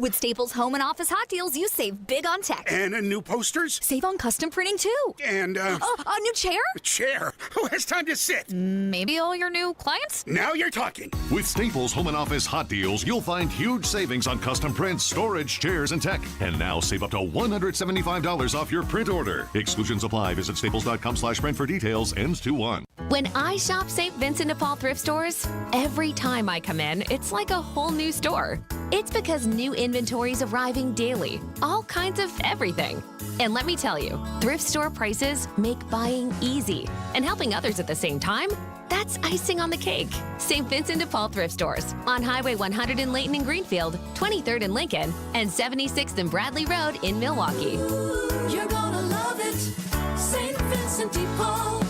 With Staples Home and Office Hot Deals, you save big on tech. And new posters? Save on custom printing, too. And, a new chair? A chair? Who has time to sit? Maybe all your new clients? Now you're talking. With Staples Home and Office Hot Deals, you'll find huge savings on custom prints, storage, chairs, and tech. And now save up to $175 off your print order. Exclusions apply. Visit staples.com/print for details. Ends 2/1. When I shop St. Vincent de Paul thrift stores, every time I come in, it's like a whole new store. It's because new inventory is arriving daily, all kinds of everything. And let me tell you, thrift store prices make buying easy. And helping others at the same time, that's icing on the cake. St. Vincent de Paul thrift stores on Highway 100 in Layton and Greenfield, 23rd in Lincoln, and 76th and Bradley Road in Milwaukee. Ooh, you're gonna love it, St. Vincent de Paul.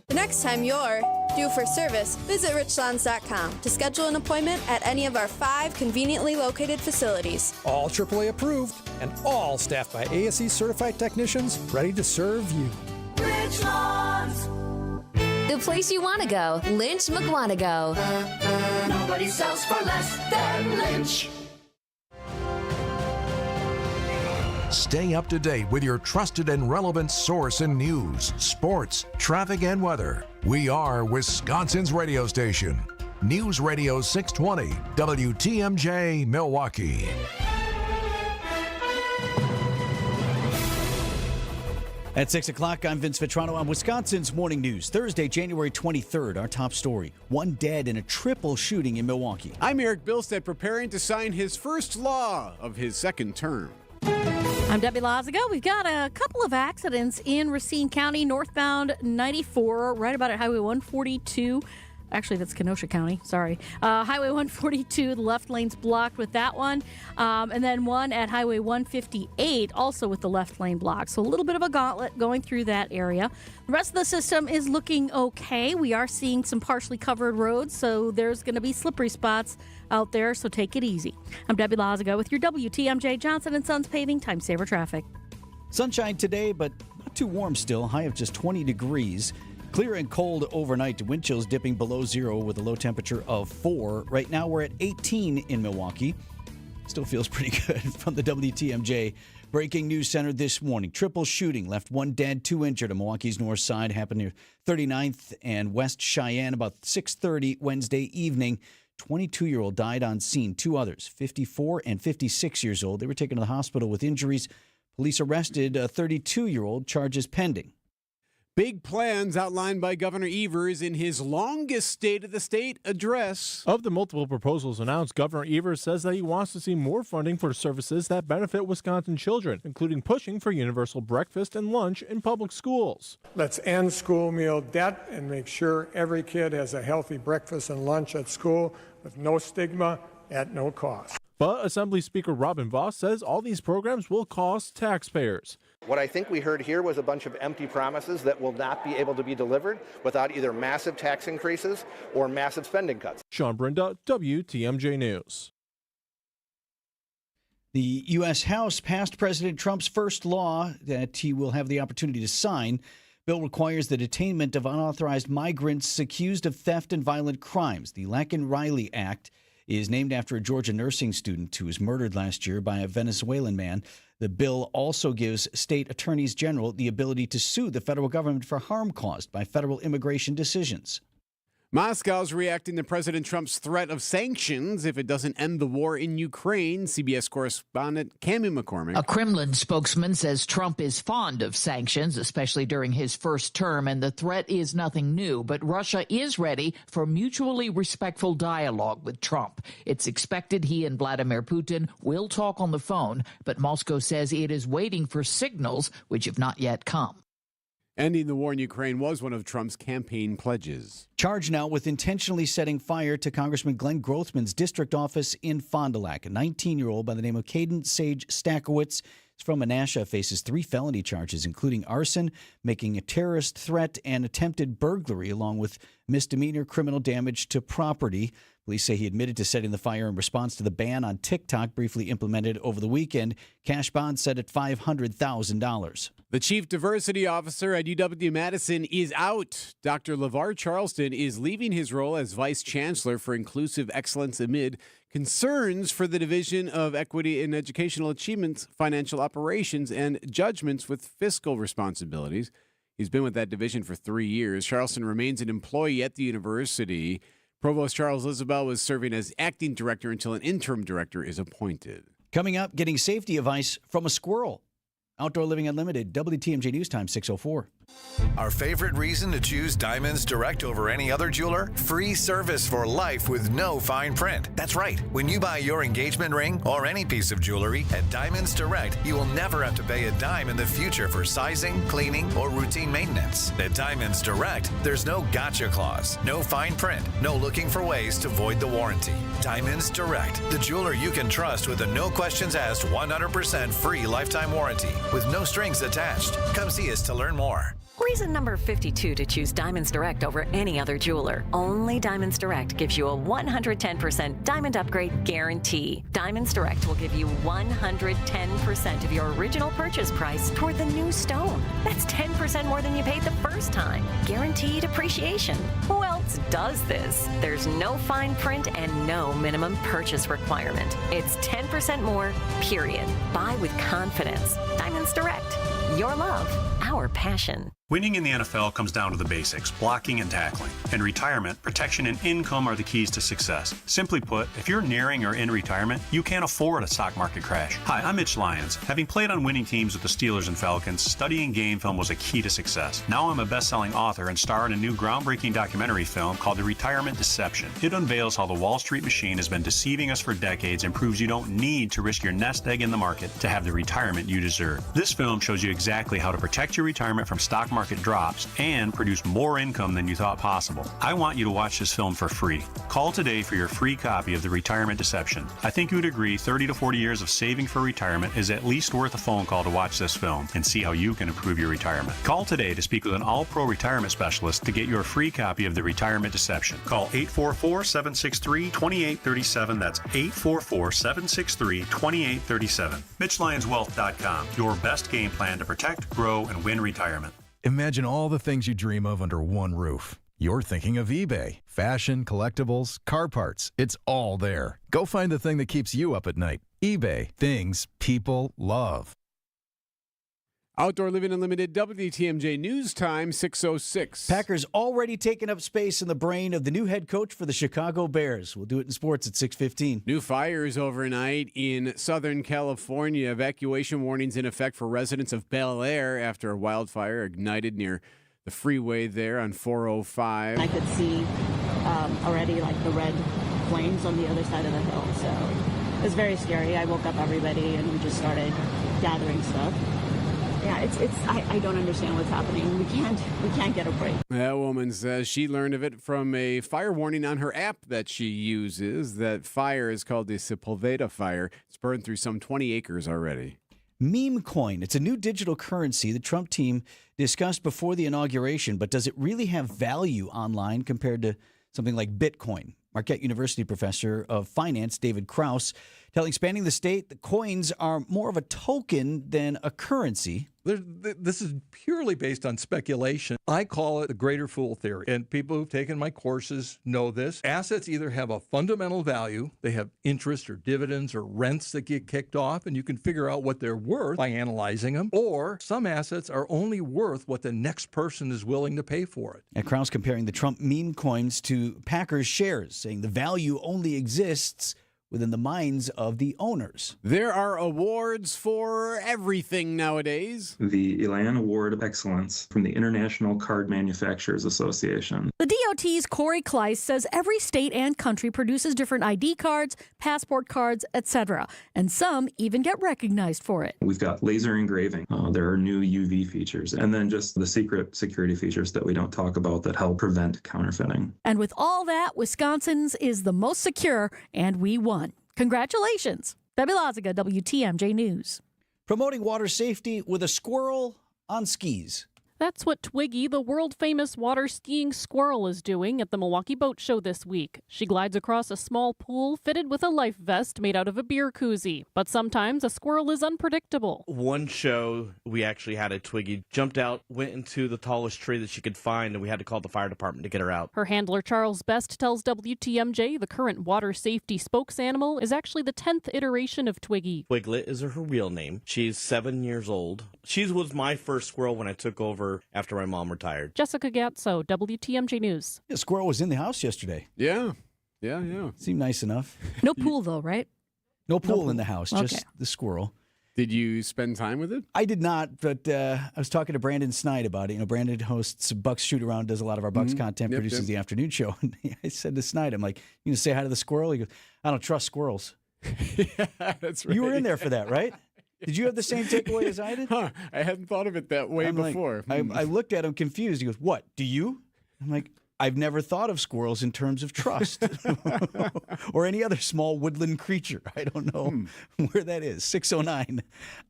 The next time you're due for service, visit richlands.com to schedule an appointment at any of our 5 conveniently located facilities. All AAA approved and all staffed by ASE certified technicians ready to serve you. Richlands. The place you want to go, Lynch McWanago. Nobody sells for less than Lynch. Stay up to date with your trusted and relevant source in news, sports, traffic, and weather. We are Wisconsin's radio station. News Radio 620, WTMJ, Milwaukee. At 6 o'clock, I'm Vince Vitrano on Wisconsin's Morning News. Thursday, January 23rd, our top story. 1 dead in a triple shooting in Milwaukee. I'm Erik Bilstad, preparing to sign his first law of his second term. I'm Debbie Lazago. We've got a couple of accidents in Racine County, northbound 94, right about at Highway 142. Actually, that's Kenosha County. Sorry. Highway 142, the left lane's blocked with that one. And then one at Highway 158, also with the left lane blocked. So a little bit of a gauntlet going through that area. The rest of the system is looking okay. We are seeing some partially covered roads, so there's going to be slippery spots out there, so take it easy. I'm Debbie Lazago with your WTMJ Johnson & Sons Paving Time Saver Traffic. Sunshine today, but not too warm still. High of just 20 degrees. Clear and cold overnight. Wind chills dipping below zero with a low temperature of 4. Right now we're at 18 in Milwaukee. Still feels pretty good from the WTMJ Breaking News Center this morning. Triple shooting left 1 dead, 2 injured on Milwaukee's north side. Happened near 39th and West Cheyenne about 6:30 Wednesday evening. 22-year-old died on scene. 2 others, 54 and 56 years old. They were taken to the hospital with injuries. Police arrested a 32-year-old, charges pending. Big plans outlined by Governor Evers in his longest State of the State address. Of the multiple proposals announced, Governor Evers says that he wants to see more funding for services that benefit Wisconsin children, including pushing for universal breakfast and lunch in public schools. Let's end school meal debt and make sure every kid has a healthy breakfast and lunch at school with no stigma at no cost. But Assembly Speaker Robin Vos says all these programs will cost taxpayers. What I think we heard here was a bunch of empty promises that will not be able to be delivered without either massive tax increases or massive spending cuts. Sean Brinda, WTMJ News. The U.S. House passed President Trump's first law that he will have the opportunity to sign. Bill requires the detainment of unauthorized migrants accused of theft and violent crimes. The Laken-Riley Act is named after a Georgia nursing student who was murdered last year by a Venezuelan man. The bill also gives state attorneys general the ability to sue the federal government for harm caused by federal immigration decisions. Moscow's reacting to President Trump's threat of sanctions if it doesn't end the war in Ukraine. CBS correspondent Cammie McCormick. A Kremlin spokesman says Trump is fond of sanctions, especially during his first term, and the threat is nothing new. But Russia is ready for mutually respectful dialogue with Trump. It's expected he and Vladimir Putin will talk on the phone, but Moscow says it is waiting for signals which have not yet come. Ending the war in Ukraine was one of Trump's campaign pledges. Charged now with intentionally setting fire to Congressman Glenn Grothman's district office in Fond du Lac. A 19-year-old by the name of Caden Sage Stakowitz is from Menasha, faces 3 felony charges, including arson, making a terrorist threat, and attempted burglary, along with misdemeanor criminal damage to property. Police say he admitted to setting the fire in response to the ban on TikTok briefly implemented over the weekend. Cash bond set at $500,000. The chief diversity officer at UW-Madison is out. Dr. LeVar Charleston is leaving his role as vice chancellor for inclusive excellence amid concerns for the Division of Equity and Educational Achievements, Financial Operations, and Judgments with Fiscal Responsibilities. He's been with that division for 3 years. Charleston remains an employee at the university. Provost Charles Isabel was serving as acting director until an interim director is appointed. Coming up, getting safety advice from a squirrel. Outdoor Living Unlimited, WTMJ News Time, 6:04. Our favorite reason to choose Diamonds Direct over any other jeweler? Free service for life with no fine print. That's right. When you buy your engagement ring or any piece of jewelry at Diamonds Direct, you will never have to pay a dime in the future for sizing, cleaning, or routine maintenance. At Diamonds Direct, there's no gotcha clause, no fine print, no looking for ways to void the warranty. Diamonds Direct, the jeweler you can trust with a no questions asked 100% free lifetime warranty with no strings attached. Come see us to learn more. Reason number 52 to choose Diamonds Direct over any other jeweler. Only Diamonds Direct gives you a 110% diamond upgrade guarantee. Diamonds Direct will give you 110% of your original purchase price toward the new stone. That's 10% more than you paid the first time. Guaranteed appreciation. Who else does this? There's no fine print and no minimum purchase requirement. It's 10% more, period. Buy with confidence. Diamonds Direct. Your love, our passion. Winning in the NFL comes down to the basics, blocking and tackling. In retirement, protection and income are the keys to success. Simply put, if you're nearing or in retirement, you can't afford a stock market crash. Hi, I'm Mitch Lyons. Having played on winning teams with the Steelers and Falcons, studying game film was a key to success. Now I'm a best-selling author and star in a new groundbreaking documentary film called The Retirement Deception. It unveils how the Wall Street machine has been deceiving us for decades and proves you don't need to risk your nest egg in the market to have the retirement you deserve. This film shows you exactly how to protect your retirement from stock market drops and produce more income than you thought possible. I want you to watch this film for free. Call today for your free copy of The Retirement Deception. I think you would agree 30 to 40 years of saving for retirement is at least worth a phone call to watch this film and see how you can improve your retirement. Call today to speak with an all-pro retirement specialist to get your free copy of The Retirement Deception. Call 844-763-2837. That's 844-763-2837. MitchLyonsWealth.com. Your best game plan to protect, grow, and win retirement. Imagine all the things you dream of under one roof. You're thinking of eBay. Fashion, collectibles, car parts. It's all there. Go find the thing that keeps you up at night. eBay. Things people love. Outdoor Living Unlimited, WTMJ News Time, 6:06. Packers already taking up space in the brain of the new head coach for the Chicago Bears. We'll do it in sports at 6:15. New fires overnight in Southern California. Evacuation warnings in effect for residents of Bel Air after a wildfire ignited near the freeway there on 405. I could see already like the red flames on the other side of the hill. So it was very scary. I woke up everybody and we just started gathering stuff. Yeah, I don't understand what's happening. We can't get a break. That woman says she learned of it from a fire warning on her app that she uses. That fire is called the Sepulveda fire. It's burned through some 20 acres already. Meme coin. It's a new digital currency the Trump team discussed before the inauguration, but does it really have value online compared to something like Bitcoin? Marquette University professor of finance David Krause telling Spanning the State the coins are more of a token than a currency. This is purely based on speculation. I call it the greater fool theory. And people who've taken my courses know this. Assets either have a fundamental value, they have interest or dividends or rents that get kicked off, and you can figure out what they're worth by analyzing them. Or some assets are only worth what the next person is willing to pay for it. And Krause comparing the Trump meme coins to Packers shares, saying the value only exists within the minds of the owners. There are awards for everything nowadays. The Elan Award of Excellence from the International Card Manufacturers Association. The DOT's Corey Kleiss says every state and country produces different ID cards, passport cards, etc., and some even get recognized for it. We've got laser engraving. There are new UV features, and then just the secret security features that we don't talk about that help prevent counterfeiting. And with all that, Wisconsin's is the most secure, and we won. Congratulations. Debbie Laziga, WTMJ News. Promoting water safety with a squirrel on skis. That's what Twiggy, the world-famous water skiing squirrel, is doing at the Milwaukee Boat Show this week. She glides across a small pool fitted with a life vest made out of a beer koozie. But sometimes a squirrel is unpredictable. One show, we actually had a Twiggy jumped out, went into the tallest tree that she could find, and we had to call the fire department to get her out. Her handler, Charles Best, tells WTMJ the current water safety spokes animal is actually the 10th iteration of Twiggy. Twiglet is her real name. She's 7 years old. She was my first squirrel when I took over after my mom retired. Jessica Gatso, WTMJ News. The squirrel was in the house yesterday. Yeah. Seemed nice enough. No pool, though, right? No pool in the house, Okay. just the squirrel. Did you spend time with it? I did not, but I was talking to Brandon Snide about it. You know, Brandon hosts Bucks Shoot Around, does a lot of our Bucks content, produces the afternoon show. And I said to Snide, I'm like, you going to say hi to the squirrel? He goes, I don't trust squirrels. That's right. You were in there for that, right? Did you have the same takeaway as I did? I hadn't thought of it that way before. I looked at him confused. He goes, what, do you? I'm like, I've never thought of squirrels in terms of trust or any other small woodland creature. I don't know where that is. 6:09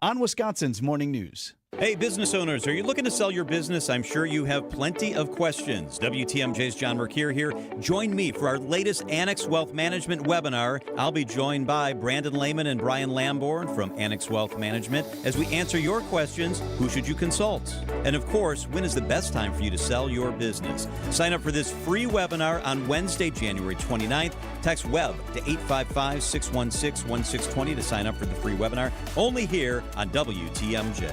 on Wisconsin's Morning News. Hey, business owners, are you looking to sell your business? I'm sure you have plenty of questions. WTMJ's John Mercure here. Join me for our latest Annex Wealth Management webinar. I'll be joined by Brandon Lehman and Brian Lamborn from Annex Wealth Management as we answer your questions. Who should you consult? And of course, when is the best time for you to sell your business? Sign up for this free webinar on Wednesday, January 29th. Text WEB to 855-616-1620 to sign up for the free webinar. Only here on WTMJ.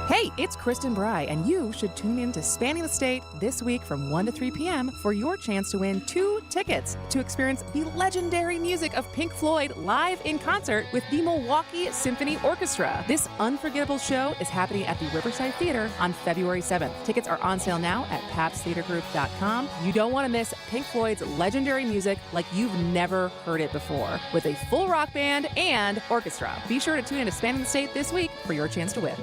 Hey, it's Kristen Bry, and you should tune in to Spanning the State this week from 1 to 3 p.m. for your chance to win 2 tickets to experience the legendary music of Pink Floyd live in concert with the Milwaukee Symphony Orchestra. This unforgettable show is happening at the Riverside Theater on February 7th. Tickets are on sale now at papstheatergroup.com. You don't want to miss Pink Floyd's legendary music like you've never heard it before, with a full rock band and orchestra. Be sure to tune in to Spanning the State this week for your chance to win.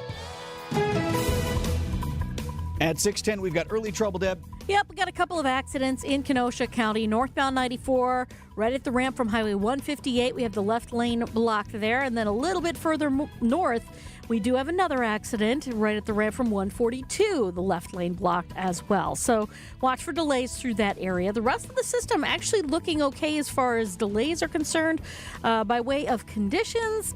At 6:10, we've got early trouble, Deb. Yep, we got a couple of accidents in Kenosha County. Northbound 94, right at the ramp from Highway 158. We have the left lane blocked there. And then a little bit further north, we do have another accident right at the ramp from 142, the left lane blocked as well. So watch for delays through that area. The rest of the system actually looking okay as far as delays are concerned. By way of conditions,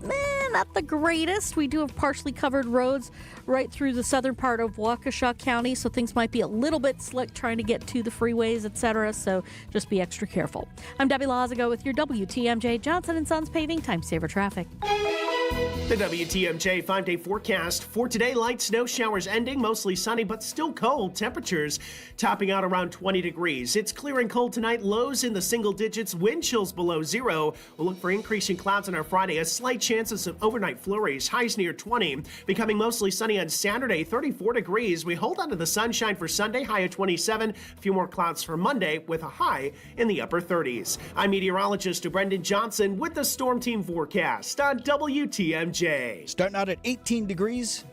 not the greatest. We do have partially covered roads right through the southern part of Waukesha County, so things might be a little bit slick trying to get to the freeways, etc. So just be extra careful. I'm Debbie Lazago with your WTMJ Johnson & Sons Paving Time Saver Traffic. The WTMJ 5-day forecast for today: light snow showers ending, mostly sunny but still cold. Temperatures topping out around 20 degrees. It's clear and cold tonight, lows in the single digits, wind chills below zero. We'll look for increasing clouds on our Friday, a slight chance of some overnight flurries, highs near 20. Becoming mostly sunny on Saturday, 34 degrees. We hold on to the sunshine for Sunday, high at 27. A few more clouds for Monday with a high in the upper 30s. I'm meteorologist Brendan Johnson with the Storm Team forecast on WTMJ. Starting out at 18 degrees.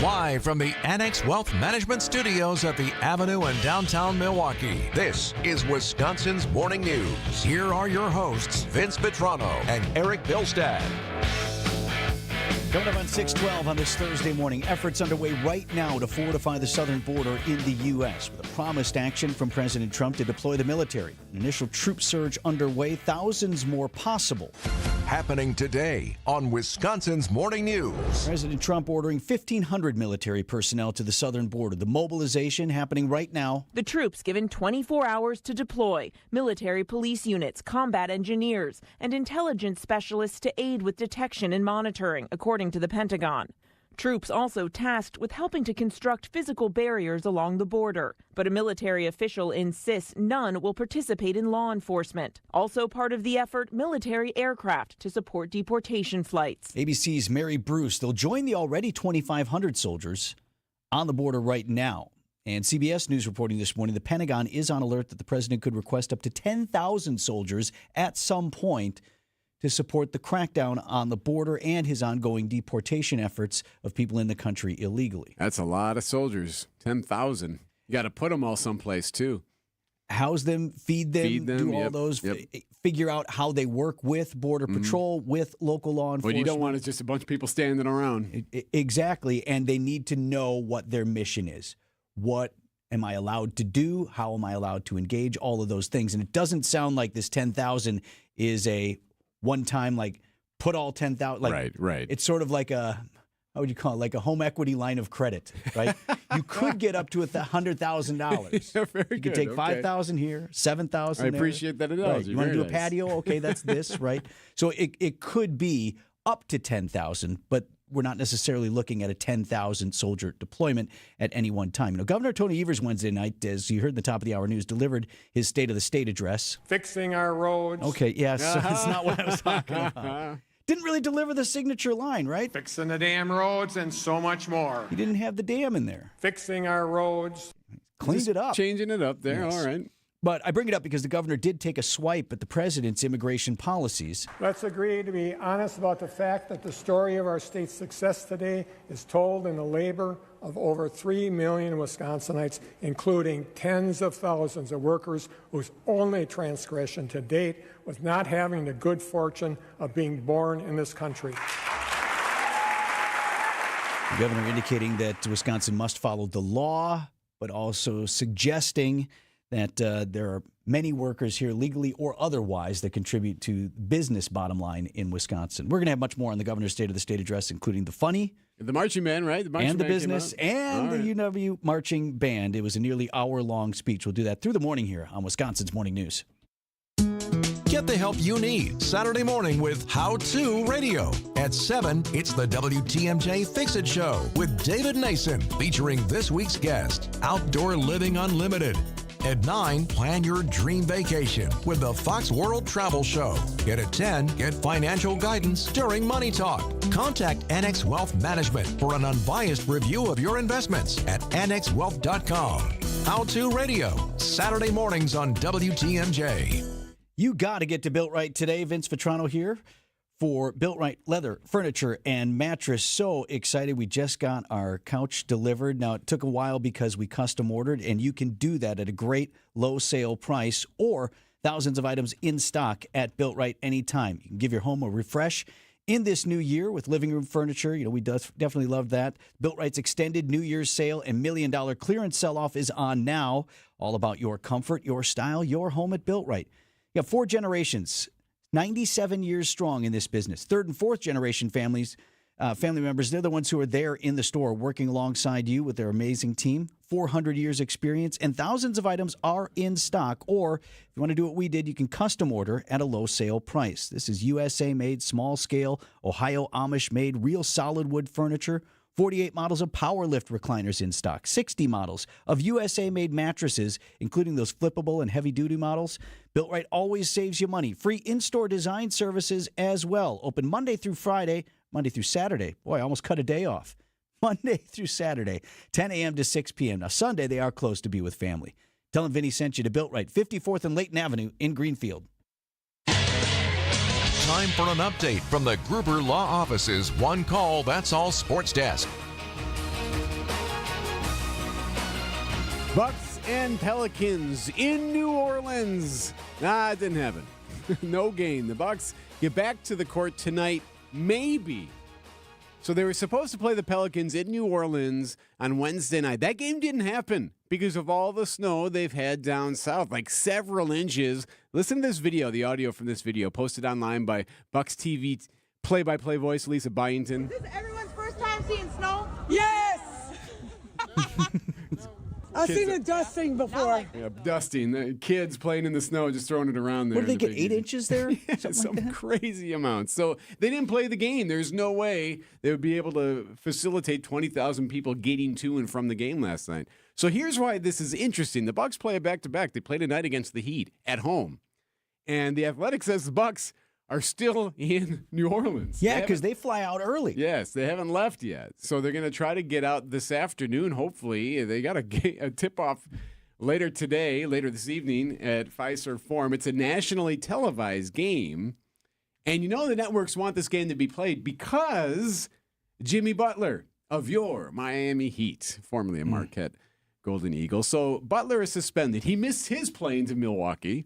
Live from the Annex Wealth Management Studios at the Avenue in downtown Milwaukee, this is Wisconsin's Morning News. Here are your hosts, Vince Vitrano and Erik Bilstad. Coming up on 6:12 on this Thursday morning, efforts underway right now to fortify the southern border in the U.S. with a promised action from President Trump to deploy the military. An initial troop surge underway, thousands more possible. Happening today on Wisconsin's Morning News. President Trump ordering 1,500 military personnel to the southern border. The mobilization happening right now. The troops given 24 hours to deploy. Military police units, combat engineers, and intelligence specialists to aid with detection and monitoring, according to the Pentagon. Troops also tasked with helping to construct physical barriers along the border. But a military official insists none will participate in law enforcement. Also part of the effort, military aircraft to support deportation flights. ABC's Mary Bruce, they'll join the already 2,500 soldiers on the border right now. And CBS News reporting this morning, the Pentagon is on alert that the president could request up to 10,000 soldiers at some point to support the crackdown on the border and his ongoing deportation efforts of people in the country illegally. That's a lot of soldiers, 10,000. You got to put them all someplace, too. house them, feed them, do all yep, those, yep. figure out how they work with Border Patrol, with local law enforcement. What you don't want is just a bunch of people standing around. Exactly, and they need to know what their mission is. What am I allowed to do? How am I allowed to engage? All of those things. And it doesn't sound like this 10,000 is a one-time, like, put all 10,000. Like, right. It's sort of like a, how would you call it? Like a home equity line of credit, right? You could get up to $100,000. Yeah, very You could good. take Okay. 5,000 here, 7,000 I there. appreciate that Right. analogy. You want to Very do a nice. patio? Okay, that's this, right? So it could be up to 10,000, but we're not necessarily looking at a 10,000 soldier deployment at any one time. You know, Governor Tony Evers Wednesday night, as you heard in the top of the hour news, delivered his State of the State address. Fixing our roads. Okay, yes, that's not what I was talking about. Didn't really deliver the signature line, right? Fixing the damn roads and so much more. He didn't have the dam in there. Fixing our roads. Cleaned it up. Changing it up there. Yes. All right. But I bring it up because the governor did take a swipe at the president's immigration policies. Let's agree to be honest about the fact that the story of our state's success today is told in the labor of over 3 million Wisconsinites, including tens of thousands of workers whose only transgression to date was not having the good fortune of being born in this country. The governor indicating that Wisconsin must follow the law, but also suggesting that there are many workers here legally or otherwise that contribute to business bottom line in Wisconsin. We're going to have much more on the governor's State of the State address, including the funny. The marching band, right? The marching and the band business came out. and All the right. UW marching band. It was a nearly hour-long speech. We'll do that through the morning here on Wisconsin's Morning News. Get the help you need Saturday morning with How To Radio. At 7, it's the WTMJ Fix It Show with David Nason, featuring this week's guest, Outdoor Living Unlimited. At 9, plan your dream vacation with the Fox World Travel Show. And at 10, get financial guidance during Money Talk. Contact Annex Wealth Management for an unbiased review of your investments at annexwealth.com. How To Radio, Saturday mornings on WTMJ. You got to get to Built Right today. Vince Vitrano here for Built Right leather, furniture, and mattress. So excited. We just got our couch delivered. Now, it took a while because we custom ordered, and you can do that at a great low sale price or thousands of items in stock at Built Right anytime. You can give your home a refresh in this new year with living room furniture. You know, we definitely love that. Built Right's extended New Year's sale and $1 million clearance sell-off is on now. All about your comfort, your style, your home at Built Right. You have 4 generations, 97 years strong in this business. 3rd and 4th generation family members, they're the ones who are there in the store working alongside you with their amazing team. 400 years experience and thousands of items are in stock. Or if you want to do what we did, you can custom order at a low sale price. This is USA made, small scale, Ohio Amish made, real solid wood furniture. 48 models of power lift recliners in stock, 60 models of USA-made mattresses, including those flippable and heavy-duty models. Built Right always saves you money. Free in-store design services as well. Open Monday through Friday, Monday through Saturday. Boy, I almost cut a day off. Monday through Saturday, 10 a.m. to 6 p.m. Now, Sunday, they are closed to be with family. Tell them Vinny sent you to Built Right, 54th and Layton Avenue in Greenfield. Time for an update from the Gruber Law Office's One Call, That's All Sports Desk. Bucks and Pelicans in New Orleans. Nah, it didn't happen. No game. The Bucks get back to the court tonight, maybe. So they were supposed to play the Pelicans in New Orleans on Wednesday night. That game didn't happen because of all the snow they've had down south, like several inches. Listen to this video, the audio from this video, posted online by Bucks TV play-by-play voice Lisa Byington. Is this everyone's first time seeing snow? Yes! I've seen a dusting before. Yeah, dusting. The kids playing in the snow, just throwing it around there. What did they get, 8 inches there? Yeah, some crazy amount. So they didn't play the game. There's no way they would be able to facilitate 20,000 people getting to and from the game last night. So here's why this is interesting. The Bucks play a back-to-back. They play tonight against the Heat at home. And the Athletic says the Bucks are still in New Orleans. Yeah, because they fly out early. Yes, they haven't left yet. So they're going to try to get out this afternoon, hopefully. They got a tip-off later today, later this evening at Fiserv Forum. It's a nationally televised game. And you know the networks want this game to be played because Jimmy Butler of your Miami Heat, formerly a Marquette Golden Eagles. So Butler is suspended. He missed his plane to Milwaukee,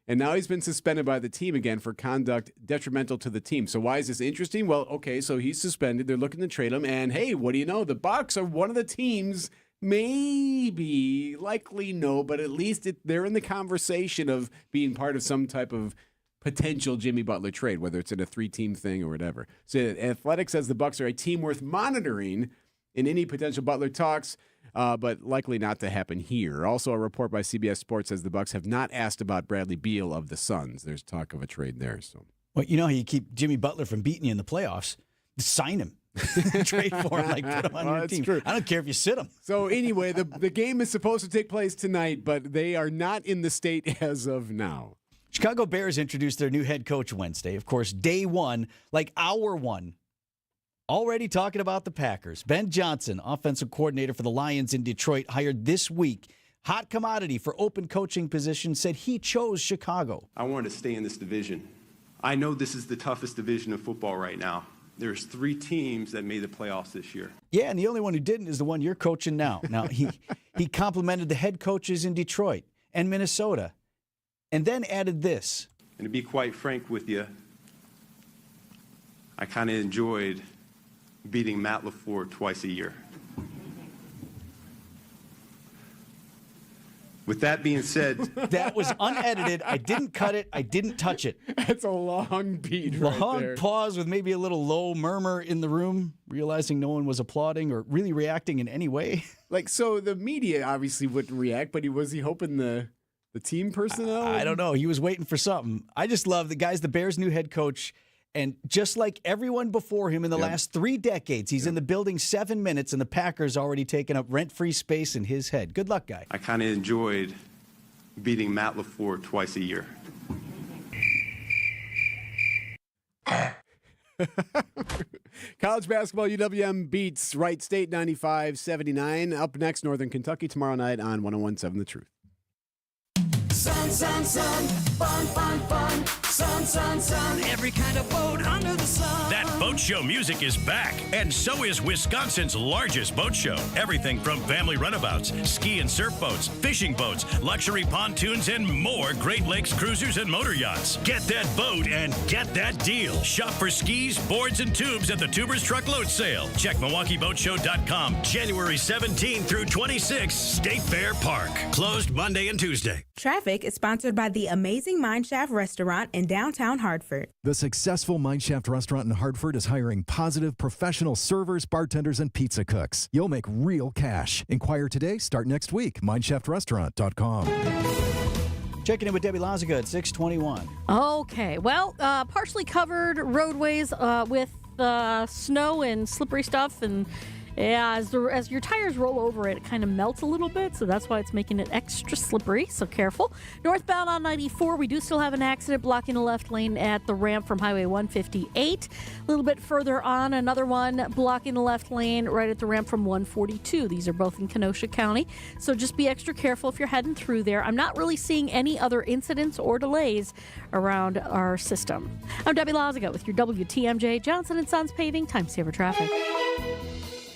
and now he's been suspended by the team again for conduct detrimental to the team. So why is this interesting? Well, okay, so he's suspended. They're looking to trade him, and hey, what do you know? The Bucks are one of the teams, maybe, likely no, but at least they're in the conversation of being part of some type of potential Jimmy Butler trade, whether it's in a 3-team thing or whatever. So Athletic says the Bucks are a team worth monitoring in any potential Butler talks, but likely not to happen here. Also, a report by CBS Sports says the Bucks have not asked about Bradley Beal of the Suns. There's talk of a trade there. So, well, you know how you keep Jimmy Butler from beating you in the playoffs? Sign him. Trade for him, put him on your team. True. I don't care if you sit him. So anyway, the game is supposed to take place tonight, but they are not in the state as of now. Chicago Bears introduced their new head coach Wednesday. Of course, day one, hour one. Already talking about the Packers. Ben Johnson, offensive coordinator for the Lions in Detroit, hired this week. Hot commodity for open coaching positions, said he chose Chicago. I wanted to stay in this division. I know this is the toughest division of football right now. There's 3 teams that made the playoffs this year. Yeah, and the only one who didn't is the one you're coaching now. Now, he complimented the head coaches in Detroit and Minnesota, and then added this. And to be quite frank with you, I kind of enjoyed beating Matt LaFleur twice a year. With that being said... That was unedited. I didn't cut it. I didn't touch it. That's a long beat long there. Pause with maybe a little low murmur in the room, realizing no one was applauding or really reacting in any way. So the media obviously wouldn't react, but was he hoping the team personnel? I don't know. He was waiting for something. I just love the guy's the Bears' new head coach. And just like everyone before him in the last 3 decades, he's in the building 7 minutes, and the Packers already taken up rent-free space in his head. Good luck, guy. I kind of enjoyed beating Matt LaFleur twice a year. College basketball, UWM beats Wright State 95-79. Up next, Northern Kentucky tomorrow night on 101.7 The Truth. Sun, sun, sun, fun, fun, fun. Sun, sun, sun, every kind of boat under the sun. That boat show music is back, and so is Wisconsin's largest boat show. Everything from family runabouts, ski and surf boats, fishing boats, luxury pontoons, and more Great Lakes cruisers and motor yachts. Get that boat and get that deal. Shop for skis, boards, and tubes at the Tubers Truckload Sale. Check MilwaukeeBoatShow.com. January 17 through 26, State Fair Park. Closed Monday and Tuesday. Traffic is sponsored by the Amazing Mineshaft Restaurant in downtown Hartford. The successful Mineshaft restaurant in Hartford is hiring positive, professional servers, bartenders, and pizza cooks. You'll make real cash. Inquire today, start next week. MineShaftRestaurant.com. Checking in with Debbie Lazaga at 621. Okay, well, partially covered roadways with snow and slippery stuff, and yeah, as your tires roll over it kind of melts a little bit, so that's why it's making it extra slippery, so careful. Northbound on 94, we do still have an accident blocking the left lane at the ramp from Highway 158. A little bit further on, another one blocking the left lane right at the ramp from 142. These are both in Kenosha County, so just be extra careful if you're heading through there. I'm not really seeing any other incidents or delays around our system. I'm Debbie Lazaga with your WTMJ Johnson & Sons Paving Time Saver Traffic.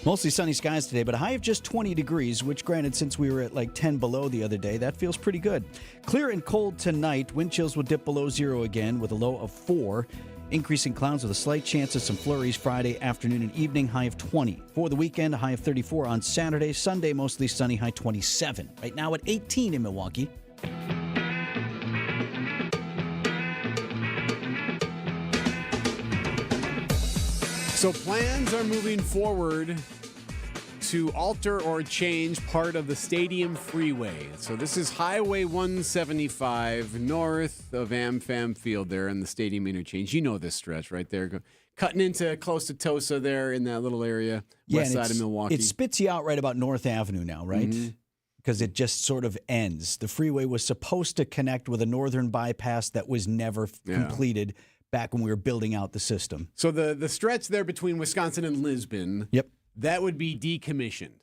Mostly sunny skies today, but a high of just 20 degrees, which granted, since we were at 10 below the other day, that feels pretty good. Clear and cold tonight. Wind chills will dip below 0 again with a low of 4. Increasing clouds with a slight chance of some flurries Friday afternoon and evening, high of 20. For the weekend, a high of 34 on Saturday. Sunday, mostly sunny, high 27. Right now at 18 in Milwaukee. So plans are moving forward to alter or change part of the stadium freeway. So this is Highway 175 north of AmFam Field there in the stadium interchange. You know this stretch right there. Cutting into close to Tosa there in that little area, west side of Milwaukee. It spits you out right about North Avenue now, right? Because it just sort of ends. The freeway was supposed to connect with a northern bypass that was never completed back when we were building out the system. So the stretch there between Wisconsin and Lisbon, that would be decommissioned.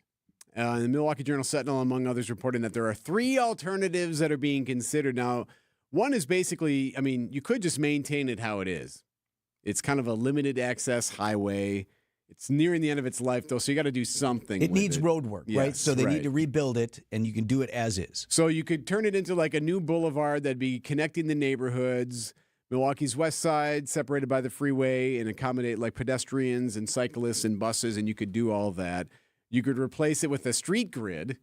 The Milwaukee Journal-Sentinel, among others, reporting that there are 3 alternatives that are being considered. Now, one is basically, you could just maintain it how it is. It's kind of a limited access highway. It's nearing the end of its life, though, so you got to do something. It needs road work, right? Yes, So they need to rebuild it, and you can do it as is. So you could turn it into like a new boulevard that'd be connecting the neighborhoods. Milwaukee's west side separated by the freeway and accommodate like pedestrians and cyclists and buses, and you could do all that. You could replace it with a street grid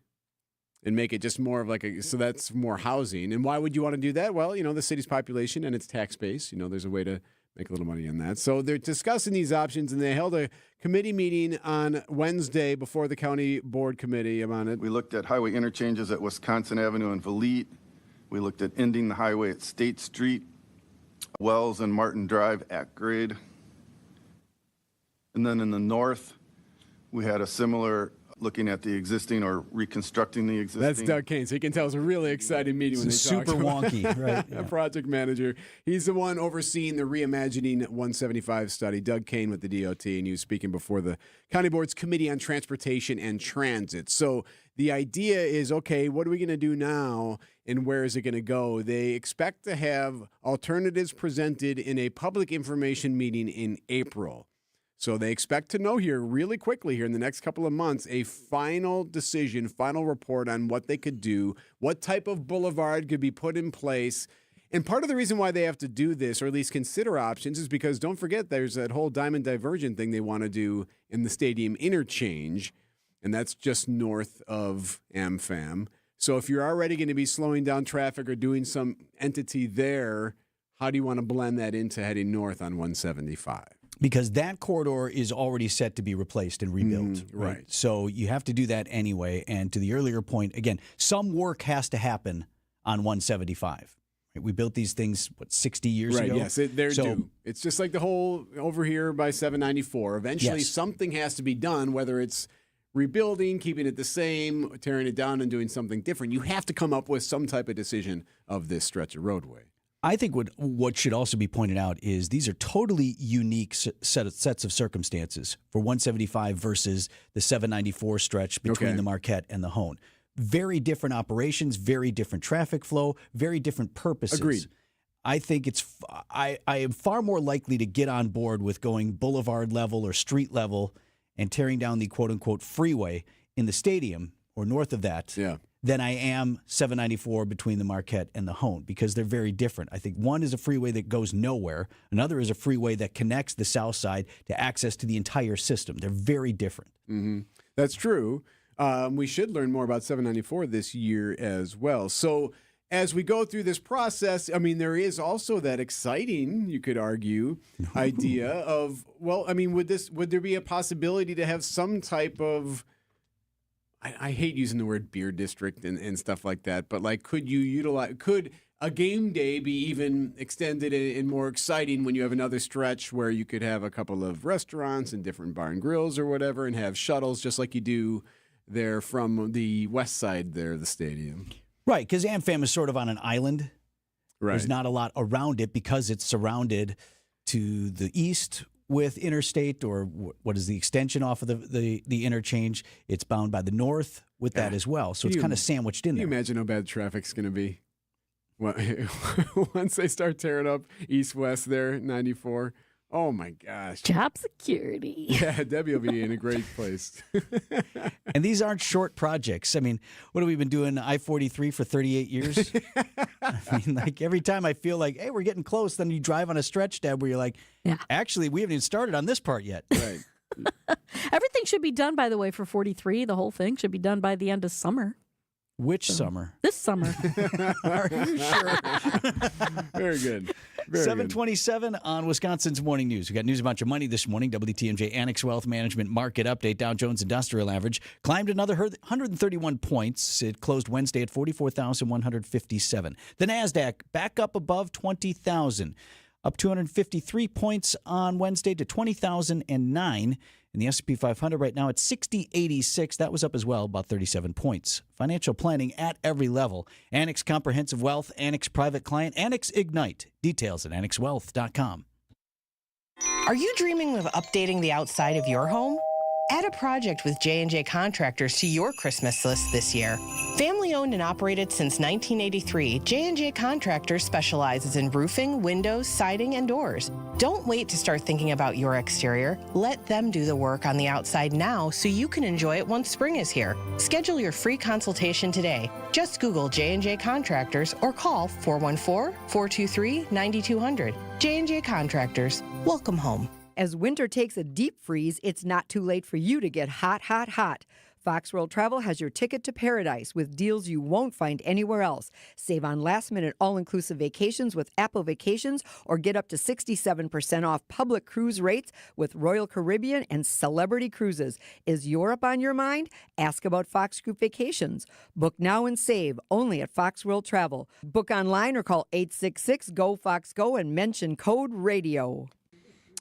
and make it just more of like so that's more housing. And why would you want to do that? Well, the city's population and its tax base, there's a way to make a little money in that. So they're discussing these options, and they held a committee meeting on Wednesday before the county board committee on it. We looked at highway interchanges at Wisconsin Avenue and Valete. We looked at ending the highway at State Street, Wells and Martin Drive at grade. And then in the north, we had a similar looking at the existing or reconstructing the existing. That's Doug Kane. So you can tell it's a really exciting meeting when they super wonky, right? A project manager. He's the one overseeing the Reimagining 175 study. Doug Kane with the DOT, and he was speaking before the County Board's Committee on Transportation and Transit. So the idea is, okay, what are we going to do now, and where is it going to go? They expect to have alternatives presented in a public information meeting in April. So they expect to know here really quickly here in the next couple of months a final decision, final report on what they could do, what type of boulevard could be put in place. And part of the reason why they have to do this, or at least consider options, is because don't forget there's that whole Diamond Diversion thing they want to do in the stadium interchange, and that's just north of AmFam. So if you're already going to be slowing down traffic or doing some entity there, how do you want to blend that into heading north on 175? Because that corridor is already set to be replaced and rebuilt. Right. So you have to do that anyway. And to the earlier point, again, some work has to happen on 175. Right? We built these things, 60 years ago? Right, yes, they're due. It's just like the whole over here by 794. Eventually, something has to be done, whether it's rebuilding, keeping it the same, tearing it down and doing something different. You have to come up with some type of decision of this stretch of roadway. I think what should also be pointed out is these are totally unique sets of circumstances for 175 versus the 794 stretch between the Marquette and the Hone. Very different operations, very different traffic flow, very different purposes. Agreed. I think I am far more likely to get on board with going boulevard level or street level and tearing down the quote-unquote freeway in the stadium or north of that than I am 794 between the Marquette and the Hone, because they're very different. I think one is a freeway that goes nowhere. Another is a freeway that connects the south side to access to the entire system. They're very different. Mm-hmm. That's true. We should learn more about 794 this year as well. So as we go through this process, I mean, there is also that exciting, you could argue, idea of, well, I mean, would there be a possibility to have some type of, I hate using the word beer district and stuff like that, but like, could a game day be even extended and more exciting when you have another stretch where you could have a couple of restaurants and different bar and grills or whatever, and have shuttles just like you do there from the west side there of the stadium? Right, because AmFam is sort of on an island. Right. There's not a lot around it because it's surrounded to the east with interstate, or what is the extension off of the interchange. It's bound by the north with that as well. So it's kind of sandwiched in there. Can you imagine how bad traffic's going to be once they start tearing up east-west there, 94? Oh, my gosh. Job security. Yeah, Debbie will be in a great place. And these aren't short projects. I mean, what have we been doing, I-43 for 38 years? I mean, like every time I feel like, hey, we're getting close, then you drive on a stretch, Deb, where you're like, actually, we haven't even started on this part yet. Right. Everything should be done, by the way, for 43. The whole thing should be done by the end of summer. Which summer? This summer. Are you sure? Very good. 727 on Wisconsin's Morning News. We got news about your money this morning. WTMJ Annex Wealth Management Market Update. Dow Jones Industrial Average climbed another 131 points. It closed Wednesday at 44,157. The NASDAQ back up above 20,000. Up 253 points on Wednesday to 20,009. And the S&P 500 right now at 6086. That was up as well, about 37 points. Financial planning at every level. Annex Comprehensive Wealth, Annex Private Client, Annex Ignite. Details at annexwealth.com. Are you dreaming of updating the outside of your home? Add a project with J&J Contractors to your Christmas list this year. Family owned and operated since 1983, J&J Contractors specializes in roofing, windows, siding, and doors. Don't wait to start thinking about your exterior. Let them do the work on the outside now so you can enjoy it once spring is here. Schedule your free consultation today. Just Google J&J Contractors or call 414-423-9200. J&J Contractors. Welcome home. As winter takes a deep freeze, it's not too late for you to get hot, hot, hot. Fox World Travel has your ticket to paradise with deals you won't find anywhere else. Save on last-minute all-inclusive vacations with Apple Vacations or get up to 67% off public cruise rates with Royal Caribbean and Celebrity Cruises. Is Europe on your mind? Ask about Fox Group Vacations. Book now and save only at Fox World Travel. Book online or call 866-GO-FOX-GO and mention code RADIO.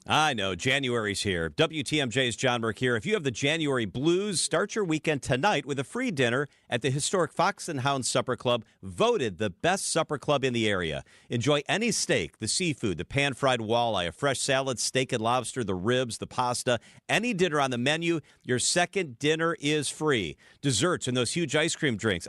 I know, January's here. WTMJ's John Merck here. If you have the January blues, start your weekend tonight with a free dinner at the historic Fox and Hound Supper Club, voted the best supper club in the area. Enjoy any steak, the seafood, the pan-fried walleye, a fresh salad, steak and lobster, the ribs, the pasta, any dinner on the menu. Your second dinner is free. Desserts and those huge ice cream drinks.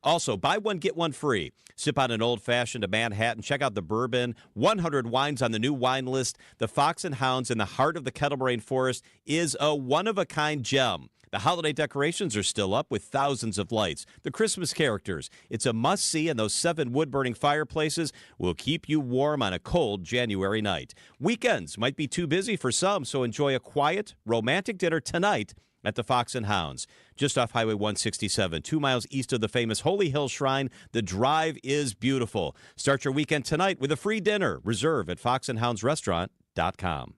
Also, buy one, get one free. Sip on an old-fashioned, a Manhattan. Check out the bourbon. 100 wines on the new wine list. The Fox and Hounds in the heart of the Kettle Moraine Forest is a one-of-a-kind gem. The holiday decorations are still up with thousands of lights. The Christmas characters. It's a must-see, and those 7 wood-burning fireplaces will keep you warm on a cold January night. Weekends might be too busy for some, so enjoy a quiet, romantic dinner tonight at the Fox and Hounds, just off Highway 167, 2 miles east of the famous Holy Hill Shrine. The drive is beautiful. Start your weekend tonight with a free dinner. Reserve at foxandhoundsrestaurant.com.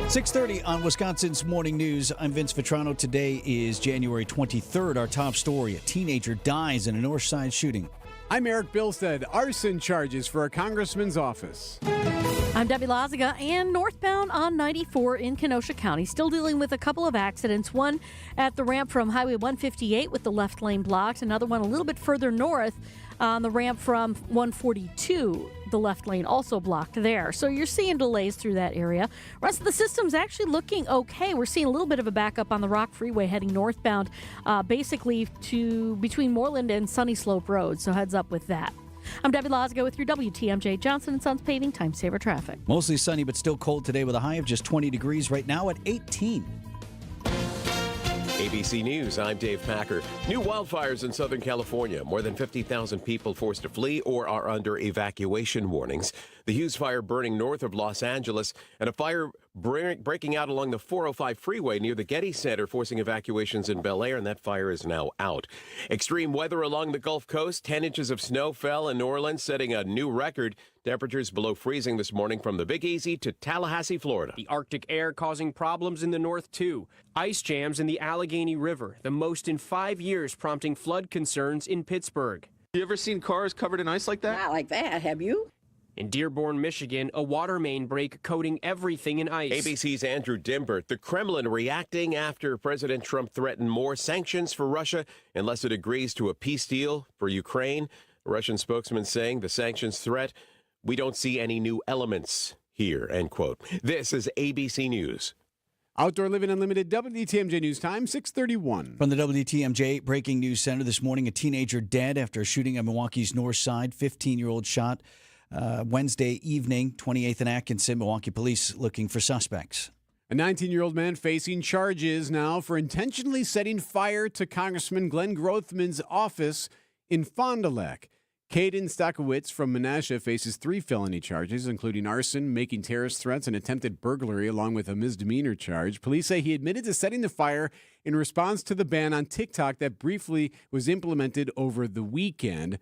.6:30 on Wisconsin's Morning News. I'm Vince Vitrano. Today is January 23rd. Our top story, a teenager dies in a North Side shooting. I'm Erik Bilstad. Arson charges for a congressman's office. I'm Debbie Lazaga, and northbound on 94 in Kenosha County, still dealing with a couple of accidents. One at the ramp from Highway 158 with the left lane blocked. Another one a little bit further north on the ramp from 142. The left lane also blocked there. So you're seeing delays through that area. Rest of the system's actually looking okay. We're seeing a little bit of a backup on the Rock Freeway heading northbound, basically to between Moreland and Sunny Slope Road. So heads up with that. I'm Debbie Lazaga with your WTMJ Johnson & Sons Paving Time Saver Traffic. Mostly sunny but still cold today with a high of just 20 degrees right now at 18. ABC News, I'm Dave Packer. New wildfires in Southern California. More than 50,000 people forced to flee or are under evacuation warnings. The Hughes fire burning north of Los Angeles, and a fire breaking out along the 405 freeway near the Getty Center, forcing evacuations in Bel Air, and that fire is now out. Extreme weather along the Gulf Coast. 10 inches of snow fell in New Orleans, setting a new record. Temperatures below freezing this morning from the Big Easy to Tallahassee, Florida. The Arctic air causing problems in the north, too. Ice jams in the Allegheny River, the most in 5 years, prompting flood concerns in Pittsburgh. You ever seen cars covered in ice like that? Not like that, have you? In Dearborn, Michigan, a water main break coating everything in ice. ABC's Andrew Dimbert. The Kremlin reacting after President Trump threatened more sanctions for Russia unless it agrees to a peace deal for Ukraine. A Russian spokesman saying the sanctions threat, we don't see any new elements here, end quote. This is ABC News. Outdoor Living Unlimited, WTMJ News Time, 6:31. From the WTMJ Breaking News Center this morning, a teenager dead after a shooting on Milwaukee's north side. 15-year-old shot Wednesday evening, 28th and Atkinson. Milwaukee police looking for suspects. A 19-year-old man facing charges now for intentionally setting fire to Congressman Glenn Grothman's office in Fond du Lac. Caden Stokowitz from Menasha faces 3 felony charges, including arson, making terrorist threats, and attempted burglary, along with a misdemeanor charge. Police say he admitted to setting the fire in response to the ban on TikTok that briefly was implemented over the weekend.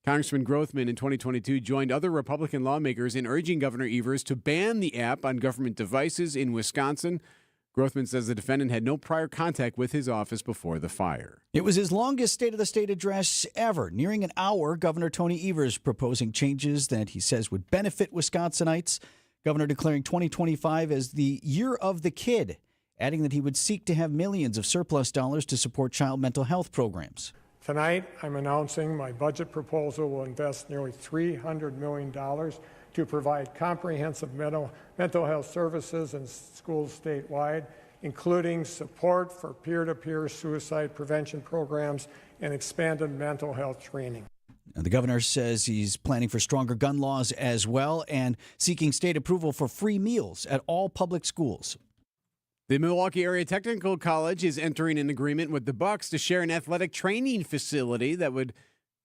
Congressman Grothman in 2022 joined other Republican lawmakers in urging Governor Evers to ban the app on government devices in Wisconsin. Grothman says the defendant had no prior contact with his office before the fire. It was his longest State of the State address ever. Nearing an hour, Governor Tony Evers proposing changes that he says would benefit Wisconsinites. Governor declaring 2025 as the year of the kid, adding that he would seek to have millions of surplus dollars to support child mental health programs. Tonight, I'm announcing my budget proposal will invest nearly $300 million to provide comprehensive mental health services in schools statewide, including support for peer-to-peer suicide prevention programs and expanded mental health training. The governor says he's planning for stronger gun laws as well and seeking state approval for free meals at all public schools. The Milwaukee Area Technical College is entering an agreement with the Bucks to share an athletic training facility that would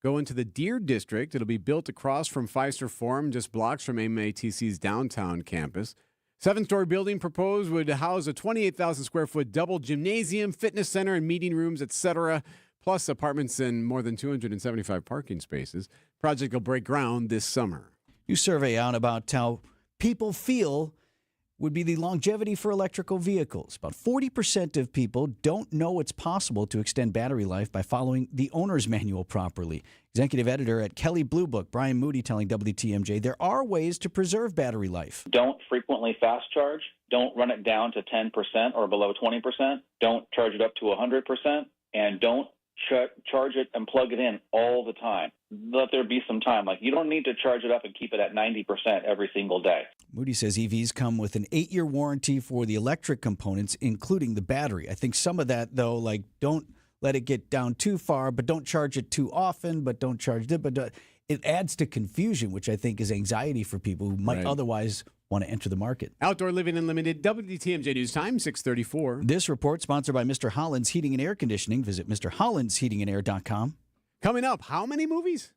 go into the Deer District. It'll be built across from Pfizer Forum, just blocks from MATC's downtown campus. 7-story building proposed would house a 28,000 square foot double gymnasium, fitness center, and meeting rooms, etc., plus apartments and more than 275 parking spaces. Project will break ground this summer. New survey out about how people feel would be the longevity for electrical vehicles. About 40% of people don't know it's possible to extend battery life by following the owner's manual properly. Executive editor at Kelley Blue Book, Brian Moody, telling WTMJ there are ways to preserve battery life. Don't frequently fast charge. Don't run it down to 10% or below 20%. Don't charge it up to 100%. And don't charge it and plug it in all the time. Let there be some time. Like, you don't need to charge it up and keep it at 90% every single day. Moody says EVs come with an 8-year warranty for the electric components, including the battery. I think some of that, though, like, don't let it get down too far, but don't charge it too often, but don't charge it. But it adds to confusion, which I think is anxiety for people who might otherwise want to enter the market. Outdoor Living Unlimited, WTMJ News Time, 6:34. This report sponsored by Mr. Holland's Heating and Air Conditioning. Visit MrHollandsHeatingandAir.com. Coming up, how many movies?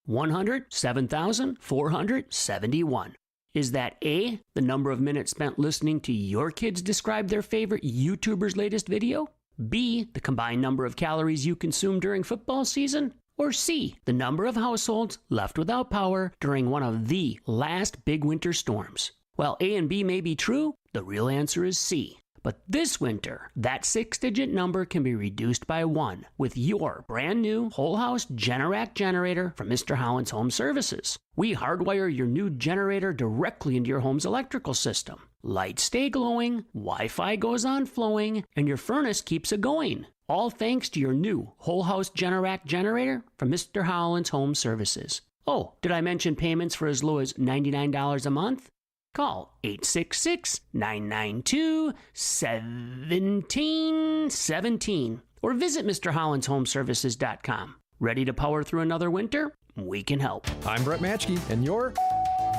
107,471. Is that A, the number of minutes spent listening to your kids describe their favorite YouTuber's latest video? B, the combined number of calories you consume during football season? Or C, the number of households left without power during one of the last big winter storms? While A and B may be true, the real answer is C. But this winter, that 6-digit number can be reduced by 1 with your brand new whole house Generac generator from Mr. Holland's Home Services. We hardwire your new generator directly into your home's electrical system. Lights stay glowing, Wi-Fi goes on flowing, and your furnace keeps it going. All thanks to your new whole house Generac generator from Mr. Holland's Home Services. Oh, did I mention payments for as low as $99 a month? Call 866-992-1717 or visit MrHollandsHomeservices.com. Ready to power through another winter? We can help. I'm Brett Matchke, and you're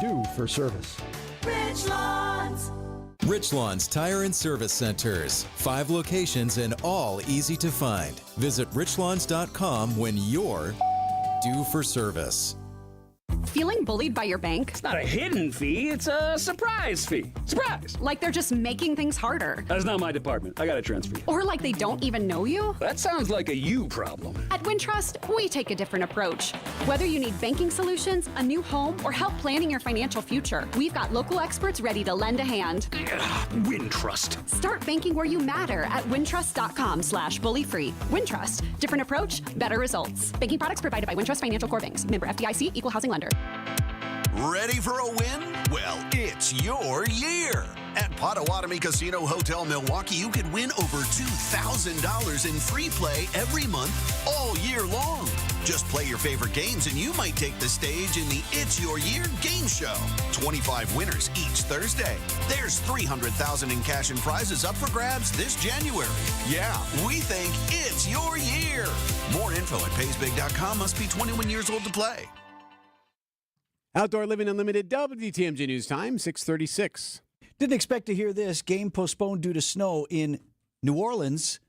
due for service. Richlawn's Tire and Service Centers. 5 locations and all easy to find. Visit richlawns.com when you're due for service. Feeling bullied by your bank? It's not a hidden fee, it's a surprise fee. Surprise! Like they're just making things harder. That's not my department. I got to transfer you. Or like they don't even know you? That sounds like a you problem. At Wintrust, we take a different approach. Whether you need banking solutions, a new home, or help planning your financial future, we've got local experts ready to lend a hand. Wintrust. Start banking where you matter at wintrust.com/bullyfree. Wintrust. Different approach, better results. Banking products provided by Wintrust Financial Corp. Inc. Member FDIC, Equal Housing Lender. Ready for a win? Well, it's your year. At Potawatomi Casino Hotel Milwaukee, you could win over $2,000 in free play every month all year long. Just play your favorite games and you might take the stage in the It's Your Year game show. 25 winners each Thursday. There's $300,000 in cash and prizes up for grabs this January. Yeah, we think it's your year. More info at paysbig.com. Must be 21 years old to play. Outdoor Living Unlimited, WTMJ News Time, 6:36. Didn't expect to hear this. Game postponed due to snow in New Orleans.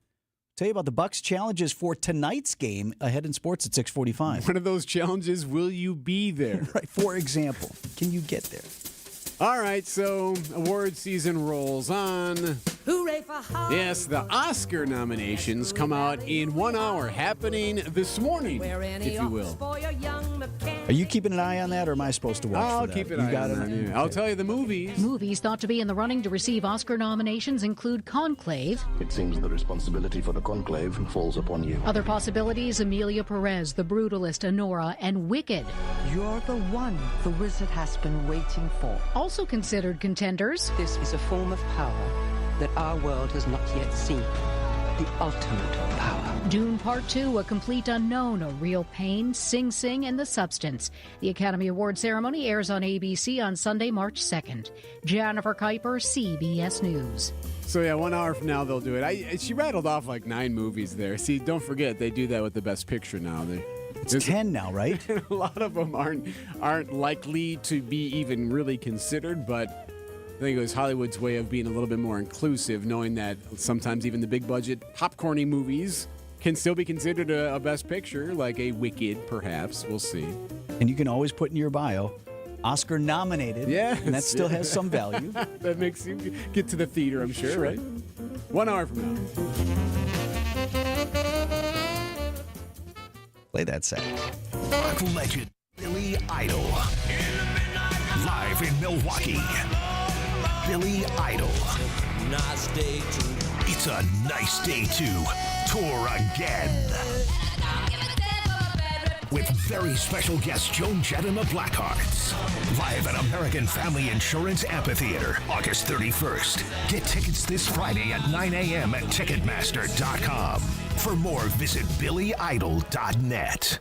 Tell you about the Bucks challenges for tonight's game ahead in sports at 6:45. One of those challenges, will you be there? Right. For example, can you get there? All right, so award season rolls on. Hooray for Hollywood. Yes, the Oscar nominations come out in 1 hour, happening this morning, if you will. Are you keeping an eye on that, or am I supposed to watch I'll for that? keep an eye on that. Okay. I'll tell you the movies. Movies thought to be in the running to receive Oscar nominations include Conclave. It seems the responsibility for the conclave falls upon you. Other possibilities, Emilia Perez, The Brutalist, Honora, and Wicked. You're the one the wizard has been waiting for. Also considered contenders. This is a form of power that our world has not yet seen. The ultimate power. Dune Part 2, A Complete Unknown, A Real Pain, Sing Sing, and The Substance. The Academy Award ceremony airs on ABC on Sunday, March 2nd. Jennifer Kuiper, CBS News. So, yeah, 1 hour from now they'll do it. She rattled off like 9 movies there. See, don't forget, they do that with the Best Picture now. It's 10 now, right? A lot of them aren't likely to be even really considered, but I think it was Hollywood's way of being a little bit more inclusive, knowing that sometimes even the big-budget, popcorny movies can still be considered a Best Picture, like a Wicked, perhaps. We'll see. And you can always put in your bio, Oscar nominated. Yeah, and that still has some value. That makes you get to the theater, I'm sure, right? 1 hour from now. Play that set. Rock legend Billy Idol. Live in Milwaukee. Billy Idol. Nice day to. It's a nice day to tour again. With very special guest Joan Jett and the Blackhearts. Live at American Family Insurance Amphitheater, August 31st. Get tickets this Friday at 9 a.m. at Ticketmaster.com. For more, visit BillyIdol.net.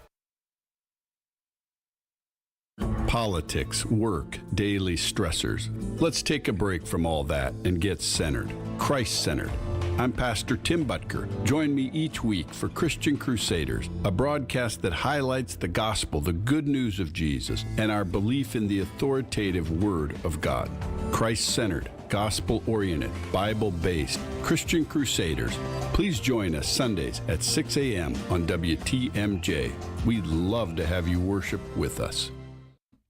Politics, work, daily stressors. Let's take a break from all that and get centered, Christ-centered. I'm Pastor Tim Butker. Join me each week for Christian Crusaders, a broadcast that highlights the gospel, the good news of Jesus, and our belief in the authoritative Word of God. Christ-centered, gospel-oriented, Bible-based, Christian Crusaders. Please join us Sundays at 6 a.m. on WTMJ. We'd love to have you worship with us.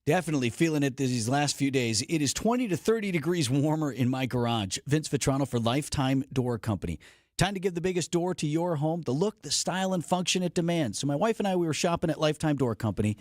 Definitely feeling it these last few days. It is 20 to 30 degrees warmer in my garage. Vince Vitrano for Lifetime Door Company. Time to give the biggest door to your home the look, the style, and function it demands. So my wife and I, we were shopping at Lifetime Door Company.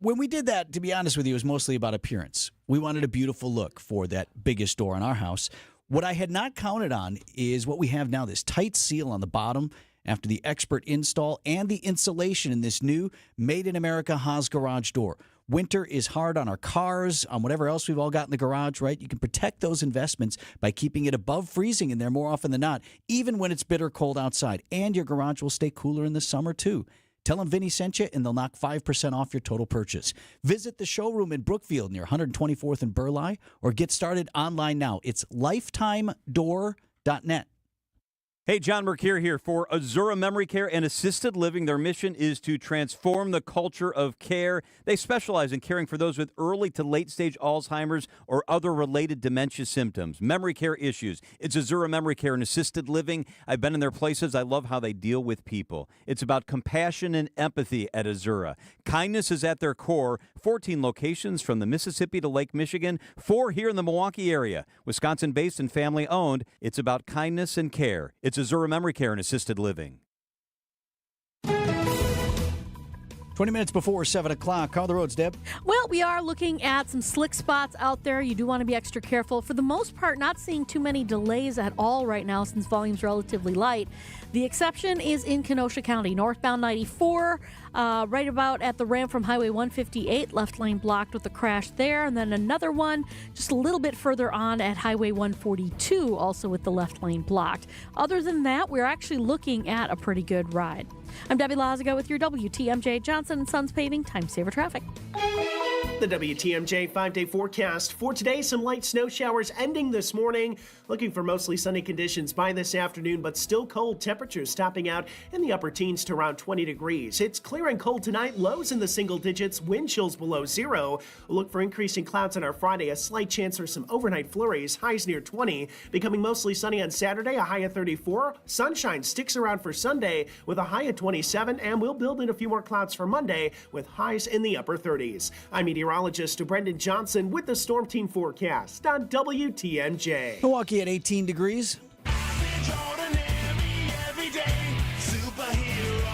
When we did that, to be honest with you, it was mostly about appearance. We wanted a beautiful look for that biggest door in our house. What I had not counted on is what we have now, this tight seal on the bottom after the expert install and the insulation in this new Made in America Haas garage door. Winter is hard on our cars, on whatever else we've all got in the garage, right? You can protect those investments by keeping it above freezing in there more often than not, even when it's bitter cold outside. And your garage will stay cooler in the summer, too. Tell them Vinny sent you, and they'll knock 5% off your total purchase. Visit the showroom in Brookfield near 124th and Burleigh, or get started online now. It's lifetimedoor.net. Hey, John Mercure here for Azura Memory Care and Assisted Living. Their mission is to transform the culture of care. They specialize in caring for those with early to late-stage Alzheimer's or other related dementia symptoms, memory care issues. It's Azura Memory Care and Assisted Living. I've been in their places. I love how they deal with people. It's about compassion and empathy at Azura. Kindness is at their core. 14 locations from the Mississippi to Lake Michigan, 4 here in the Milwaukee area. Wisconsin-based and family-owned. It's about kindness and care. It's Azura Memory Care and Assisted Living. 20 minutes before 7 o'clock. How are the roads, Deb? Well, we are looking at some slick spots out there. You do want to be extra careful. For the most part, not seeing too many delays at all right now since volume's relatively light. The exception is in Kenosha County, northbound 94, right about at the ramp from Highway 158, left lane blocked with a crash there. And then another one just a little bit further on at Highway 142, also with the left lane blocked. Other than that, we're actually looking at a pretty good ride. I'm Debbie Lazago with your WTMJ Johnson & Sons Paving Time Saver Traffic. The WTMJ 5-day forecast for today, some light snow showers ending this morning. Looking for mostly sunny conditions by this afternoon, but still cold temperatures topping out in the upper teens to around 20 degrees. It's clear and cold tonight, lows in the single digits, wind chills below 0. We'll look for increasing clouds on our Friday, a slight chance for some overnight flurries, highs near 20. Becoming mostly sunny on Saturday, a high of 34. Sunshine sticks around for Sunday with a high of 27, and we'll build in a few more clouds for Monday with highs in the upper 30s. I'm meteorologist Brendan Johnson with the Storm Team forecast on WTMJ. Milwaukee at 18 degrees.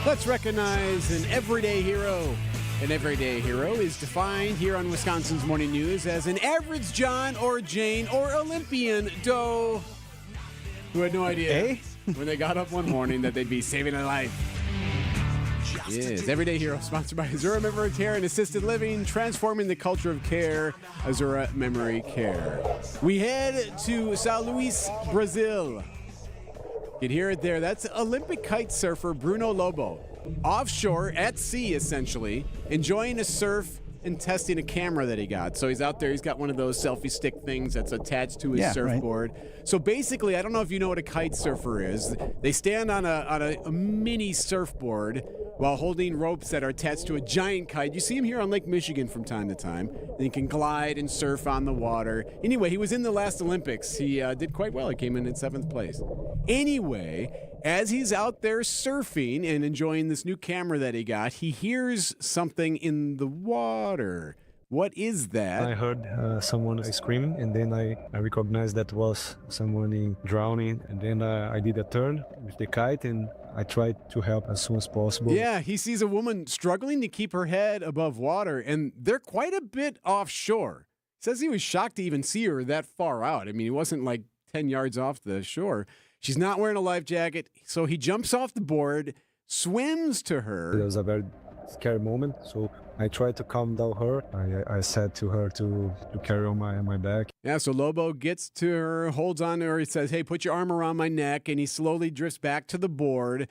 Let's recognize an everyday hero. An everyday hero is defined here on Wisconsin's Morning News as an average John or Jane or Olympian Doe who had no idea when they got up one morning that they'd be saving a life. Yes, Everyday Hero, sponsored by Azura Memory Care and Assisted Living, transforming the culture of care. Azura Memory Care. We head to São Luís, Brazil. You can hear it there. That's Olympic kite surfer Bruno Lobo. Offshore, at sea essentially, enjoying a surf and testing a camera that he got. So he's out there, he's got one of those selfie stick things that's attached to his surfboard. Right. So basically, I don't know if you know what a kite surfer is. They stand on a mini surfboard while holding ropes that are attached to a giant kite. You see him here on Lake Michigan from time to time. And he can glide and surf on the water. Anyway, he was in the last Olympics. He did quite well. He came in 7th place. Anyway, as he's out there surfing and enjoying this new camera that he got, he hears something in the water. What is that? I heard someone screaming, and then I recognized that was someone drowning. And then I did a turn with the kite, and I tried to help as soon as possible. Yeah, he sees a woman struggling to keep her head above water, and they're quite a bit offshore. Says he was shocked to even see her that far out. I mean, he wasn't like 10 yards off the shore. She's not wearing a life jacket, so he jumps off the board, swims to her. It was a very scary moment, so I tried to calm down her. I said to her to carry on my back. Yeah, so Lobo gets to her, holds on to her. He says, hey, put your arm around my neck, and he slowly drifts back to the board.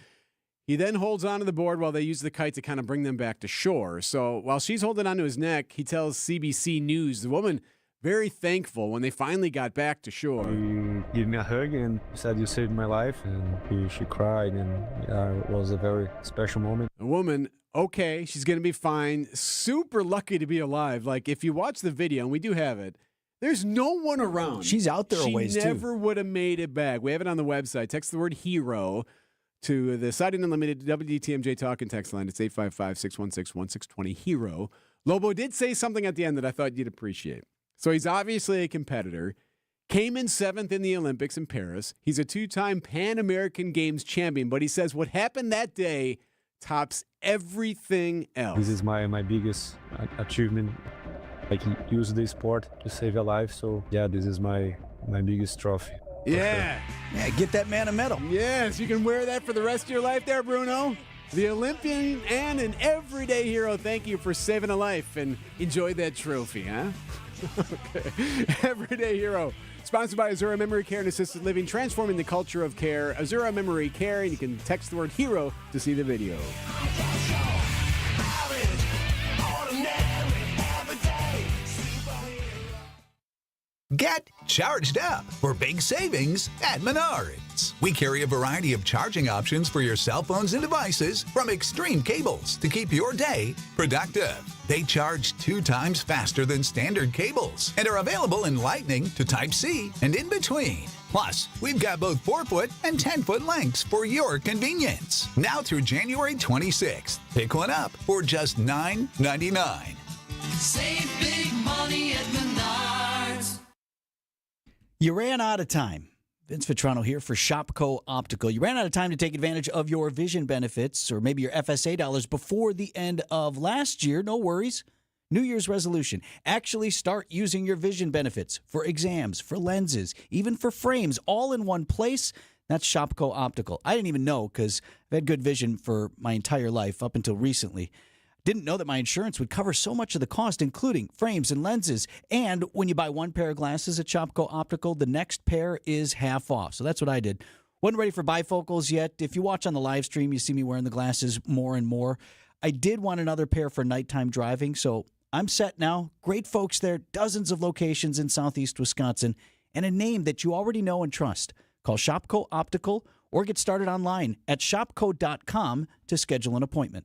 He then holds onto the board while they use the kite to kind of bring them back to shore. So while she's holding onto his neck, he tells CBC News, the woman very thankful when they finally got back to shore. He gave me a hug and said, you saved my life, and she cried, and it was a very special moment. The woman, okay, she's going to be fine. Super lucky to be alive. Like, if you watch the video, and we do have it, there's no one around. She's out there a ways, too. She never would have made it back. We have it on the website. Text the word HERO to the Siding Unlimited WTMJ talk and text line. It's 855-616-1620, HERO. Lobo did say something at the end that I thought you'd appreciate. So he's obviously a competitor, came in 7th in the Olympics in Paris. He's a 2-time Pan American Games champion, but he says what happened that day tops everything else. This is my biggest achievement. I can use this sport to save a life, so yeah, this is my biggest trophy. Yeah. Sure. Yeah, get that man a medal. Yes, you can wear that for the rest of your life there, Bruno. The Olympian and an everyday hero, thank you for saving a life, and enjoy that trophy, huh? Okay. Everyday hero. Sponsored by Azura Memory Care and Assisted Living, transforming the culture of care. Azura Memory Care, and you can text the word HERO to see the video. Get charged up for big savings at Menards. We carry a variety of charging options for your cell phones and devices, from extreme cables to keep your day productive. They charge 2 times faster than standard cables and are available in Lightning to Type-C and in between. Plus, we've got both 4-foot and 10-foot lengths for your convenience. Now through January 26th. Pick one up for just $9.99. Save big money at Menards. You ran out of time. Vince Vitrano here for Shopco Optical. You ran out of time to take advantage of your vision benefits or maybe your FSA dollars before the end of last year. No worries. New Year's resolution. Actually start using your vision benefits for exams, for lenses, even for frames, all in one place. That's Shopco Optical. I didn't even know because I've had good vision for my entire life up until recently. Didn't know that my insurance would cover so much of the cost, including frames and lenses. And when you buy one pair of glasses at Shopco Optical, the next pair is half off. So that's what I did. Wasn't ready for bifocals yet. If you watch on the live stream, you see me wearing the glasses more and more. I did want another pair for nighttime driving, so I'm set now. Great folks there, dozens of locations in southeast Wisconsin, and a name that you already know and trust. Call Shopco Optical or get started online at shopco.com to schedule an appointment.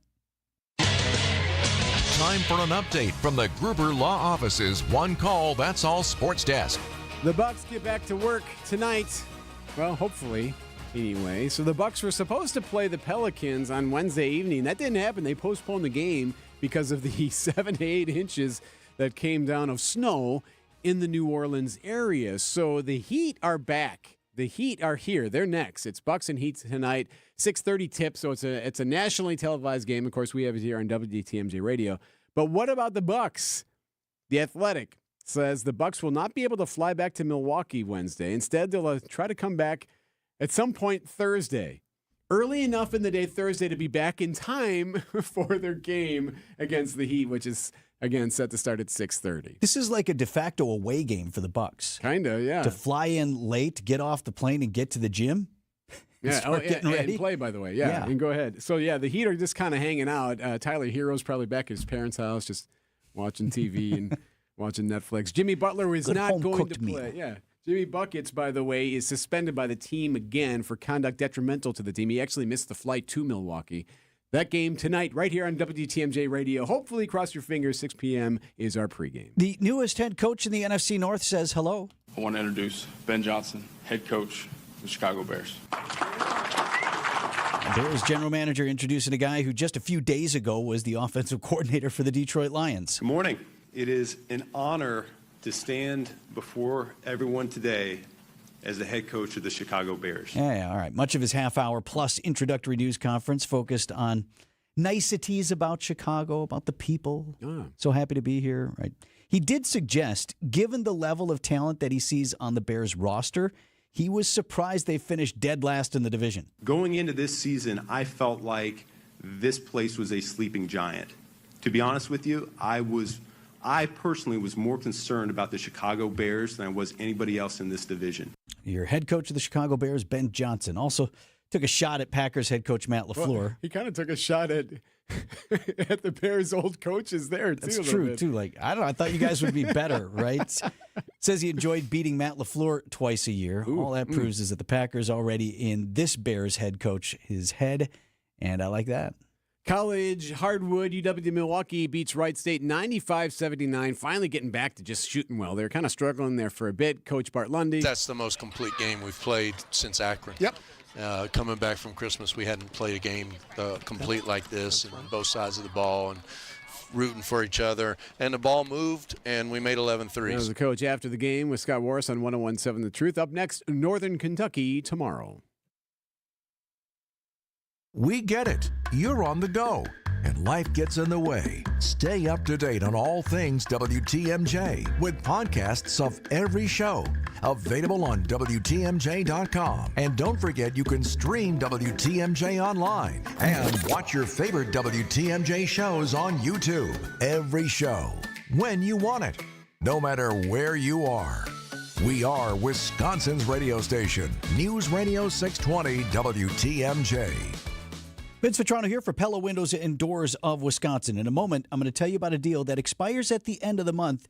Time for an update from the Gruber Law Office's One Call, That's All Sports Desk. The Bucks get back to work tonight. Well, hopefully, anyway. So the Bucks were supposed to play the Pelicans on Wednesday evening. That didn't happen. They postponed the game because of the 7 to 8 inches that came down of snow in the New Orleans area. So the Heat are back. The Heat are here. They're next. It's Bucks and Heat tonight, 6:30 tip. So it's a nationally televised game. Of course, we have it here on WTMJ Radio. But what about the Bucks? The Athletic says the Bucks will not be able to fly back to Milwaukee Wednesday. Instead, they'll try to come back at some point Thursday. Early enough in the day Thursday to be back in time for their game against the Heat, which is, again, set to start at 6:30. This is like a de facto away game for the Bucks. Kind of, yeah. To fly in late, get off the plane, and get to the gym. Yeah, start getting ready. And play, by the way. Yeah, and go ahead. So, the Heat are just kind of hanging out. Tyler Hero's probably back at his parents' house just watching TV and watching Netflix. Jimmy Butler is not going to play. Yeah. Jimmy Buckets, by the way, is suspended by the team again for conduct detrimental to the team. He actually missed the flight to Milwaukee. That game tonight, right here on WTMJ Radio. Hopefully, cross your fingers, 6 p.m. is our pregame. The newest head coach in the NFC North says hello. I want to introduce Ben Johnson, head coach of the Chicago Bears. Bears general manager introducing a guy who just a few days ago was the offensive coordinator for the Detroit Lions. Good morning. It is an honor to stand before everyone today as the head coach of the Chicago Bears. Yeah, all right. Much of his half-hour plus introductory news conference focused on niceties about Chicago, about the people. So happy to be here. Right. He did suggest, given the level of talent that he sees on the Bears roster, he was surprised they finished dead last in the division. Going into this season, I felt like this place was a sleeping giant. To be honest with you, I personally was more concerned about the Chicago Bears than I was anybody else in this division. Your head coach of the Chicago Bears, Ben Johnson, also took a shot at Packers head coach Matt LaFleur. Well, he kind of took a shot at the Bears' old coaches there, too. That's true, too. Like, I don't know, I thought you guys would be better, right? Says he enjoyed beating Matt LaFleur twice a year. All that proves is that the Packers already in this Bears head coach his head, and I like that. College hardwood, UW-Milwaukee beats Wright State 95-79, finally getting back to just shooting well. They were kind of struggling there for a bit. Coach Bart Lundy. That's the most complete game we've played since Akron. Yep. Coming back from Christmas, we hadn't played a game complete like this, and both sides of the ball and rooting for each other. And the ball moved, and we made 11 threes. That was the coach after the game with Scott Warris on 101.7 The Truth. Up next, Northern Kentucky tomorrow. We get it. You're on the go, and life gets in the way. Stay up to date on all things WTMJ with podcasts of every show. Available on WTMJ.com. And don't forget you can stream WTMJ online and watch your favorite WTMJ shows on YouTube. Every show, when you want it, no matter where you are. We are Wisconsin's radio station, News Radio 620 WTMJ. Vince Vitrano here for Pella Windows and Doors of Wisconsin. In a moment, I'm going to tell you about a deal that expires at the end of the month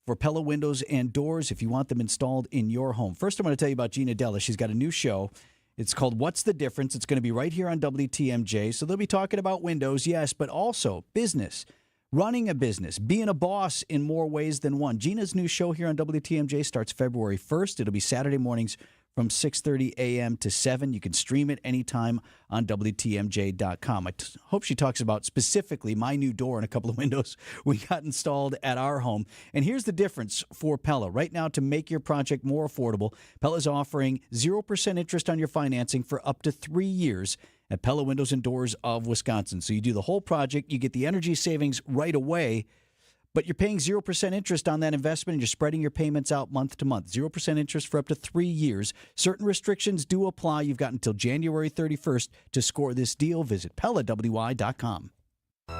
for Pella Windows and Doors if you want them installed in your home. First, I'm going to tell you about Gina Della. She's got a new show. It's called What's the Difference? It's going to be right here on WTMJ. So they'll be talking about windows, yes, but also business, running a business, being a boss in more ways than one. Gina's new show here on WTMJ starts February 1st. It'll be Saturday mornings from 6:30 a.m. to 7. You can stream it anytime on WTMJ.com. I hope she talks about specifically my new door and a couple of windows we got installed at our home. And here's the difference for Pella. Right now, to make your project more affordable, Pella's offering 0% interest on your financing for up to 3 years at Pella Windows and Doors of Wisconsin. So you do the whole project, you get the energy savings right away, but you're paying 0% interest on that investment, and you're spreading your payments out month to month. 0% interest for up to 3 years. Certain restrictions do apply. You've got until January 31st to score this deal. Visit PellaWI.com.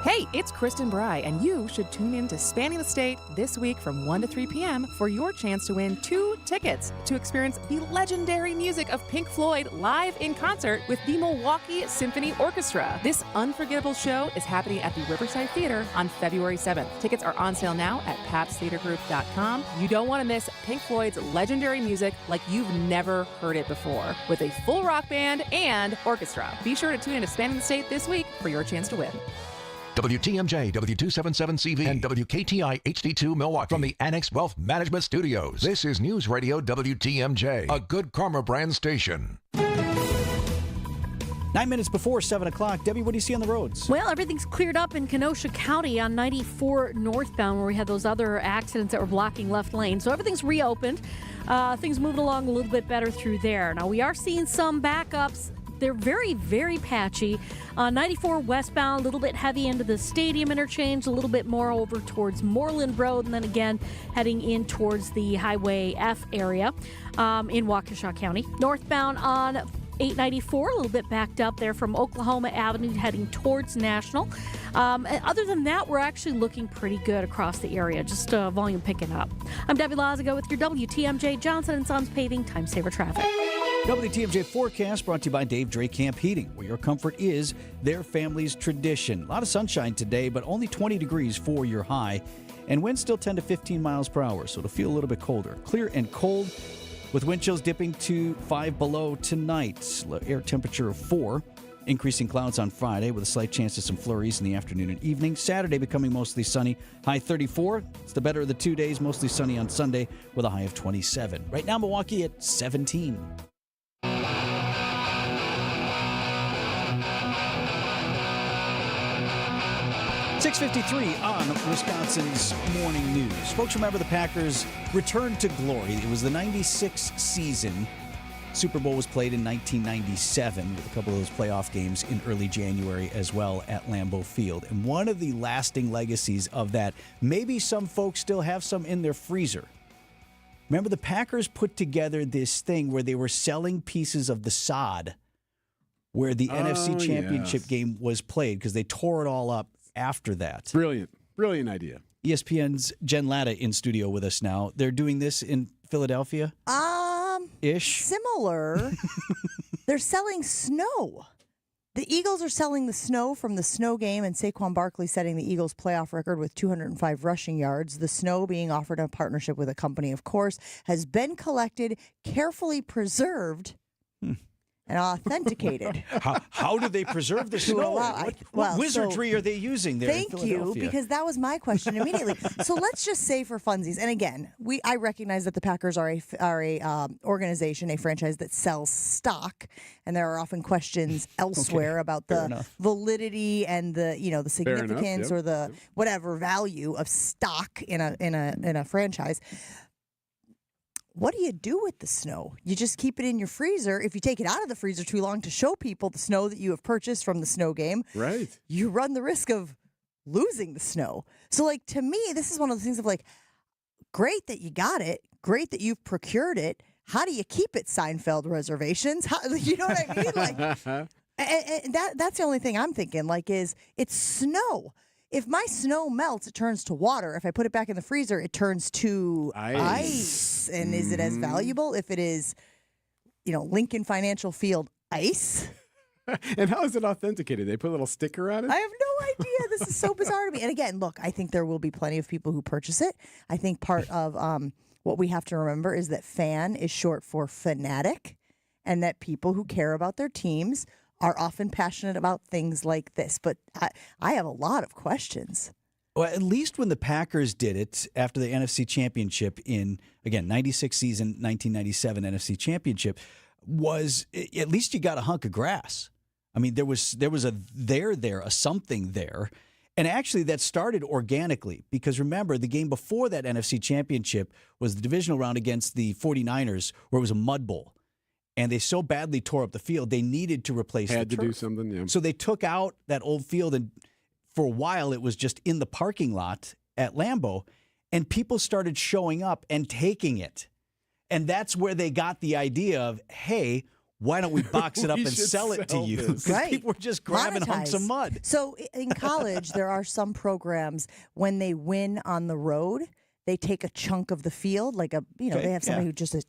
Hey, it's Kristen Bry, and you should tune in to Spanning the State this week from 1 to 3 p.m. for your chance to win 2 tickets to experience the legendary music of Pink Floyd live in concert with the Milwaukee Symphony Orchestra. This unforgettable show is happening at the Riverside Theater on February 7th. Tickets are on sale now at papstheatergroup.com. You don't want to miss Pink Floyd's legendary music like you've never heard it before, with a full rock band and orchestra. Be sure to tune in to Spanning the State this week for your chance to win. WTMJ, W277CV, and WKTI HD2 Milwaukee from the Annex Wealth Management Studios. This is News Radio WTMJ, a Good Karma brand station. 9 minutes before 7 o'clock. Debbie, what do you see on the roads? Well, everything's cleared up in Kenosha County on 94 northbound, where we had those other accidents that were blocking left lane. So everything's reopened. Things moving along a little bit better through there. Now, we are seeing some backups. They're very, very patchy. 94 westbound, a little bit heavy into the stadium interchange, a little bit more over towards Moreland Road, and then again heading in towards the Highway F area in Waukesha County. Northbound on 894, a little bit backed up there from Oklahoma Avenue heading towards National. Other than that, we're actually looking pretty good across the area, just volume picking up. I'm Debbie Lazago with your WTMJ Johnson & Sons Paving Time Saver Traffic. WTMJ forecast brought to you by Dave Drake Camp Heating, where your comfort is their family's tradition. A lot of sunshine today, but only 20 degrees for your high. And winds still 10 to 15 miles per hour, so it'll feel a little bit colder. Clear and cold, with wind chills dipping to 5 below tonight. Air temperature of 4. Increasing clouds on Friday with a slight chance of some flurries in the afternoon and evening. Saturday becoming mostly sunny, high 34. It's the better of the 2 days, mostly sunny on Sunday with a high of 27. Right now, Milwaukee at 17. 6:53 on Wisconsin's Morning News. Folks, remember the Packers returned to glory. It was the 96 season. Super Bowl was played in 1997 with a couple of those playoff games in early January as well at Lambeau Field. And one of the lasting legacies of that, maybe some folks still have some in their freezer. Remember the Packers put together this thing where they were selling pieces of the sod where the NFC Championship game was played because they tore it all up after that. Brilliant idea. ESPN's Jen Latta in studio with us now. They're doing this in Philadelphia? Ish. Similar. They're selling snow. The Eagles are selling the snow from the snow game, and Saquon Barkley setting the Eagles' playoff record with 205 rushing yards. The snow being offered in partnership with a company, of course, has been collected, carefully preserved, and authenticated. How do they preserve the snow? What wizardry are they using there in Thank Philadelphia? you, because that was my question immediately. So let's just say for funsies, and again, I recognize that the Packers are a organization, a franchise that sells stock, and there are often questions elsewhere about the validity and the the significance or the whatever value of stock in a franchise. What do you do with the snow? You just keep it in your freezer. If you take it out of the freezer too long to show people the snow that you have purchased from the snow game, right, you run the risk of losing the snow. So, to me, this is one of the things of great that you got it, great that you've procured it. How do you keep it, Seinfeld reservations? You know what I mean? And that's the only thing I'm thinking, is it's snow. If my snow melts, it turns to water. If I put it back in the freezer, it turns to ice. And is it as valuable if it is, Lincoln Financial Field ice? And how is it authenticated? They put a little sticker on it? I have no idea. This is so bizarre to me. And again, look, I think there will be plenty of people who purchase it. I think part of what we have to remember is that fan is short for fanatic, and that people who care about their teams are often passionate about things like this. But I have a lot of questions. Well, at least when the Packers did it after the NFC Championship in, again, 96 season, 1997 NFC Championship, was at least you got a hunk of grass. I mean, there was a something there. And actually that started organically because remember, the game before that NFC Championship was the divisional round against the 49ers where it was a mud bowl. And they so badly tore up the field, they needed to replace the turf. Had to do something, yeah. So they took out that old field, and for a while it was just in the parking lot at Lambeau, and people started showing up and taking it. And that's where they got the idea of, hey, why don't we box it up and sell it to you? Because people were just grabbing hunks of mud. So in college, there are some programs when they win on the road, they take a chunk of the field, they have somebody who just is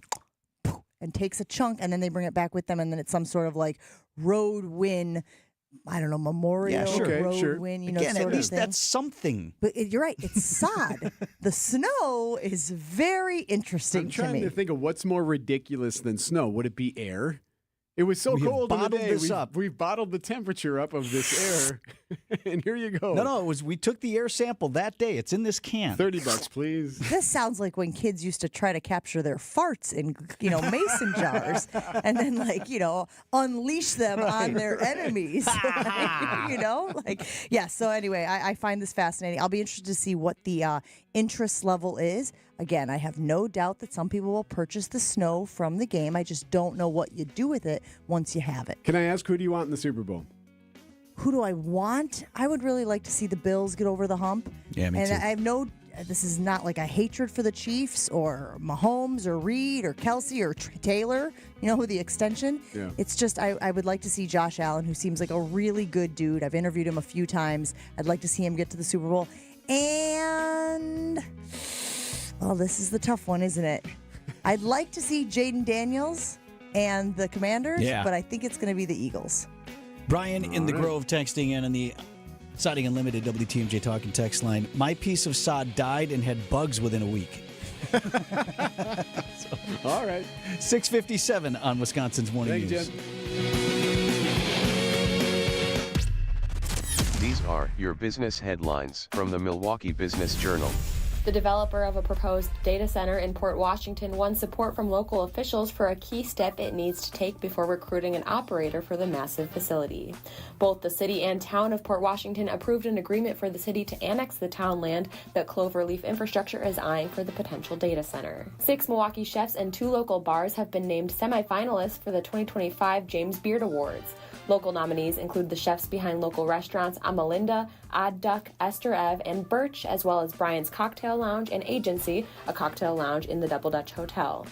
and takes a chunk, and then they bring it back with them, and then it's some sort of road win, I don't know, memorial road win, Again, sort at least of thing. that's something. But you're right, it's sod. The snow is very interesting I'm trying to think of what's more ridiculous than snow. Would it be air? It was so cold in the day. We've bottled the temperature up of this air, and here you go. No, we took the air sample that day. It's in this can. $30, please. This sounds like when kids used to try to capture their farts in, mason jars, and then unleash them on their enemies. So anyway, I find this fascinating. I'll be interested to see what the interest level is. Again, I have no doubt that some people will purchase the snow from the game. I just don't know what you do with it once you have it. Can I ask, who do you want in the Super Bowl? Who do I want? I would really like to see the Bills get over the hump. Yeah, me too. I have this is not a hatred for the Chiefs or Mahomes or Reed or Kelsey or Taylor, who the extension. Yeah. It's just I would like to see Josh Allen, who seems like a really good dude. I've interviewed him a few times. I'd like to see him get to the Super Bowl. And... this is the tough one, isn't it? I'd like to see Jaden Daniels and the Commanders, Yeah. but I think it's going to be the Eagles. Brian in the Grove texting in on the Siding Unlimited WTMJ talking text line. My piece of sod died and had bugs within a week. All right. 6:57 on Wisconsin's Morning Thanks, News. Jen. These are your business headlines from the Milwaukee Business Journal. The developer of a proposed data center in Port Washington won support from local officials for a key step it needs to take before recruiting an operator for the massive facility. Both the city and town of Port Washington approved an agreement for the city to annex the town land that Cloverleaf Infrastructure is eyeing for the potential data center. 6 Milwaukee chefs and 2 local bars have been named semifinalists for the 2025 James Beard Awards. Local nominees include the chefs behind local restaurants Amalinda, Odd Duck, Esther Ev, and Birch, as well as Brian's Cocktail Lounge and Agency, a cocktail lounge in the Double Dutch Hotel.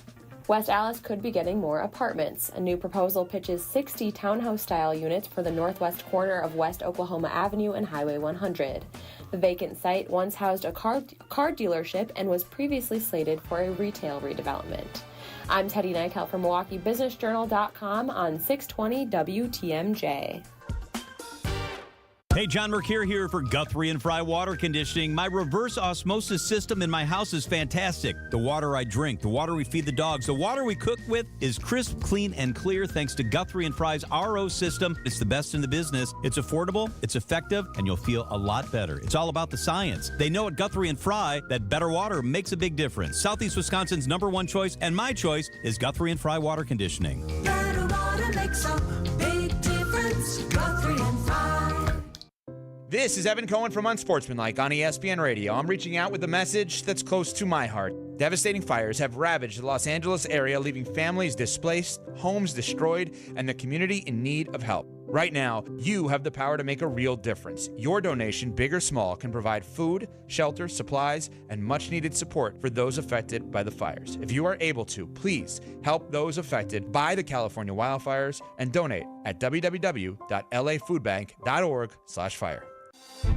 West Allis could be getting more apartments. A new proposal pitches 60 townhouse-style units for the northwest corner of West Oklahoma Avenue and Highway 100. The vacant site once housed a car dealership and was previously slated for a retail redevelopment. I'm Teddy Nykel from MilwaukeeBusinessJournal.com on 620 WTMJ. Hey, John Mercure here for Guthrie and Fry Water Conditioning. My reverse osmosis system in my house is fantastic. The water I drink, the water we feed the dogs, the water we cook with is crisp, clean, and clear thanks to Guthrie and Fry's RO system. It's the best in the business. It's affordable, it's effective, and you'll feel a lot better. It's all about the science. They know at Guthrie and Fry that better water makes a big difference. Southeast Wisconsin's #1 choice and my choice is Guthrie and Fry Water Conditioning. Better water makes a big difference. Guthrie and Fry. This is Evan Cohen from Unsportsmanlike on ESPN Radio. I'm reaching out with a message that's close to my heart. Devastating fires have ravaged the Los Angeles area, leaving families displaced, homes destroyed, and the community in need of help. Right now, you have the power to make a real difference. Your donation, big or small, can provide food, shelter, supplies, and much-needed support for those affected by the fires. If you are able to, please help those affected by the California wildfires and donate at www.lafoodbank.org/fire.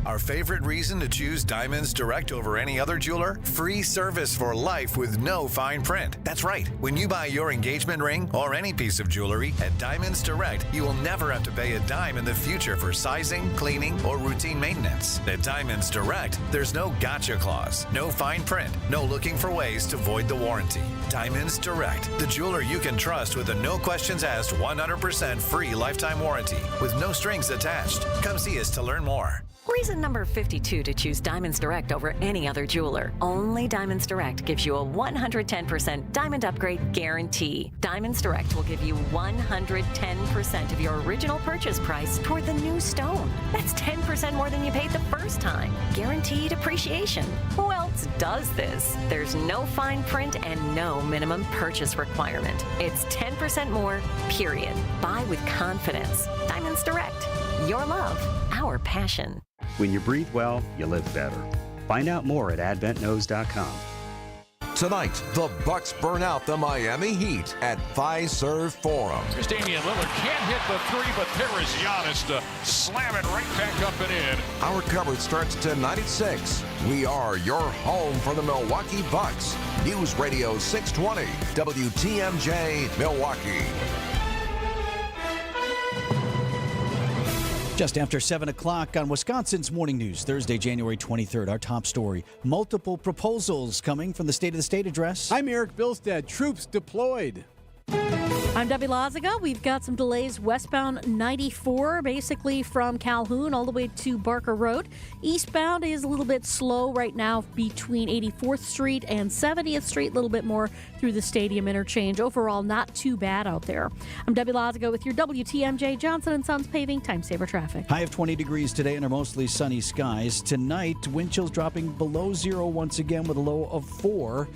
Our favorite reason to choose Diamonds Direct over any other jeweler? Free service for life with no fine print. That's right. When you buy your engagement ring or any piece of jewelry at Diamonds Direct, you will never have to pay a dime in the future for sizing, cleaning, or routine maintenance. At Diamonds Direct, there's no gotcha clause, no fine print, no looking for ways to void the warranty. Diamonds Direct, the jeweler you can trust with a no questions asked 100% free lifetime warranty with no strings attached. Come see us to learn more. Reason number 52 to choose Diamonds Direct over any other jeweler. Only Diamonds Direct gives you a 110% diamond upgrade guarantee. Diamonds Direct will give you 110% of your original purchase price toward the new stone. That's 10% more than you paid the first time. Guaranteed appreciation. Who else does this? There's no fine print and no minimum purchase requirement. It's 10% more, period. Buy with confidence. Diamonds Direct. Your love, our passion. When you breathe well, you live better. Find out more at adventknows.com. Tonight, the Bucks burn out the Miami Heat at Fiserv Forum. Here's Damian Lillard, can't hit the three, but there is Giannis to slam it right back up and in. Our coverage starts tonight at 6. We are your home for the Milwaukee Bucks. News Radio 620, WTMJ, Milwaukee. Just after 7 o'clock on Wisconsin's Morning News, Thursday, January 23rd. Our top story, multiple proposals coming from the State of the State address. I'm Erik Bilstad. Troops deployed. I'm Debbie Lazaga. We've got some delays westbound 94, basically from Calhoun all the way to Barker Road. Eastbound is a little bit slow right now between 84th Street and 70th Street, a little bit more through the Stadium interchange. Overall, not too bad out there. I'm Debbie Lazaga with your WTMJ Johnson & Sons Paving Time Saver Traffic. High of 20 degrees today under mostly sunny skies. Tonight, wind chills dropping below 0 once again with a low of 4.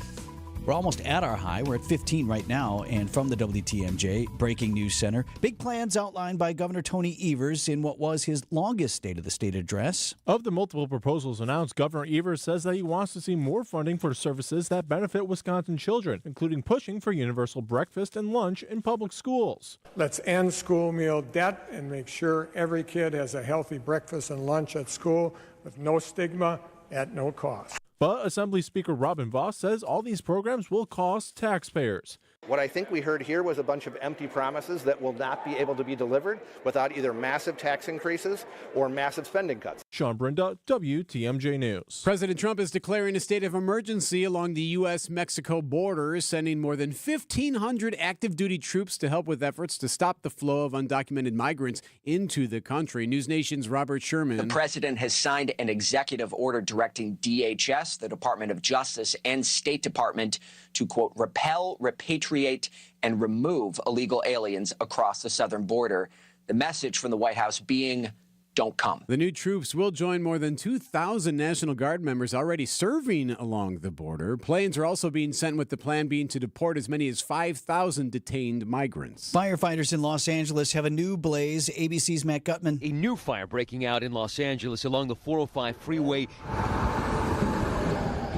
We're almost at our high. We're at 15 right now. And from the WTMJ Breaking News Center, big plans outlined by Governor Tony Evers in what was his longest State of the State address. Of the multiple proposals announced, Governor Evers says that he wants to see more funding for services that benefit Wisconsin children, including pushing for universal breakfast and lunch in public schools. Let's end school meal debt and make sure every kid has a healthy breakfast and lunch at school with no stigma at no cost. But Assembly Speaker Robin Vos says all these programs will cost taxpayers. What I think we heard here was a bunch of empty promises that will not be able to be delivered without either massive tax increases or massive spending cuts. Sean Brenda, WTMJ News. President Trump is declaring a state of emergency along the U.S.-Mexico border, sending more than 1,500 active duty troops to help with efforts to stop the flow of undocumented migrants into the country. News Nation's Robert Sherman. The president has signed an executive order directing DHS, the Department of Justice, and State Department to, quote, repel, repatriate, and remove illegal aliens across the southern border. The message from the White House being, don't come. The new troops will join more than 2,000 National Guard members already serving along the border. Planes are also being sent with the plan being to deport as many as 5,000 detained migrants. Firefighters in Los Angeles have a new blaze. ABC's Matt Gutman. A new fire breaking out in Los Angeles along the 405 freeway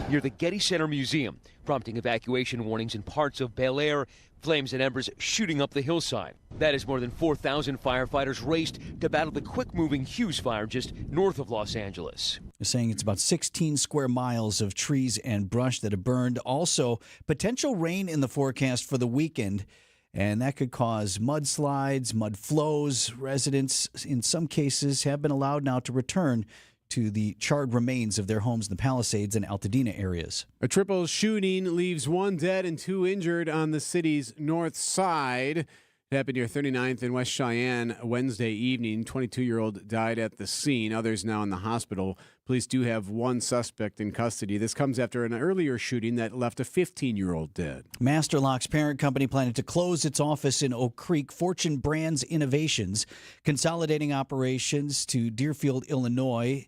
near the Getty Center Museum, prompting evacuation warnings in parts of Bel Air. Flames and embers shooting up the hillside. That is more than 4,000 firefighters raced to battle the quick-moving Hughes fire just north of Los Angeles. They're saying it's about 16 square miles of trees and brush that have burned. Also, potential rain in the forecast for the weekend, and that could cause mudslides, mud flows. Residents, in some cases, have been allowed now to return to the charred remains of their homes in the Palisades and Altadena areas. A triple shooting leaves 1 dead and 2 injured on the city's north side. It happened near 39th and West Cheyenne Wednesday evening. 22-year-old died at the scene. Others now in the hospital. Police do have 1 suspect in custody. This comes after an earlier shooting that left a 15-year-old dead. Master Lock's parent company planning to close its office in Oak Creek. Fortune Brands Innovations consolidating operations to Deerfield, Illinois.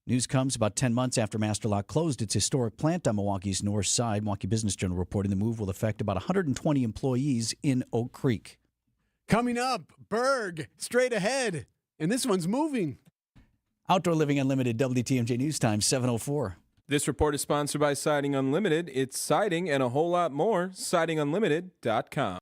News comes about 10 months after Master Lock closed its historic plant on Milwaukee's north side. Milwaukee Business Journal reporting the move will affect about 120 employees in Oak Creek. Coming up, Berg, straight ahead. And this one's moving. Outdoor Living Unlimited, WTMJ News Time, 7:04. This report is sponsored by Siding Unlimited. It's siding and a whole lot more. SidingUnlimited.com.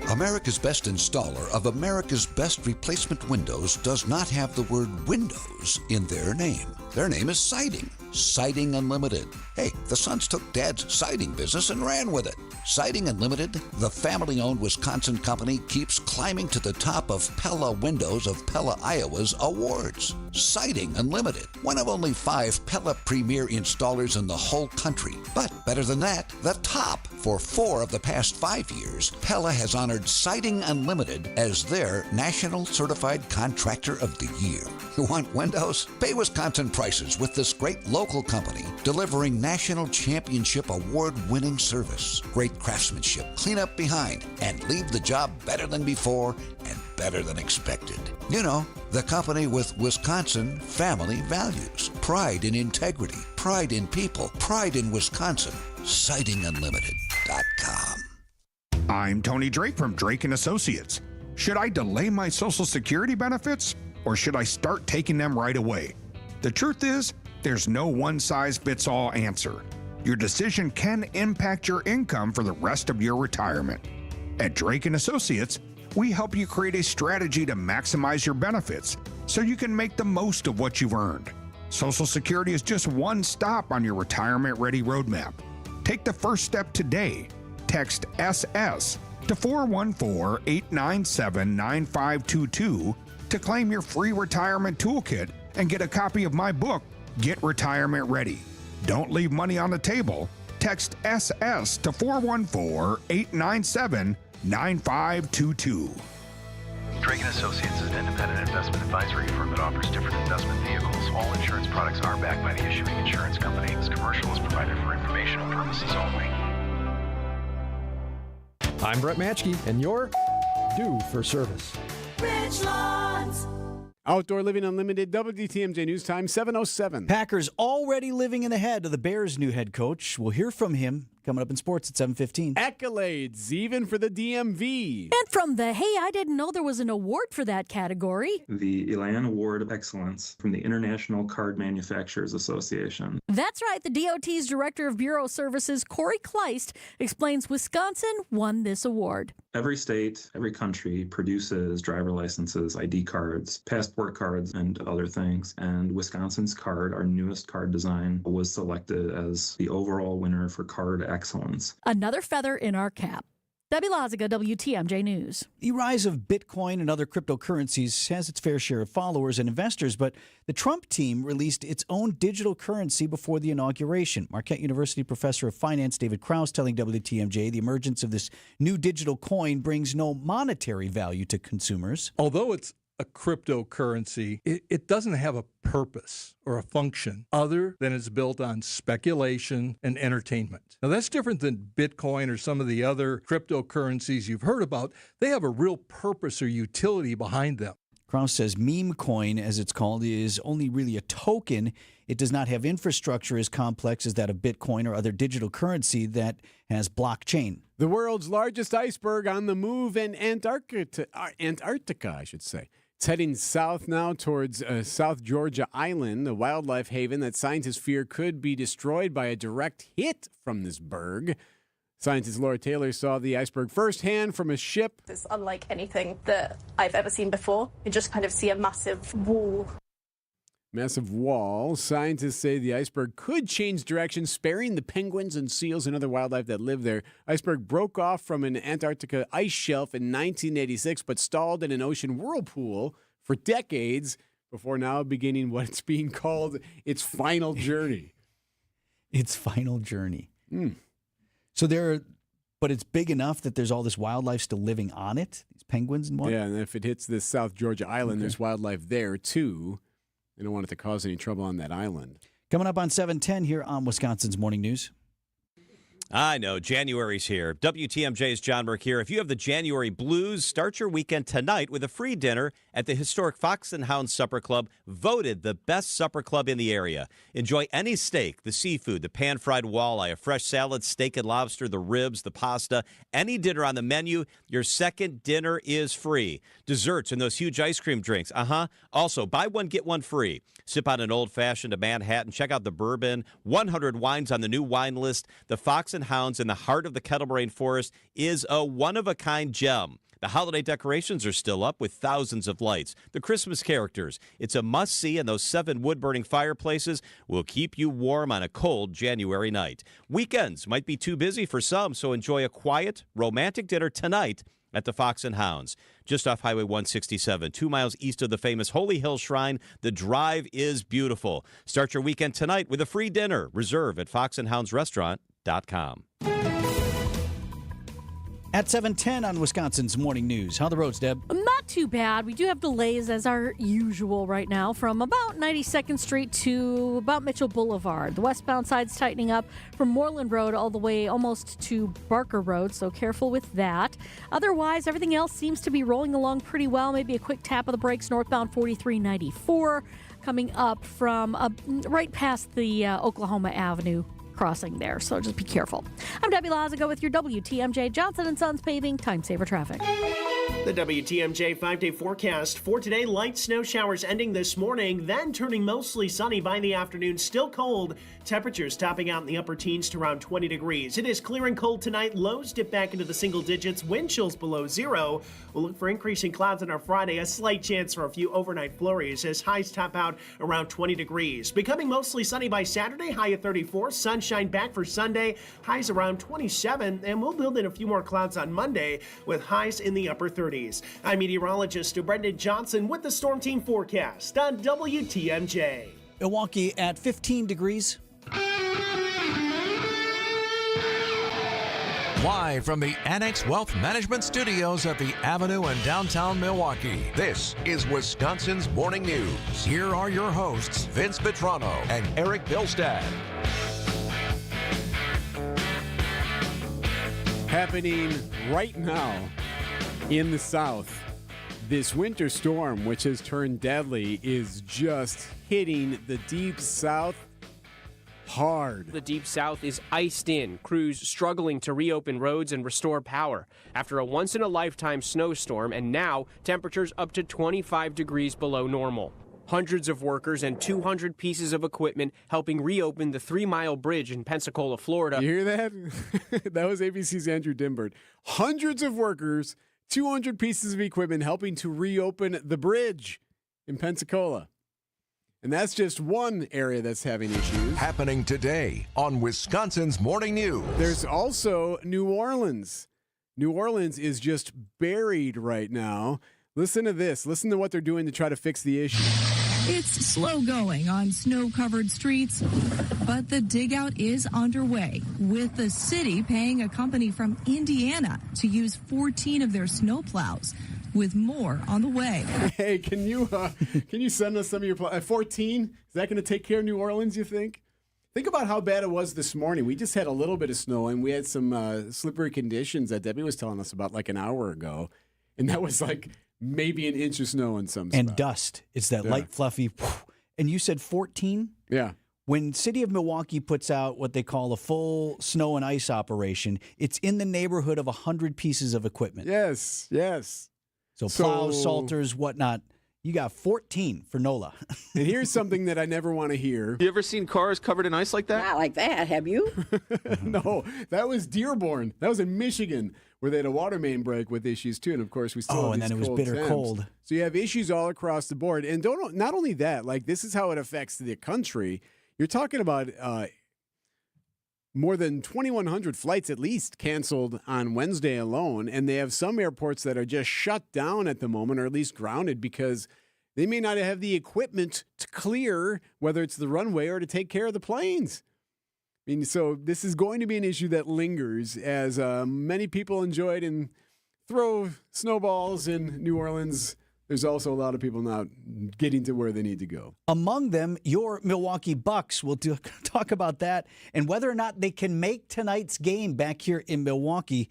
America's Best installer of America's Best replacement windows does not have the word windows in their name. Their name is Siding. Siding Unlimited. Hey, the Sons took Dad's siding business and ran with it. Siding Unlimited, the family-owned Wisconsin company, keeps climbing to the top of Pella Windows of Pella, Iowa's awards. Siding Unlimited, one of only 5 Pella premier installers in the whole country. But better than that, the top. For 4 of the past 5 years, Pella has honored Siding Unlimited as their National Certified Contractor of the Year. You want windows? Pay Wisconsin prices with this great local company, delivering National Championship award-winning service. Great craftsmanship, clean up behind, and leave the job better than before and better than expected. You know, the company with Wisconsin family values. Pride in integrity, pride in people, pride in Wisconsin. SidingUnlimited.com. I'm Tony Drake from Drake & Associates. Should I delay my Social Security benefits or should I start taking them right away? The truth is, there's no one-size-fits-all answer. Your decision can impact your income for the rest of your retirement. At Drake & Associates, we help you create a strategy to maximize your benefits so you can make the most of what you've earned. Social Security is just one stop on your retirement-ready roadmap. Take the first step today. Text SS to 414-897-9522 to claim your free retirement toolkit and get a copy of my book, Get Retirement Ready. Don't leave money on the table. Text SS to 414-897-9522. Drake & Associates is an independent investment advisory firm that offers different investment vehicles. All insurance products are backed by the issuing insurance company. This commercial is provided for informational purposes only. I'm Brett Matschke, and you're due for service. Richlands. Outdoor Living Unlimited, WTMJ News Time, 7:07. Packers already living in the head of the Bears' new head coach. We'll hear from him coming up in sports at 7:15. Accolades, even for the DMV. And from the Hey, I didn't know there was an award for that category. The Elan Award of Excellence from the International Card Manufacturers Association. That's right. The DOT's Director of Bureau Services, Corey Kleist, explains Wisconsin won this award. Every state, every country produces driver licenses, ID cards, passport cards, and other things. And Wisconsin's card, our newest card design, was selected as the overall winner for card excellence. Another feather in our cap. Debbie Loziga, WTMJ News. The rise of Bitcoin and other cryptocurrencies has its fair share of followers and investors, but the Trump team released its own digital currency before the inauguration. Marquette University professor of finance David Krause telling WTMJ the emergence of this new digital coin brings no monetary value to consumers. Although it's a cryptocurrency, it doesn't have a purpose or a function other than it's built on speculation and entertainment. Now, that's different than Bitcoin or some of the other cryptocurrencies you've heard about. They have a real purpose or utility behind them. Krause says meme coin, as it's called, is only really a token. It does not have infrastructure as complex as that of Bitcoin or other digital currency that has blockchain. The world's largest iceberg on the move in Antarctica, I should say. It's heading south now towards South Georgia Island, a wildlife haven that scientists fear could be destroyed by a direct hit from this berg. Scientist Laura Taylor saw the iceberg firsthand from a ship. It's unlike anything that I've ever seen before. You just kind of see a massive wall. Massive wall. Scientists say the iceberg could change direction, sparing the penguins and seals and other wildlife that live there. Iceberg broke off from an Antarctica ice shelf in 1986, but stalled in an ocean whirlpool for decades before now beginning what's being called its final journey. Its final journey. So but it's big enough that there's all this wildlife still living on it, these penguins and what? Yeah, and if it hits this South Georgia Island, there's wildlife there too. They don't want it to cause any trouble on that island. Coming up on 710 here on Wisconsin's Morning News. I know, January's here. WTMJ's John Burke here. If you have the January blues, start your weekend tonight with a free dinner at the historic Fox and Hound Supper Club, voted the best supper club in the area. Enjoy any steak, the seafood, the pan-fried walleye, a fresh salad, steak and lobster, the ribs, the pasta, any dinner on the menu. Your second dinner is free. Desserts and those huge ice cream drinks. Also, buy one, get one free. Sip on an old-fashioned, a Manhattan. Check out the bourbon. 100 wines on the new wine list. The Fox and Hounds in the heart of the Kettle Forest is a one-of-a-kind gem. The holiday decorations are still up with thousands of lights. The Christmas characters. It's a must-see, and those 7 wood-burning fireplaces will keep you warm on a cold January night. Weekends might be too busy for some, so enjoy a quiet, romantic dinner tonight at the Fox and Hounds, just off Highway 167, 2 miles east of the famous Holy Hill Shrine. The drive is beautiful. Start your weekend tonight with a free dinner. Reserve at foxandhoundsrestaurant.com. At 7:10 on Wisconsin's Morning News. How are the roads, Deb? Not too bad. We do have delays as our usual right now from about 92nd Street to about Mitchell Boulevard. The westbound side's tightening up from Moreland Road all the way almost to Barker Road, so careful with that. Otherwise, everything else seems to be rolling along pretty well. Maybe a quick tap of the brakes northbound 4394 coming up from right past the Oklahoma Avenue crossing there, so just be careful. I'm Debbie Loziga with your WTMJ Johnson & Sons Paving Time Saver Traffic. The WTMJ 5-day forecast for today: light snow showers ending this morning, then turning mostly sunny by the afternoon. Still cold. Temperatures topping out in the upper teens to around 20 degrees. It is clear and cold tonight. Lows dip back into the single digits. Wind chills below zero. We'll look for increasing clouds on our Friday. A slight chance for a few overnight flurries as highs top out around 20 degrees. Becoming mostly sunny by Saturday. High at 34. Sunshine back for Sunday. Highs around 27. And we'll build in a few more clouds on Monday with highs in the upper 30s. I'm meteorologist Brendan Johnson with the Storm Team forecast on WTMJ. Milwaukee at 15 degrees. Live from the Annex Wealth Management Studios at the Avenue in downtown Milwaukee, this is Wisconsin's Morning News. Here are your hosts, Vince Vitrano and Erik Bilstad. Happening right now in the South, this winter storm, which has turned deadly, is just hitting the Deep South hard. The Deep South is iced in, crews struggling to reopen roads and restore power after a once-in-a-lifetime snowstorm, and now temperatures up to 25 degrees below normal. hundreds of workers and 200 pieces of equipment helping reopen the 3-mile bridge in Pensacola, Florida. You hear that? That was ABC's Andrew Dimbert. Hundreds of workers, 200 pieces of equipment helping to reopen the bridge in Pensacola. And that's just one area that's having issues. Happening today on Wisconsin's Morning News. There's also New Orleans. New Orleans is just buried right now. Listen to this. Listen to what they're doing to try to fix the issue. It's slow going on snow-covered streets, but the dig-out is underway, with the city paying a company from Indiana to use 14 of their snowplows, with more on the way. Hey, can you send us some of your 14? Is that going to take care of New Orleans, you think? Think about how bad it was this morning. We just had a little bit of snow, and we had some slippery conditions that Debbie was telling us about like an hour ago. And that was like maybe an inch of snow in some spots. And dust. It's that light, fluffy. And you said 14? Yeah. When City of Milwaukee puts out what they call a full snow and ice operation, it's in the neighborhood of 100 pieces of equipment. Yes, yes. So plows, salters, whatnot. You got 14 for NOLA. And here's something that I never want to hear. You ever seen cars covered in ice like that? Not like that, have you? No, that was Dearborn. That was in Michigan, where they had a water main break with issues too. And of course, we still have and these then it was cold bitter temps. cold. So you have issues all across the board. And not only that, like this is how it affects the country. You're talking about more than 2,100 flights at least canceled on Wednesday alone. And they have some airports that are just shut down at the moment, or at least grounded, because they may not have the equipment to clear, whether it's the runway or to take care of the planes. I mean, so this is going to be an issue that lingers as many people enjoyed and throw snowballs in New Orleans. There's also a lot of people not getting to where they need to go. Among them, your Milwaukee Bucks. We'll talk about that and whether or not they can make tonight's game back here in Milwaukee.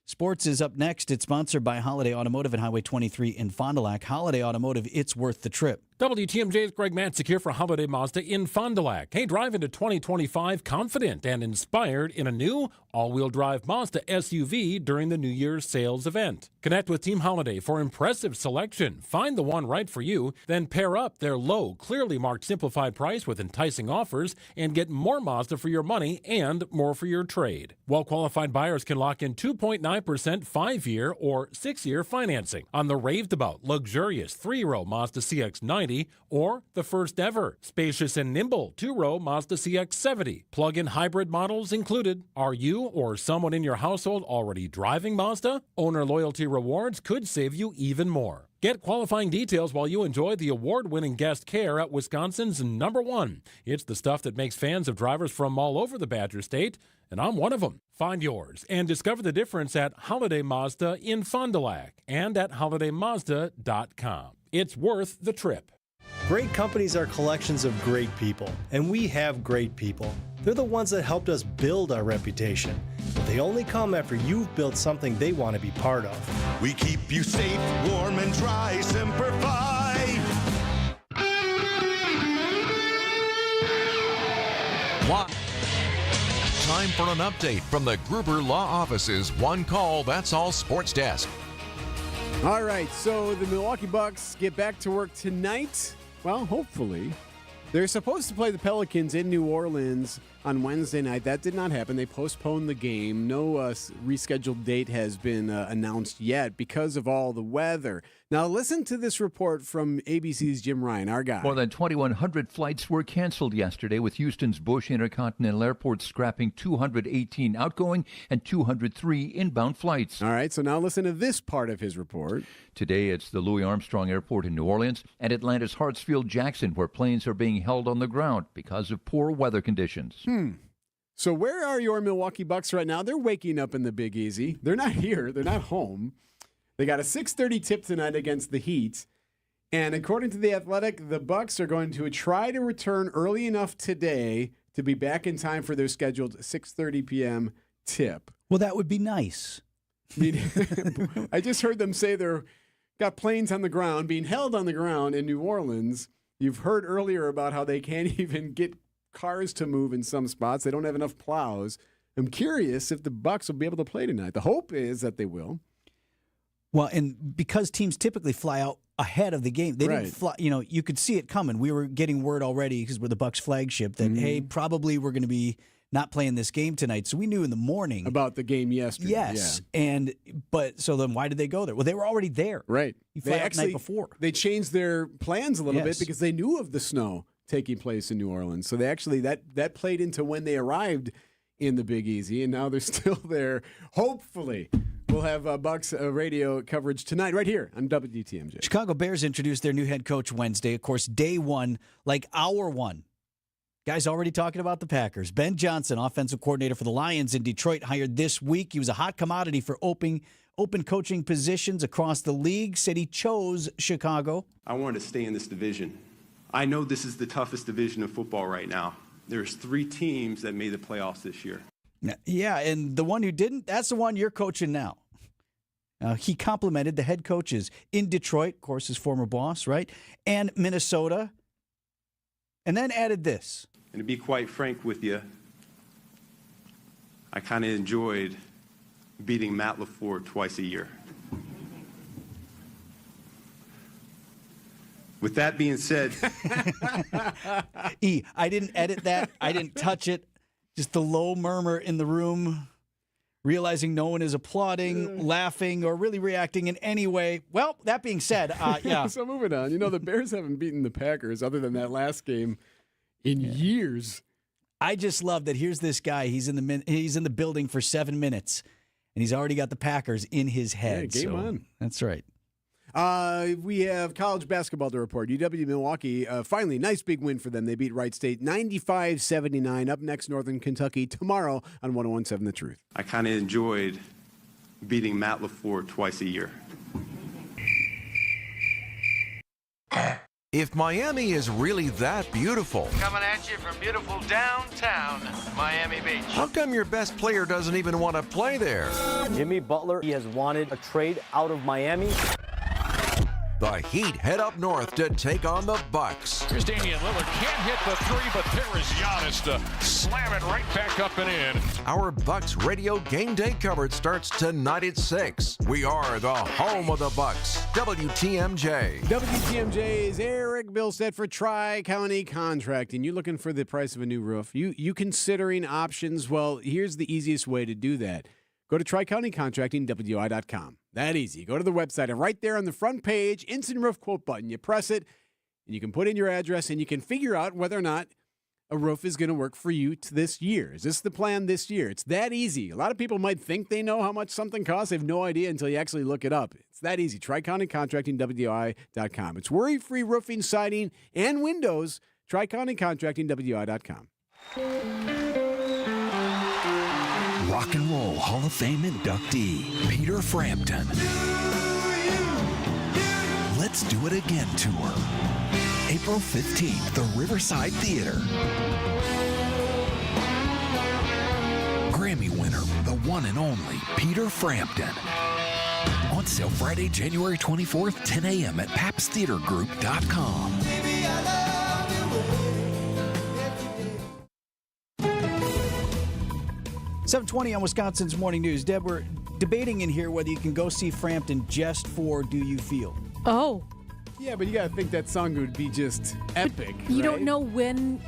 Sports is up next. It's sponsored by Holiday Automotive and Highway 23 in Fond du Lac. Holiday Automotive, it's worth the trip. WTMJ's Greg Matzik here for Holiday Mazda in Fond du Lac. Hey, drive into 2025 confident and inspired in a new all-wheel drive Mazda SUV during the New Year's sales event. Connect with Team Holiday for impressive selection. Find the one right for you, then pair up their low, clearly marked simplified price with enticing offers and get more Mazda for your money and more for your trade. Well-qualified buyers can lock in 2.9% 5-year or 6-year financing on the raved-about luxurious 3-row Mazda CX-90 or the first ever spacious and nimble 2-row Mazda CX-70. Plug-in hybrid models included. Are you or someone in your household already driving Mazda? Owner loyalty rewards could save you even more. Get qualifying details while you enjoy the award-winning guest care at Wisconsin's #1. It's the stuff that makes fans of drivers from all over the Badger State, and I'm one of them. Find yours and discover the difference at Holiday Mazda in Fond du Lac and at holidaymazda.com. It's worth the trip. Great companies are collections of great people, and we have great people. They're the ones that helped us build our reputation. But they only come after you've built something they want to be part of. We keep you safe, warm, and dry. Semper Fi. Time for an update from the Gruber Law Office's One Call, That's All Sports Desk. All right, so the Milwaukee Bucks get back to work tonight. Well, hopefully. They're supposed to play the Pelicans in New Orleans on Wednesday night. That did not happen. They postponed the game. No rescheduled date has been announced yet because of all the weather. Now, listen to this report from ABC's Jim Ryan, our guy. More than 2,100 flights were canceled yesterday, with Houston's Bush Intercontinental Airport scrapping 218 outgoing and 203 inbound flights. All right, so now listen to this part of his report. Today, it's the Louis Armstrong Airport in New Orleans and Atlanta's Hartsfield-Jackson, where planes are being held on the ground because of poor weather conditions. So where are your Milwaukee Bucks right now? They're waking up in the Big Easy. They're not here. They're not home. They got a 6:30 tip tonight against the Heat. And according to The Athletic, the Bucks are going to try to return early enough today to be back in time for their scheduled 6:30 p.m. tip. Well, that would be nice. I mean, I just heard them say they're got planes on the ground, being held on the ground in New Orleans. You've heard earlier about how they can't even get cars to move in some spots. They don't have enough plows. I'm curious if the Bucks will be able to play tonight. The hope is that they will. Well, and because teams typically fly out ahead of the game. They Right. didn't fly. You could see it coming. We were getting word already because we're the Bucks flagship that hey, probably we're going to be not playing this game tonight. So we knew in the morning about the game yesterday. Yes, but so then why did they go there? Well, they were already there. Right. You fly out the night before. They changed their plans a little Yes. bit because they knew of the snow taking place in New Orleans. So they actually that played into when they arrived in the Big Easy, and now they're still there. Hopefully, we'll have Bucks radio coverage tonight right here on WTMJ. Chicago Bears introduced their new head coach Wednesday. Of course, day one, like hour one. Guys already talking about the Packers. Ben Johnson, offensive coordinator for the Lions in Detroit, hired this week. He was a hot commodity for open coaching positions across the league. Said he chose Chicago. I wanted to stay in this division. I know this is the toughest division of football right now. There's 3 teams that made the playoffs this year. Yeah, and the one who didn't, that's the one you're coaching now. He complimented the head coaches in Detroit, of course, his former boss, right, and Minnesota, and then added this. And to be quite frank with you, I kind of enjoyed beating Matt LaFleur twice a year. With that being said... I didn't edit that. I didn't touch it. Just the low murmur in the room, realizing no one is applauding, laughing, or really reacting in any way. Well, that being said, yeah. So moving on. The Bears haven't beaten the Packers other than that last game in years. I just love that here's this guy. He's in the building for 7 minutes, and he's already got the Packers in his head. Yeah, game on. That's right. We have college basketball to report. UW-Milwaukee, finally, nice big win for them. They beat Wright State 95-79. Up next, Northern Kentucky tomorrow on 101.7 The Truth. I kind of enjoyed beating Matt LaFleur twice a year. If Miami is really that beautiful, Coming at you from beautiful downtown Miami Beach. how come your best player doesn't even want to play there? Jimmy Butler, he has wanted a trade out of Miami. The Heat head up north to take on the Bucks. Here's Damian Lillard. Can't hit the 3, but there is Giannis to slam it right back up and in. Our Bucks radio game day coverage starts tonight at 6. We are the home of the Bucks. WTMJ. WTMJ's Erik Bilstad for Tri-County Contracting. You looking for the price of a new roof? You considering options? Well, here's the easiest way to do that. Go to TriCountyContractingWI.com. That easy. Go to the website, and right there on the front page, instant roof quote button. You press it, and you can put in your address, and you can figure out whether or not a roof is going to work for you this year. Is this the plan this year? It's that easy. A lot of people might think they know how much something costs. They have no idea until you actually look it up. It's that easy. TriCountyContractingWI.com. It's worry-free roofing, siding, and windows. TriCountyContractingWI.com. Rock and Roll Hall of Fame inductee, Peter Frampton. Let's Do It Again tour. April 15th, the Riverside Theater. Grammy winner, the one and only Peter Frampton. On sale Friday, January 24th, 10 a.m. at papstheatergroup.com. 7:20 on Wisconsin's Morning News. Deb, we're debating in here whether you can go see Frampton just for Do You Feel? Oh. Yeah, but you got to think that song would be just epic. You right? don't know when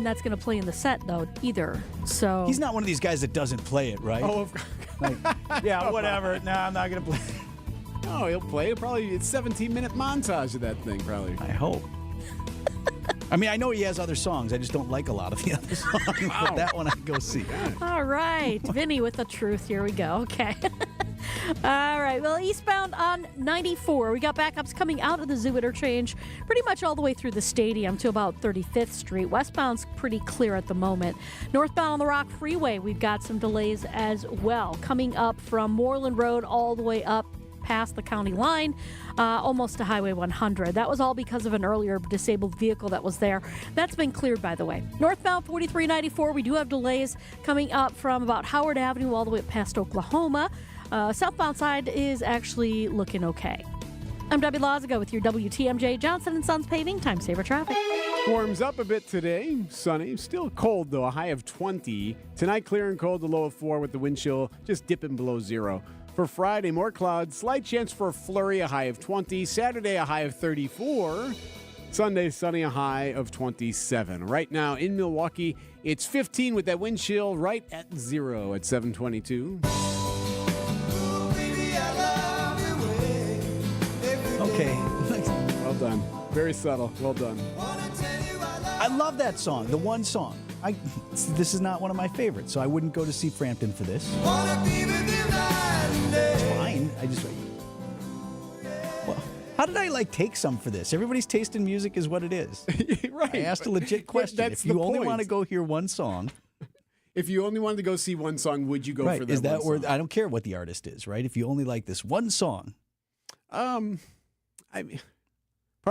that's going to play in the set though either. So He's not one of these guys that doesn't play it, right? Oh, yeah, whatever. No, I'm not going to play. No, he'll play it. Probably it's 17-minute montage of that thing, probably. I hope. I mean, I know he has other songs. I just don't like a lot of the other songs. But that one I can go see. All right, Vinny with the truth. Here we go. Okay. All right. Well, eastbound on 94, we got backups coming out of the Zoo Interchange pretty much all the way through the stadium to about 35th Street. Westbound's pretty clear at the moment. Northbound on the Rock Freeway, we've got some delays as well. Coming up from Moreland Road all the way up past the county line, almost to Highway 100. That was all because of an earlier disabled vehicle that was there. That's been cleared, by the way. Northbound 4394, we do have delays coming up from about Howard Avenue all the way up past Oklahoma. Southbound side is actually looking okay. I'm Debbie Lazago with your WTMJ Johnson & Sons Paving Time Saver Traffic. Warms up a bit today. Sunny. Still cold, though. A high of 20. Tonight, clear and cold. The low of 4 with the wind chill just dipping below 0. For Friday, more clouds, slight chance for a flurry, a high of 20. Saturday, a high of 34. Sunday, sunny, a high of 27. Right now in Milwaukee, it's 15 with that wind chill right at 0 at 722. Okay. Well done. Very subtle. Well done. I love that song, the one song. This is not one of my favorites, so I wouldn't go to see Frampton for this. It's fine. Well, how did I take some for this? Everybody's taste in music is what it is. Right. I asked a legit question. If you only want to go hear one song. If you only wanted to go see one song, would you go for that Is that one where I don't care what the artist is, right? If you only like this one song. Part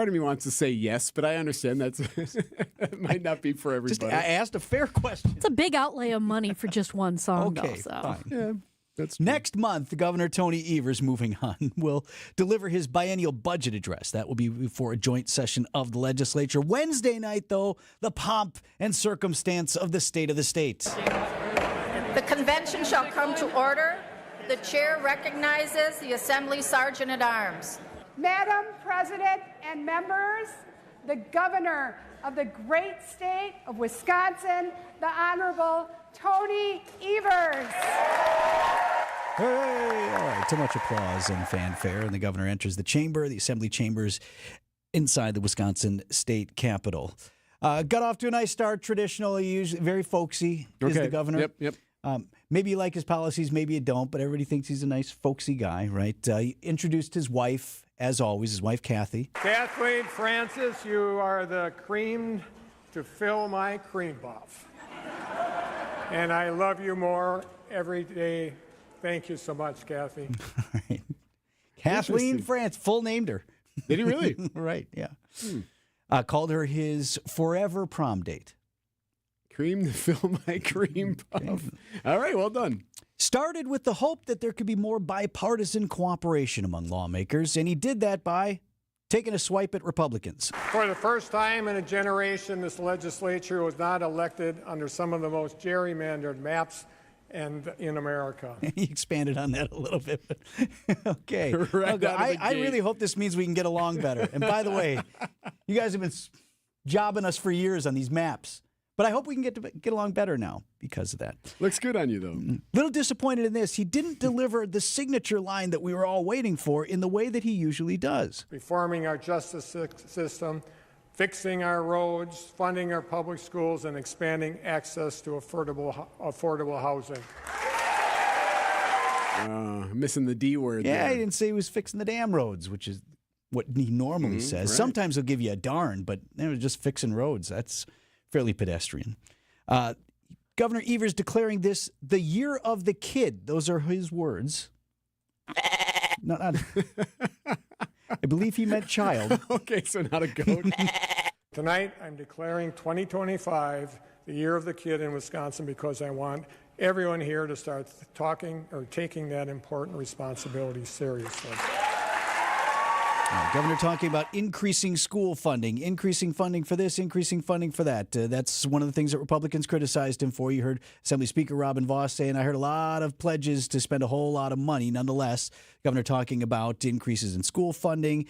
of me wants to say yes, but I understand that might not be for everybody. I asked a fair question. It's a big outlay of money for just one song. Okay, though, so. fine. Yeah, that's Next month, Governor Tony Evers, moving on, will deliver his biennial budget address. That will be before a joint session of the legislature. Wednesday night, though, the pomp and circumstance of the state of the state. The convention shall come to order. The chair recognizes the Assembly Sergeant at Arms. Madam President and members, the Governor of the great state of Wisconsin, the Honorable Tony Evers. Hooray! All right, too much applause and fanfare, and the governor enters the chamber, the assembly chambers inside the Wisconsin State Capitol. Got off to a nice start, traditionally, usually very folksy is the governor. Yep. Maybe you like his policies, maybe you don't, but everybody thinks he's a nice, folksy guy, right? He introduced his wife, as always, his wife, Kathy. Kathleen Francis, you are the cream to fill my cream puff. And I love you more every day. Thank you so much, Kathy. All right. Kathleen Francis, full named her. Did he really? Right, yeah. Called her his forever prom date. Cream to fill my cream puff. All right, well done. Started with the hope that there could be more bipartisan cooperation among lawmakers, and he did that by taking a swipe at Republicans. For the first time in a generation, this legislature was not elected under some of the most gerrymandered maps in America. He expanded on that a little bit. Okay. Right I really hope this means we can get along better. And by the way, you guys have been jobbing us for years on these maps. But I hope we can get along better now because of that. Looks good on you, though. Little disappointed in this. He didn't deliver the signature line that we were all waiting for in the way that he usually does. Reforming our justice system, fixing our roads, funding our public schools, and expanding access to affordable housing. Missing the D word Yeah, there. he didn't say he was fixing the damn roads, which is what he normally says. right. Sometimes he'll give you a darn, but they were just fixing roads. That's fairly pedestrian. Governor Evers declaring this the year of the kid. Those are his words. Not I believe he meant child. Okay, so not a goat. Tonight, I'm declaring 2025 the year of the kid in Wisconsin because I want everyone here to start taking that important responsibility seriously. Governor talking about increasing school funding, increasing funding for this, increasing funding for that. That's one of the things that Republicans criticized him for. You heard Assembly Speaker Robin Vos saying, I heard a lot of pledges to spend a whole lot of money. Nonetheless, Governor talking about increases in school funding,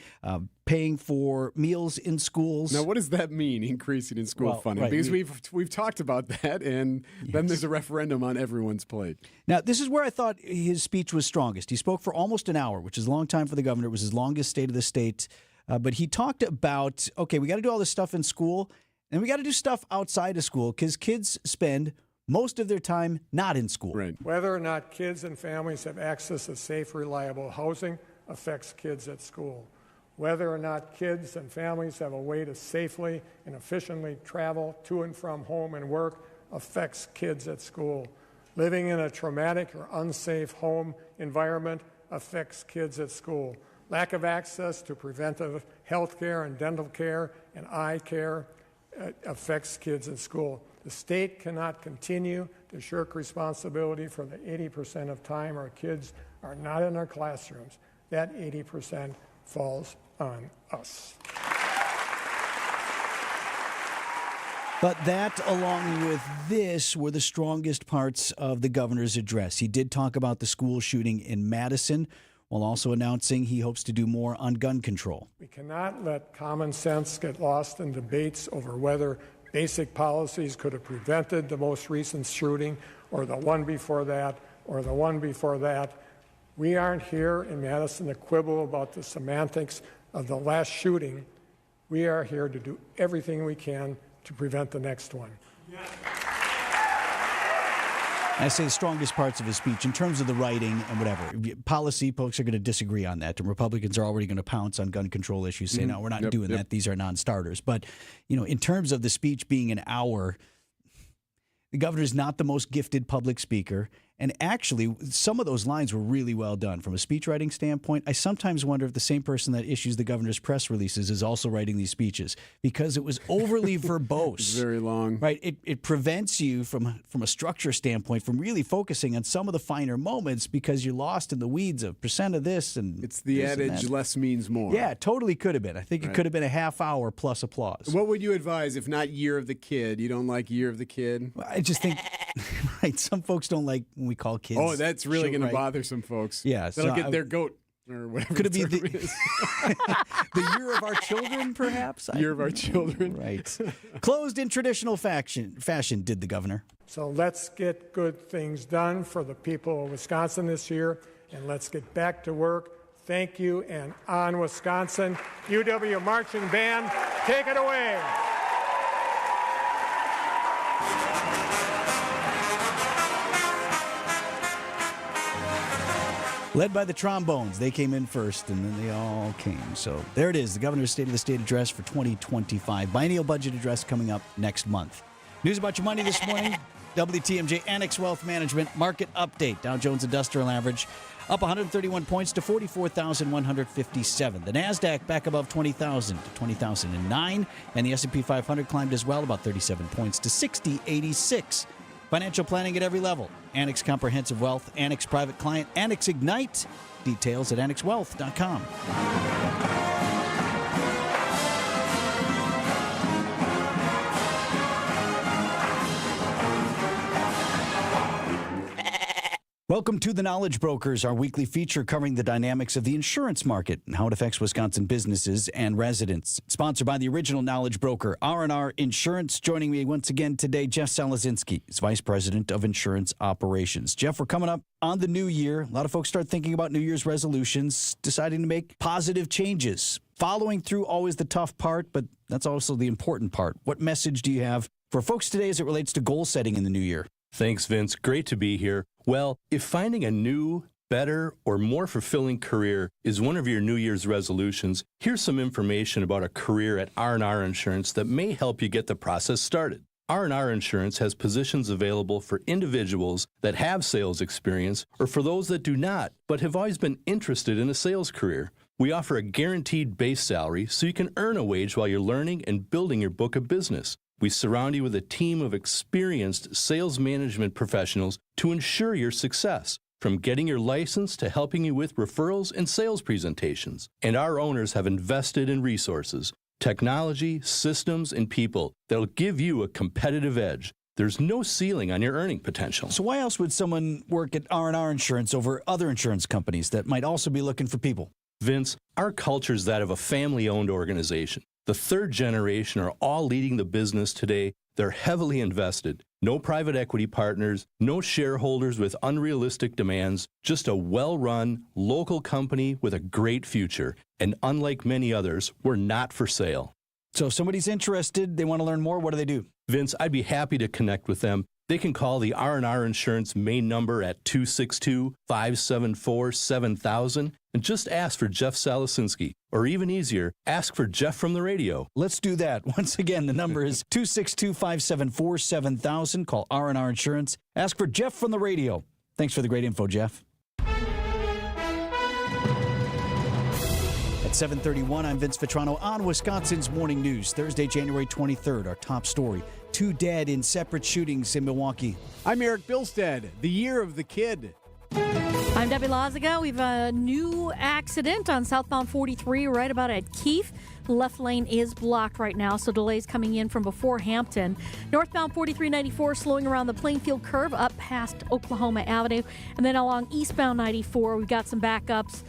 paying for meals in schools. Now, what does that mean, increasing in school funding? Right. Because we've talked about that, and then there's a referendum on everyone's plate. Now, this is where I thought his speech was strongest. He spoke for almost an hour, which is a long time for the governor. It was his longest State of the State. But he talked about, okay, we got to do all this stuff in school, and we got to do stuff outside of school because kids spend most of their time not in school. Right. Whether or not kids and families have access to safe, reliable housing affects kids at school. Whether or not kids and families have a way to safely and efficiently travel to and from home and work affects kids at school. Living in a traumatic or unsafe home environment affects kids at school. Lack of access to preventive health care and dental care and eye care affects kids at school. The state cannot continue to shirk responsibility for the 80% of time our kids are not in our classrooms. That 80% falls on us. But that, along with this, were the strongest parts of the governor's address. He did talk about the school shooting in Madison, while also announcing he hopes to do more on gun control. We cannot let common sense get lost in debates over whether basic policies could have prevented the most recent shooting, or the one before that, or the one before that. We aren't here in Madison to quibble about the semantics of the last shooting. We are here to do everything we can to prevent the next one. I say the strongest parts of his speech in terms of the writing and whatever. Policy folks are going to disagree on that. And Republicans are already going to pounce on gun control issues, say, no, we're not doing that. These are non-starters. But, in terms of the speech being an hour, the governor's not the most gifted public speaker. And actually, some of those lines were really well done. From a speech writing standpoint, I sometimes wonder if the same person that issues the governor's press releases is also writing these speeches, because it was overly verbose. It's very long. Right. It prevents you from a structure standpoint from really focusing on some of the finer moments, because you're lost in the weeds of percent of this and it's the adage, less means more. Yeah, totally could have been. I think it could have been a half hour plus applause. What would you advise if not Year of the Kid? You don't like Year of the Kid? I just think, right, some folks don't like when we call kids. Oh, that's really going to bother some folks. Yeah. They'll get their goat or whatever. Could it be the Year of Our Children, perhaps? Year of Our Children. Right. Closed in traditional fashion, did the governor. So let's get good things done for the people of Wisconsin this year, and let's get back to work. Thank you, and on Wisconsin. UW Marching Band, take it away. Led by the trombones. They came in first, and then they all came. So there it is, the governor's State of the State address for 2025. Biennial budget address coming up next month. News about your money this morning. WTMJ Annex Wealth Management Market Update. Dow Jones Industrial Average up 131 points to 44,157. The NASDAQ back above 20,000 to 20,009. And the S&P 500 climbed as well, about 37 points to 6086. Financial planning at every level. Annex Comprehensive Wealth, Annex Private Client, Annex Ignite. Details at annexwealth.com. Welcome to The Knowledge Brokers, our weekly feature covering the dynamics of the insurance market and how it affects Wisconsin businesses and residents. Sponsored by the original Knowledge Broker, R&R Insurance. Joining me once again today, Jeff Salazinski is Vice President of Insurance Operations. Jeff, we're coming up on the new year. A lot of folks start thinking about New Year's resolutions, deciding to make positive changes. Following through, always the tough part, but that's also the important part. What message do you have for folks today as it relates to goal setting in the new year? Thanks, Vince. Great to be here. Well, if finding a new, better, or more fulfilling career is one of your New Year's resolutions, here's some information about a career at R&R Insurance that may help you get the process started. R&R Insurance has positions available for individuals that have sales experience or for those that do not, but have always been interested in a sales career. We offer a guaranteed base salary so you can earn a wage while you're learning and building your book of business. We surround you with a team of experienced sales management professionals to ensure your success, from getting your license to helping you with referrals and sales presentations. And our owners have invested in resources, technology, systems, and people that'll give you a competitive edge. There's no ceiling on your earning potential. So why else would someone work at R&R Insurance over other insurance companies that might also be looking for people? Vince, our culture is that of a family-owned organization. The third generation are all leading the business today. They're heavily invested. No private equity partners, no shareholders with unrealistic demands, just a well-run, local company with a great future. And unlike many others, we're not for sale. So if somebody's interested, they want to learn more, what do they do? Vince, I'd be happy to connect with them. They can call the R&R Insurance main number at 262-574-7000 and just ask for Jeff Salasinski. Or even easier, ask for Jeff from the radio. Let's do that. Once again, the number is 262-574-7000. Call R&R Insurance. Ask for Jeff from the radio. Thanks for the great info, Jeff. At 7:31, I'm Vince Vitrano on Wisconsin's Morning News. Thursday, January 23rd, our top story. 2 dead in separate shootings in Milwaukee. I'm Erik Bilstad, the Year of the Kid. I'm I'm Debbie Lazaga. We have a new accident on southbound 43 right about at Keefe. Left lane is blocked right now, so delays coming in from before Hampton. Northbound 4394 slowing around the Plainfield curve up past Oklahoma Avenue. And then along eastbound 94, we've got some backups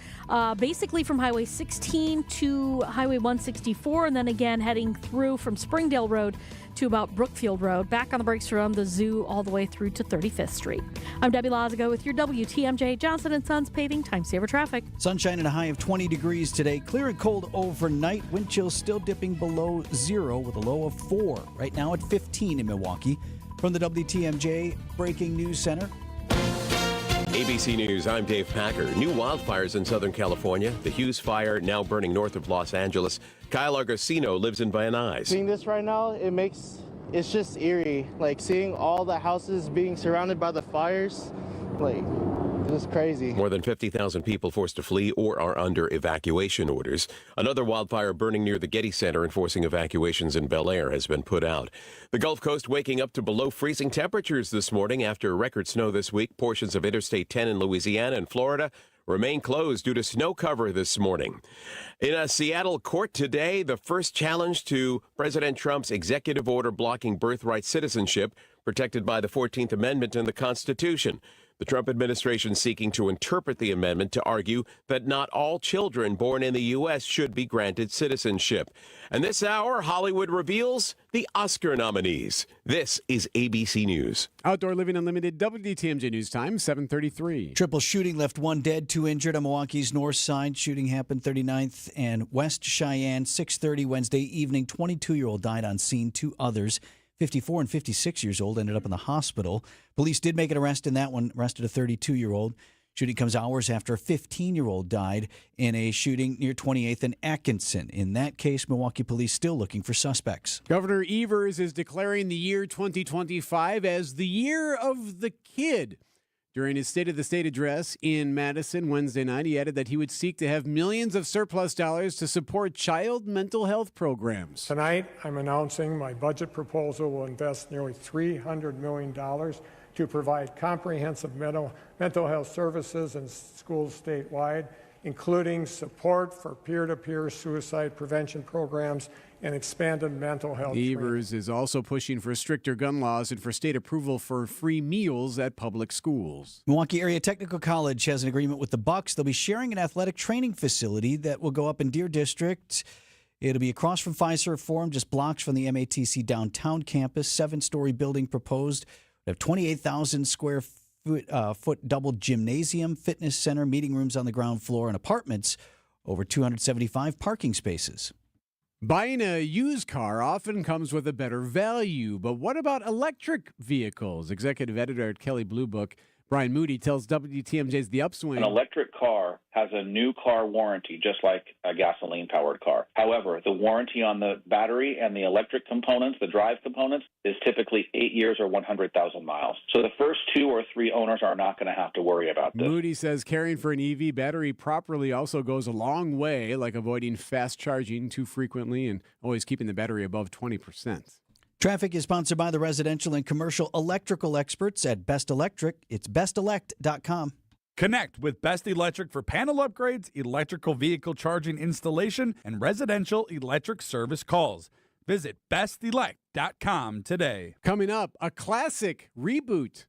basically from Highway 16 to Highway 164, and then again heading through from Springdale Road to about Brookfield Road. Back on the brakes from the zoo all the way through to 35th Street. I'm Debbie Lazago with your WTMJ Johnson & Sons Paving Time Saver Traffic. Sunshine and a high of 20 degrees today. Clear and cold overnight. Wind chills still dipping below 0 with a low of 4. Right now at 15 in Milwaukee. From the WTMJ Breaking News Center. ABC News, I'm Dave Packer. New wildfires in Southern California. The Hughes Fire now burning north of Los Angeles. Kyle Argosino lives in Van Nuys. Seeing this right now, it's just eerie. Like seeing all the houses being surrounded by the fires, it's crazy. More than 50,000 people forced to flee or are under evacuation orders. Another wildfire burning near the Getty Center and forcing evacuations in Bel Air has been put out. The Gulf Coast waking up to below freezing temperatures this morning after record snow this week. Portions of Interstate 10 in Louisiana and Florida remain closed due to snow cover this morning. In a Seattle court today, the first challenge to President Trump's executive order blocking birthright citizenship protected by the 14th Amendment in the Constitution. The Trump administration seeking to interpret the amendment to argue that not all children born in the U.S. should be granted citizenship. And this hour, Hollywood reveals the Oscar nominees. This is ABC News. Outdoor Living Unlimited, WTMJ News Time, 7:33. Triple shooting left 1 dead, 2 injured on Milwaukee's north side. Shooting happened 39th and West Cheyenne, 6:30 Wednesday evening. 22-year-old died on scene. 2 others, 54 and 56 years old, ended up in the hospital. Police did make an arrest in that one, arrested a 32-year-old. Shooting comes hours after a 15-year-old died in a shooting near 28th and Atkinson. In that case, Milwaukee police still looking for suspects. Governor Evers is declaring the year 2025 as the year of the kid. During his State of the State address in Madison Wednesday night, he added that he would seek to have millions of surplus dollars to support child mental health programs. Tonight, I'm announcing my budget proposal will invest nearly $300 million to provide comprehensive mental health services in schools statewide, including support for peer-to-peer suicide prevention programs and expanded mental health Evers is also pushing for stricter gun laws and for state approval for free meals at public schools. Milwaukee Area Technical College has an agreement with the Bucks. They'll be sharing an athletic training facility that will go up in Deer District. It'll be across from Fiserv Forum, just blocks from the MATC downtown campus. 7-story building proposed. We have 28,000 square foot double gymnasium, fitness center, meeting rooms on the ground floor, and apartments. Over 275 parking spaces. Buying a used car often comes with a better value, but what about electric vehicles? Executive editor at Kelley Blue Book, Brian Moody, tells WTMJ's The Upswing. An electric car has a new car warranty, just like a gasoline-powered car. However, the warranty on the battery and the electric components, the drive components, is typically 8 years or 100,000 miles. So the first 2 or 3 owners are not going to have to worry about this. Moody says caring for an EV battery properly also goes a long way, like avoiding fast charging too frequently and always keeping the battery above 20%. Traffic is sponsored by the residential and commercial electrical experts at Best Electric. It's bestelect.com. Connect with Best Electric for panel upgrades, electrical vehicle charging installation, and residential electric service calls. Visit bestelect.com today. Coming up, a classic reboot.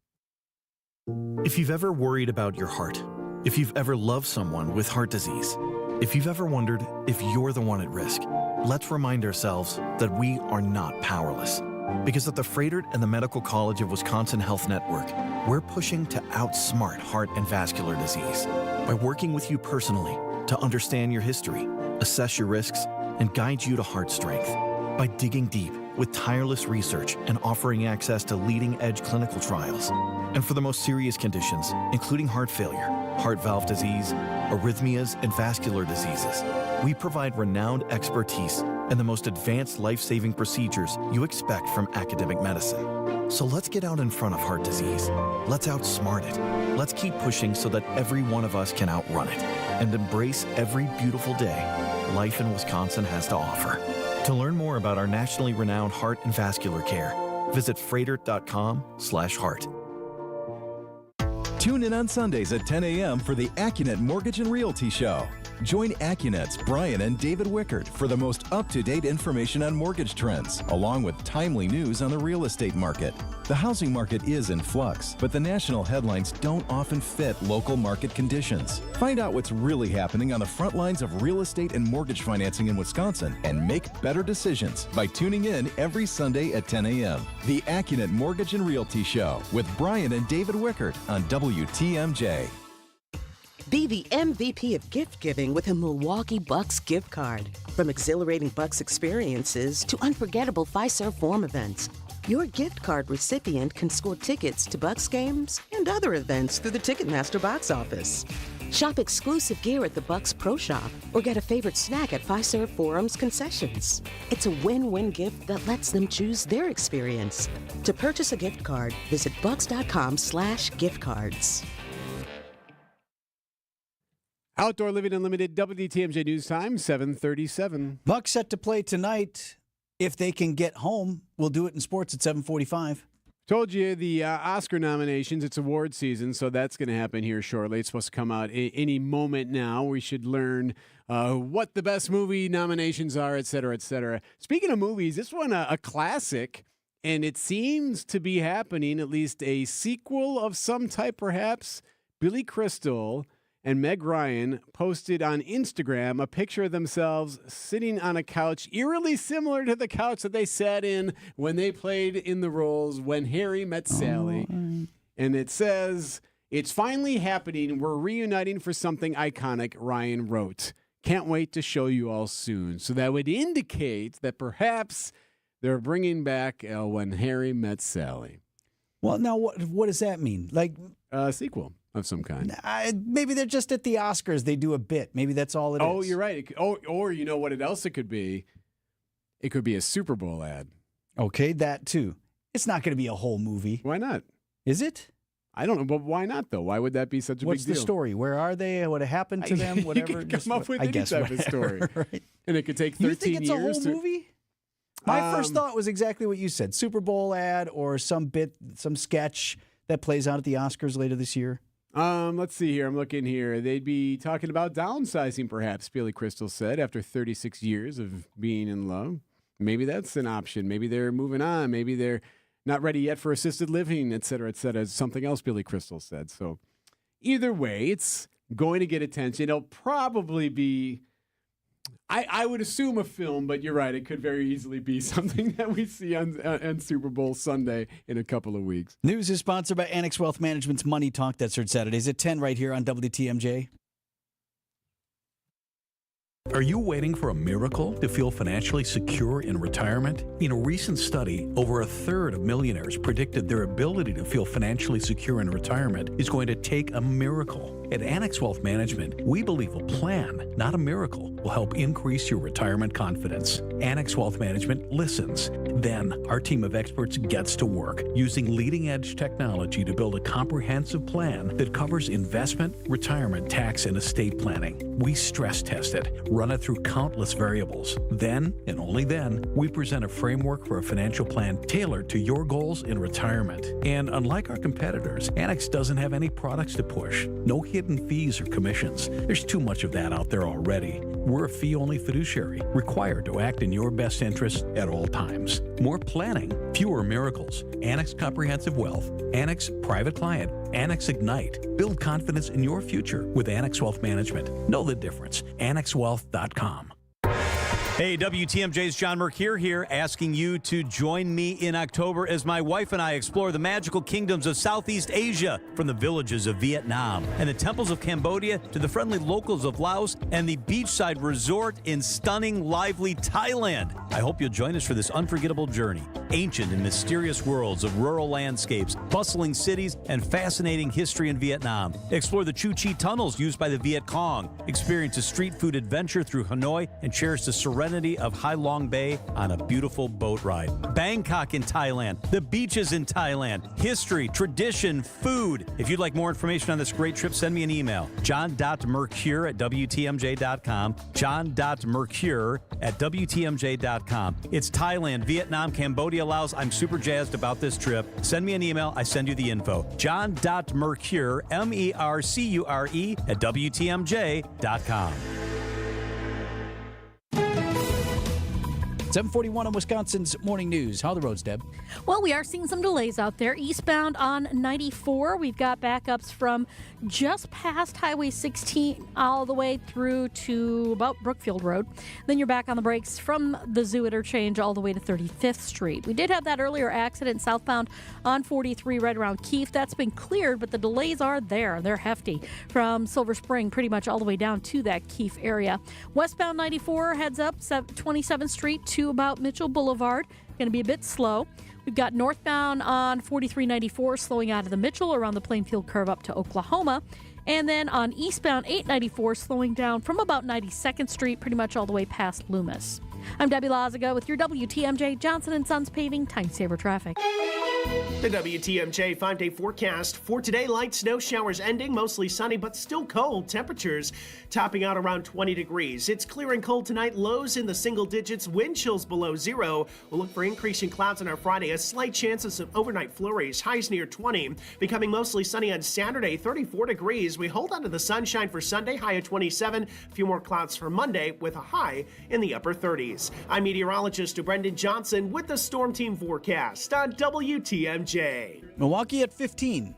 If you've ever worried about your heart, if you've ever loved someone with heart disease, if you've ever wondered if you're the one at risk, let's remind ourselves that we are not powerless. Because at the Froedtert and the Medical College of Wisconsin Health Network, we're pushing to outsmart heart and vascular disease by working with you personally to understand your history, assess your risks, and guide you to heart strength. By digging deep with tireless research and offering access to leading-edge clinical trials. And for the most serious conditions, including heart failure, heart valve disease, arrhythmias, and vascular diseases, we provide renowned expertise and the most advanced life-saving procedures you expect from academic medicine. So let's get out in front of heart disease. Let's outsmart it. Let's keep pushing so that every one of us can outrun it and embrace every beautiful day life in Wisconsin has to offer. To learn more about our nationally renowned heart and vascular care, visit froedtert.com/heart. Tune in on Sundays at 10 a.m. for the AccuNet Mortgage and Realty Show. Join AccuNet's Brian and David Wickert for the most up-to-date information on mortgage trends, along with timely news on the real estate market. The housing market is in flux, but the national headlines don't often fit local market conditions. Find out what's really happening on the front lines of real estate and mortgage financing in Wisconsin and make better decisions by tuning in every Sunday at 10 a.m. The AccuNet Mortgage and Realty Show with Brian and David Wickert on WTMJ. Be the MVP of gift giving with a Milwaukee Bucks gift card. From exhilarating Bucks experiences to unforgettable Fiserv Forum events, your gift card recipient can score tickets to Bucks games and other events through the Ticketmaster box office. Shop exclusive gear at the Bucks Pro Shop or get a favorite snack at Fiserv Forum's concessions. It's a win-win gift that lets them choose their experience. To purchase a gift card, visit bucks.com/gift cards. Outdoor Living Unlimited, WTMJ News Time, 7:37. Bucks set to play tonight. If they can get home, we'll do it in sports at 7:45. Told you the Oscar nominations, it's award season, so that's going to happen here shortly. It's supposed to come out any moment now. We should learn what the best movie nominations are, et cetera, et cetera. Speaking of movies, this one a classic, and it seems to be happening, at least a sequel of some type perhaps. Billy Crystal and Meg Ryan posted on Instagram a picture of themselves sitting on a couch eerily similar to the couch that they sat in when they played in the roles When Harry Met Sally. And it says, "It's finally happening. We're reuniting for something iconic," Ryan wrote. "Can't wait to show you all soon." So that would indicate that perhaps they're bringing back When Harry Met Sally. Well, now what does that mean? Like a sequel of some kind. Maybe they're just at the Oscars. They do a bit. Maybe that's all it is. Oh, you're right. Or you know what else it could be? It could be a Super Bowl ad. Okay, that too. It's not going to be a whole movie. Why not? Is it? I don't know, but why not, though? Why would that be such a What's big deal? the story? Where are they? What happened to them? Whatever. You can come up with any type of story. Right. And it could take 13 years. You think it's a whole movie? My first thought was exactly what you said. Super Bowl ad or some bit, some sketch that plays out at the Oscars later this year. Let's see here. I'm looking here. They'd be talking about downsizing, perhaps, Billy Crystal said, after 36 years of being in love. Maybe that's an option. Maybe they're moving on. Maybe they're not ready yet for assisted living, et cetera, something else Billy Crystal said. So either way, it's going to get attention. It'll probably be, I would assume, a film, but you're right. It could very easily be something that we see on Super Bowl Sunday in a couple of weeks. News is sponsored by Annex Wealth Management's Money Talk. That's heard Saturdays at 10 right here on WTMJ. Are you waiting for a miracle to feel financially secure in retirement? In a recent study, over a third of millionaires predicted their ability to feel financially secure in retirement is going to take a miracle. At Annex Wealth Management, we believe a plan, not a miracle, will help increase your retirement confidence. Annex Wealth Management listens. Then, our team of experts gets to work using leading-edge technology to build a comprehensive plan that covers investment, retirement, tax, and estate planning. We stress test it, run it through countless variables. Then, and only then, we present a framework for a financial plan tailored to your goals in retirement. And unlike our competitors, Annex doesn't have any products to push. No hidden fees or commissions. There's too much of that out there already. We're a fee-only fiduciary, required to act in your best interest at all times. More planning, fewer miracles. Annex Comprehensive Wealth, Annex Private Client, Annex Ignite. Build confidence in your future with Annex Wealth Management. Know the difference. AnnexWealth.com. Hey, WTMJ's John Mercure here, asking you to join me in October as my wife and I explore the magical kingdoms of Southeast Asia, from the villages of Vietnam and the temples of Cambodia to the friendly locals of Laos and the beachside resort in stunning, lively Thailand. I hope you'll join us for this unforgettable journey. Ancient and mysterious worlds of rural landscapes, bustling cities, and fascinating history in Vietnam. Explore the Chu Chi tunnels used by the Viet Cong. Experience a street food adventure through Hanoi and cherish the serenity of Hai Long Bay on a beautiful boat ride. Bangkok in Thailand, the beaches in Thailand, history, tradition, food. If you'd like more information on this great trip, send me an email. john.mercure@wtmj.com. john.mercure@wtmj.com. It's Thailand, Vietnam, Cambodia, visibility allows, I'm super jazzed about this trip. Send me an email. I send you the info. John.Mercure, MERCURE, at WTMJ.com. 741 on Wisconsin's Morning News. How are the roads, Deb? Well, we are seeing some delays out there. Eastbound on 94, we've got backups from just past Highway 16 all the way through to about Brookfield Road. Then you're back on the brakes from the Zoo interchange all the way to 35th Street. We did have that earlier accident southbound on 43 right around Keefe. That's been cleared, but the delays are there. They're hefty from Silver Spring pretty much all the way down to that Keefe area. Westbound 94 heads up 27th Street to about Mitchell Boulevard. Going to be a bit slow. We've got northbound on 4394 slowing out of the Mitchell around the Plainfield curve up to Oklahoma. And then on eastbound 894 slowing down from about 92nd Street pretty much all the way past Loomis. I'm Debbie Lazaga with your WTMJ Johnson & Sons Paving Time Saver Traffic. The WTMJ 5-day forecast for today: light snow showers ending, mostly sunny but still cold. Temperatures topping out around 20 degrees. It's clear and cold tonight, lows in the single digits, wind chills below zero. We'll look for increasing clouds on our Friday, a slight chance of some overnight flurries, highs near 20. Becoming mostly sunny on Saturday, 34 degrees. We hold on to the sunshine for Sunday, high at 27. A few more clouds for Monday with a high in the upper 30s. I'm meteorologist Brendan Johnson with the Storm Team forecast on WTMJ. Milwaukee at 15.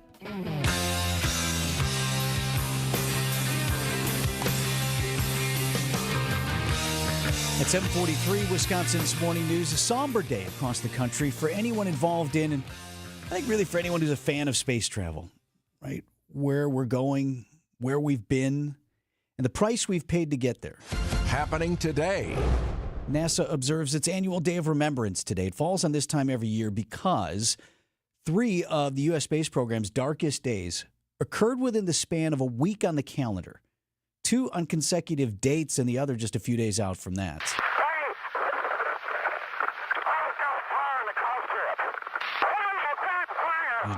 At 7:43, Wisconsin's Morning News, a somber day across the country for anyone involved in, and I think really for anyone who's a fan of space travel, right? Where we're going, where we've been, and the price we've paid to get there. Happening today. NASA observes its annual Day of Remembrance today. It falls on this time every year because 3 of the U.S. space program's darkest days occurred within the span of a week on the calendar. 2 on consecutive dates and the other just a few days out from that.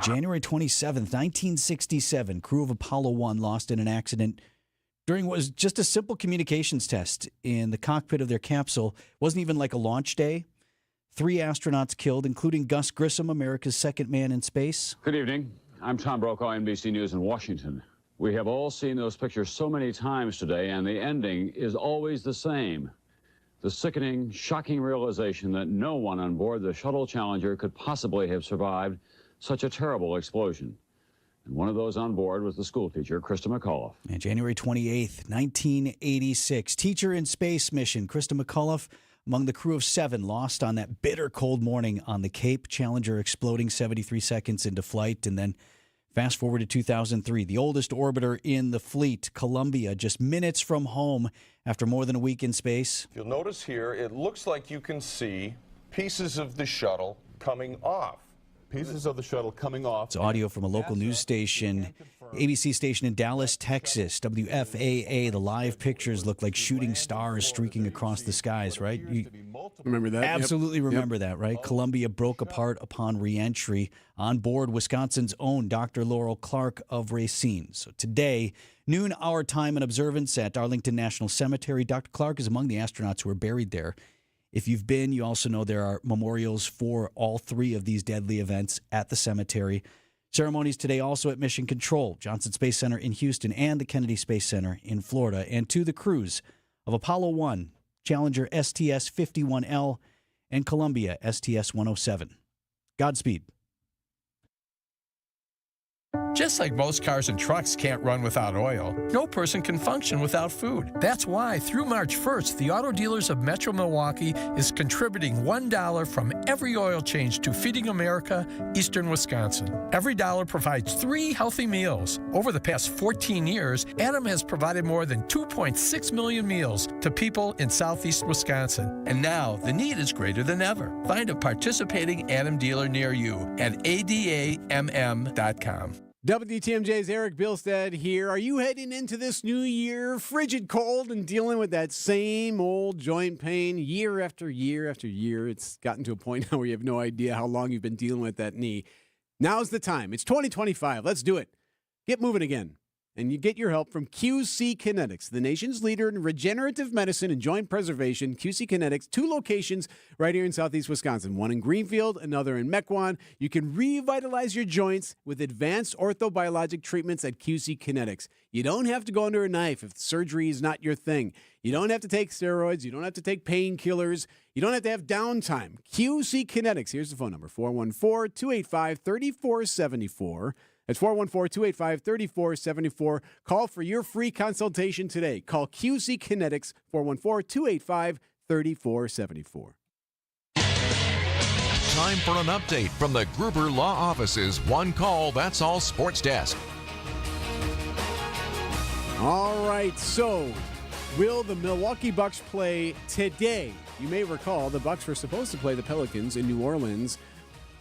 January 27th, 1967, crew of Apollo 1 lost in an accident during what was just a simple communications test in the cockpit of their capsule. It wasn't even like a launch day. 3 astronauts killed, including Gus Grissom, America's second man in space. Good evening. I'm Tom Brokaw, NBC News in Washington. We have all seen those pictures so many times today, and the ending is always the same. The sickening, shocking realization that no one on board the Shuttle Challenger could possibly have survived such a terrible explosion. And one of those on board was the schoolteacher, Krista McAuliffe. And January 28th, 1986, teacher in space mission, Krista McAuliffe, among the crew of 7 lost on that bitter cold morning on the Cape. Challenger exploding 73 seconds into flight. And then fast forward to 2003, the oldest orbiter in the fleet, Columbia, just minutes from home after more than a week in space. You'll notice here, it looks like you can see pieces of the shuttle coming off. Pieces of the shuttle coming off. It's audio from a local news station, ABC station in Dallas, Texas, WFAA. The live pictures look like shooting stars streaking across the skies, right? You remember that? Absolutely remember that, right? Columbia broke apart upon re-entry. On board, Wisconsin's own Dr. Laurel Clark of Racine. So today, noon our time and observance at Arlington National Cemetery. Dr. Clark is among the astronauts who are buried there. If you've been, you also know there are memorials for all 3 of these deadly events at the cemetery. Ceremonies today also at Mission Control, Johnson Space Center in Houston, and the Kennedy Space Center in Florida. And to the crews of Apollo 1, Challenger STS-51L, and Columbia STS-107. Godspeed. Just like most cars and trucks can't run without oil, no person can function without food. That's why, through March 1st, the Auto Dealers of Metro Milwaukee is contributing $1 from every oil change to Feeding America, Eastern Wisconsin. Every dollar provides 3 healthy meals. Over the past 14 years, Adam has provided more than 2.6 million meals to people in southeast Wisconsin. And now, the need is greater than ever. Find a participating Adam dealer near you at adamm.com. WTMJ's Erik Bilstad here. Are you heading into this new year frigid cold and dealing with that same old joint pain year after year after year? It's gotten to a point now where you have no idea how long you've been dealing with that knee. Now's the time. It's 2025. Let's do it. Get moving again. And you get your help from QC Kinetics, the nation's leader in regenerative medicine and joint preservation. QC Kinetics, 2 locations right here in southeast Wisconsin, one in Greenfield, another in Mequon. You can revitalize your joints with advanced orthobiologic treatments at QC Kinetics. You don't have to go under a knife if surgery is not your thing. You don't have to take steroids. You don't have to take painkillers. You don't have to have downtime. QC Kinetics. Here's the phone number, 414-285-3474. That's 414-285-3474. Call for your free consultation today. Call QC Kinetics, 414-285-3474. Time for an update from the Gruber Law Office's One Call, That's All Sports Desk. All right, so will the Milwaukee Bucks play today? You may recall the Bucks were supposed to play the Pelicans in New Orleans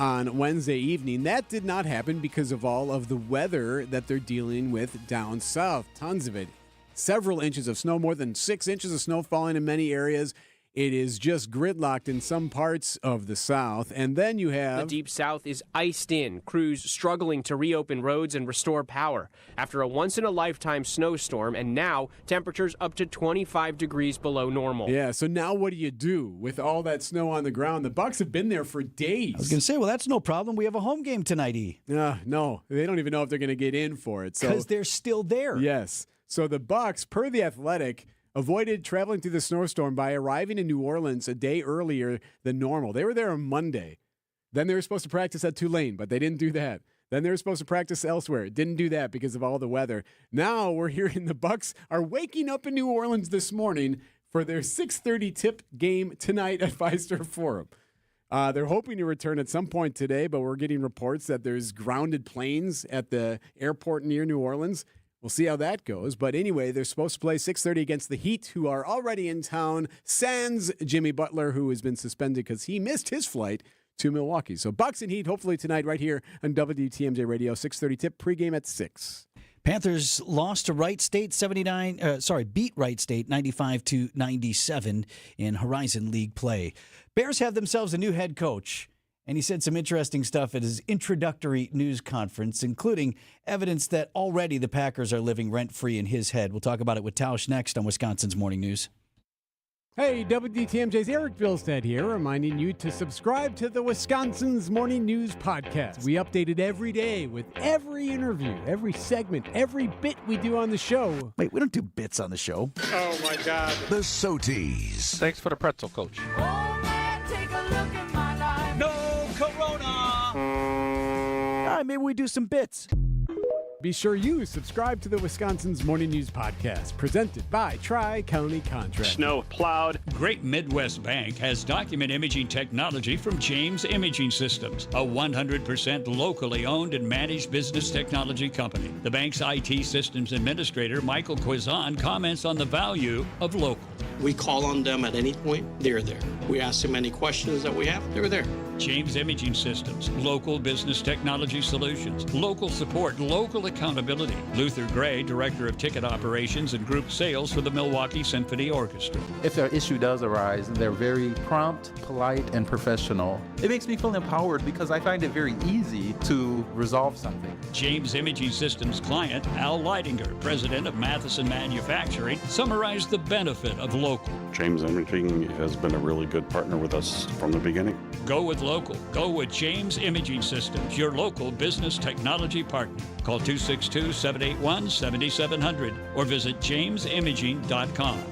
on Wednesday evening. That did not happen because of all of the weather that they're dealing with down south. Tons of it. Several inches of snow, more than 6 inches of snow falling in many areas. It is just gridlocked in some parts of the South. And then you have... The Deep South is iced in, crews struggling to reopen roads and restore power after a once-in-a-lifetime snowstorm, and now temperatures up to 25 degrees below normal. Yeah, so now what do you do with all that snow on the ground? The Bucks have been there for days. I was going to say, well, that's no problem. We have a home game tonight, E. No, they don't even know if they're going to get in for it. Because they're still there. Yes. So the Bucks, per The Athletic, avoided traveling through the snowstorm by arriving in New Orleans a day earlier than normal. They were there on Monday. Then they were supposed to practice at Tulane, but they didn't do that. Then they were supposed to practice elsewhere. Didn't do that because of all the weather. Now we're hearing the Bucks are waking up in New Orleans this morning for their 6:30 tip game tonight at Fiserv Forum. They're hoping to return at some point today, but we're getting reports that there's grounded planes at the airport near New Orleans. We'll see how that goes. But anyway, they're supposed to play 6:30 against the Heat, who are already in town, sans Jimmy Butler, who has been suspended because he missed his flight to Milwaukee. So Bucks and Heat, hopefully tonight right here on WTMJ Radio, 6:30 tip, pregame at 6. Panthers lost to Wright State beat Wright State 95-97 in Horizon League play. Bears have themselves a new head coach. And he said some interesting stuff at his introductory news conference, including evidence that already the Packers are living rent-free in his head. We'll talk about it with Tausch next on Wisconsin's Morning News. Hey, WTMJ's Erik Bilstad here, reminding you to subscribe to the Wisconsin's Morning News podcast. We update it every day with every interview, every segment, every bit we do on the show. Wait, we don't do bits on the show. Oh, my God. The Soties. Thanks for the pretzel, Coach. Oh, man, take a look at my life. No Corona! All right, maybe we do some bits. Be sure you subscribe to the Wisconsin's Morning News podcast, presented by Tri-County Contract. Snow plowed. Great Midwest Bank has document imaging technology from James Imaging Systems, a 100% locally owned and managed business technology company. The bank's IT systems administrator, Michael Quizan, comments on the value of local. We call on them at any point, they're there. We ask them any questions that we have, they're there. James Imaging Systems, local business technology solutions, local support, local accountability. Luther Gray, Director of Ticket Operations and Group Sales for the Milwaukee Symphony Orchestra. If an issue does arise, they're very prompt, polite, and professional. It makes me feel empowered because I find it very easy to resolve something. James Imaging Systems client, Al Leidinger, President of Matheson Manufacturing, summarized the benefit of local. James Imaging has been a really good partner with us from the beginning. Go with local. Go with James Imaging Systems, your local business technology partner. Call 262-781-7700 or visit jamesimaging.com.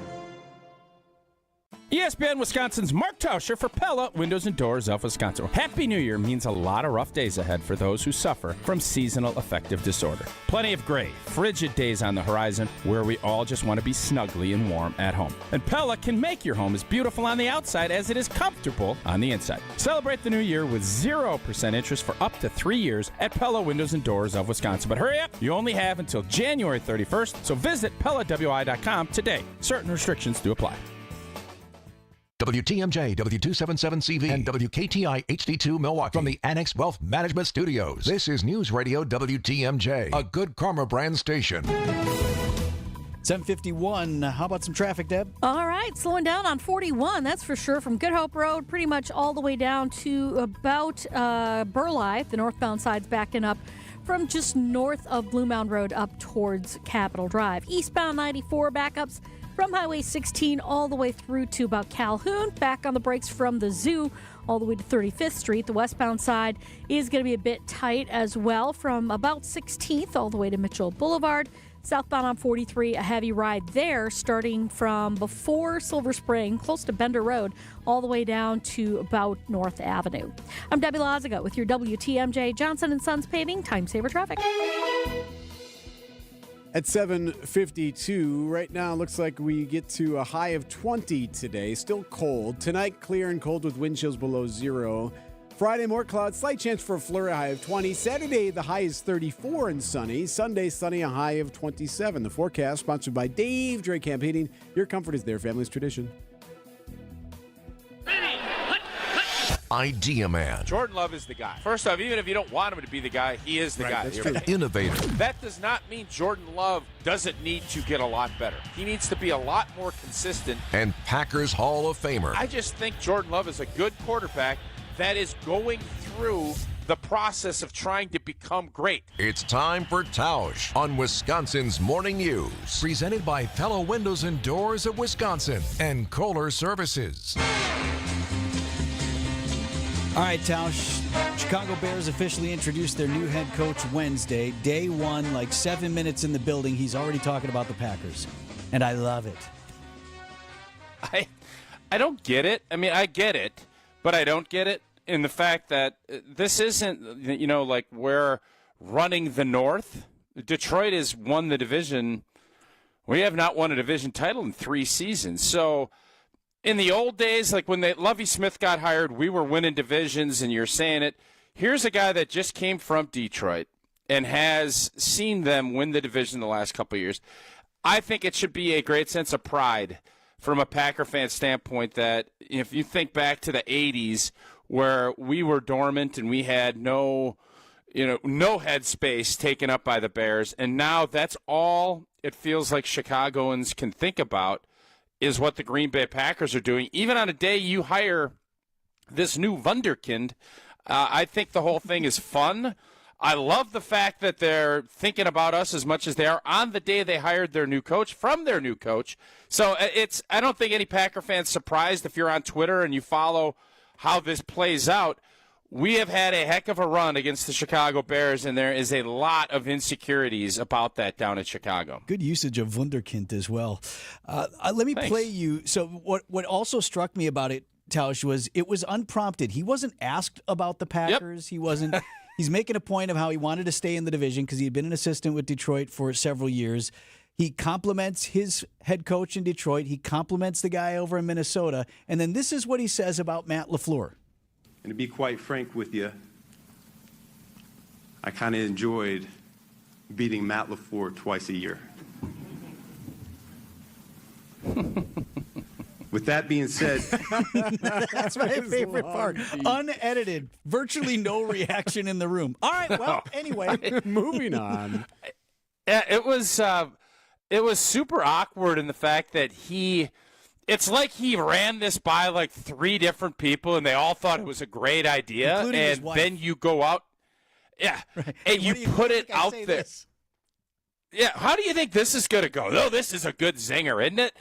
ESPN Wisconsin's Mark Tauscher for Pella Windows and Doors of Wisconsin. Happy New Year means a lot of rough days ahead for those who suffer from seasonal affective disorder. Plenty of gray, frigid days on the horizon where we all just want to be snugly and warm at home. And Pella can make your home as beautiful on the outside as it is comfortable on the inside. Celebrate the new year with 0% interest for up to 3 years at Pella Windows and Doors of Wisconsin. But hurry up, you only have until January 31st, so visit PellaWI.com today. Certain restrictions do apply. WTMJ, W277CV, and WKTI HD2 Milwaukee. From the Annex Wealth Management Studios, this is News Radio WTMJ, a Good Karma brand station. 7:51. How about some traffic, Deb? All right, slowing down on 41, that's for sure, from Good Hope Road pretty much all the way down to about Burleigh. The northbound side's backing up from just north of Blue Mound Road up towards Capitol Drive. Eastbound 94 backups from Highway 16 all the way through to about Calhoun. Back on the brakes from the zoo all the way to 35th Street. The westbound side is going to be a bit tight as well from about 16th all the way to Mitchell Boulevard. Southbound on 43, a heavy ride there starting from before Silver Spring, close to Bender Road, all the way down to about North Avenue. I'm Debbie Lazaga with your WTMJ Johnson & Sons Paving Time Saver Traffic. At 7:52, right now looks like we get to a high of 20 today. Still cold. Tonight, clear and cold with wind chills below 0. Friday, more clouds, slight chance for a flurry, high of 20. Saturday, the high is 34 and sunny. Sunday, sunny, a high of 27. The forecast sponsored by Dave Drake Camp Heating. Your comfort is their family's tradition. Idea Man. Jordan Love is the guy. First off, even if you don't want him to be the guy, he is the guy. That's true. Innovator. That does not mean Jordan Love doesn't need to get a lot better. He needs to be a lot more consistent. And Packers Hall of Famer. I just think Jordan Love is a good quarterback that is going through the process of trying to become great. It's time for Tausch on Wisconsin's Morning News. Presented by Pella Windows and Doors of Wisconsin and Kohler Services. All right, Tausch. Chicago Bears officially introduced their new head coach Wednesday. Day one, like 7 minutes in the building, he's already talking about the Packers. And I love it. I don't get it. I mean, I get it, but I don't get it in the fact that this isn't, like we're running the North. Detroit has won the division. We have not won a division title in 3 seasons. So in the old days, like when Lovie Smith got hired, we were winning divisions, and you're saying it. Here's a guy that just came from Detroit and has seen them win the division the last couple of years. I think it should be a great sense of pride from a Packer fan standpoint that if you think back to the 80s where we were dormant and we had no headspace taken up by the Bears, and now that's all it feels like Chicagoans can think about is what the Green Bay Packers are doing. Even on a day you hire this new wunderkind, I think the whole thing is fun. I love the fact that they're thinking about us as much as they are on the day they hired their new coach from their new coach. So I don't think any Packer fan's surprised if you're on Twitter and you follow how this plays out. We have had a heck of a run against the Chicago Bears, and there is a lot of insecurities about that down in Chicago. Good usage of wunderkind as well. Let me play you. So what also struck me about it, Tausch, was it was unprompted. He wasn't asked about the Packers. Yep. He wasn't. He's making a point of how he wanted to stay in the division because he had been an assistant with Detroit for several years. He compliments his head coach in Detroit. He compliments the guy over in Minnesota. And then this is what he says about Matt LaFleur. And to be quite frank with you, I kind of enjoyed beating Matt LaFleur twice a year. With that being said, that's my favorite part. Unedited, virtually no reaction in the room. All right, well, anyway, moving on. Yeah, it was super awkward in the fact that it's like he ran this by like 3 different people and they all thought it was a great idea, and then you go out, right. And you put it out there. This? Yeah, how do you think this is going to go? Oh, this is a good zinger, isn't it?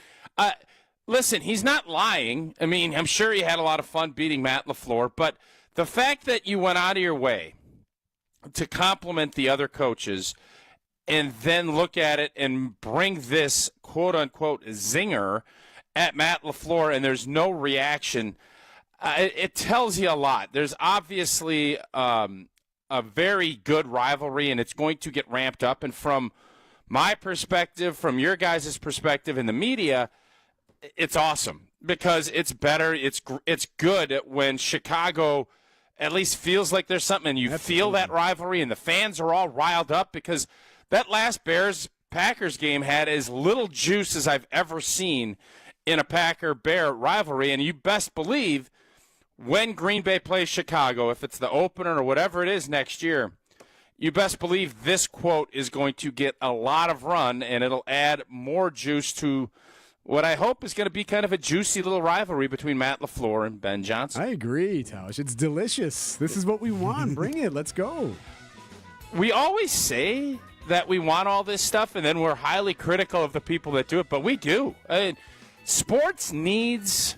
Listen, he's not lying. I mean, I'm sure he had a lot of fun beating Matt LaFleur, but the fact that you went out of your way to compliment the other coaches and then look at it and bring this quote-unquote zinger at Matt LaFleur and there's no reaction, it tells you a lot. There's obviously a very good rivalry, and it's going to get ramped up. And from my perspective, from your guys' perspective in the media, it's awesome because it's better. It's good when Chicago at least feels like there's something, and you feel that rivalry, and the fans are all riled up because that last Bears-Packers game had as little juice as I've ever seen in a Packer-Bear rivalry, and you best believe when Green Bay plays Chicago, if it's the opener or whatever it is next year, you best believe this quote is going to get a lot of run, and it'll add more juice to what I hope is going to be kind of a juicy little rivalry between Matt LaFleur and Ben Johnson. I agree, Tausch. It's delicious. This is what we want. Bring it. Let's go. we always say that we want all this stuff, and then we're highly critical of the people that do it, but we do. I mean, sports needs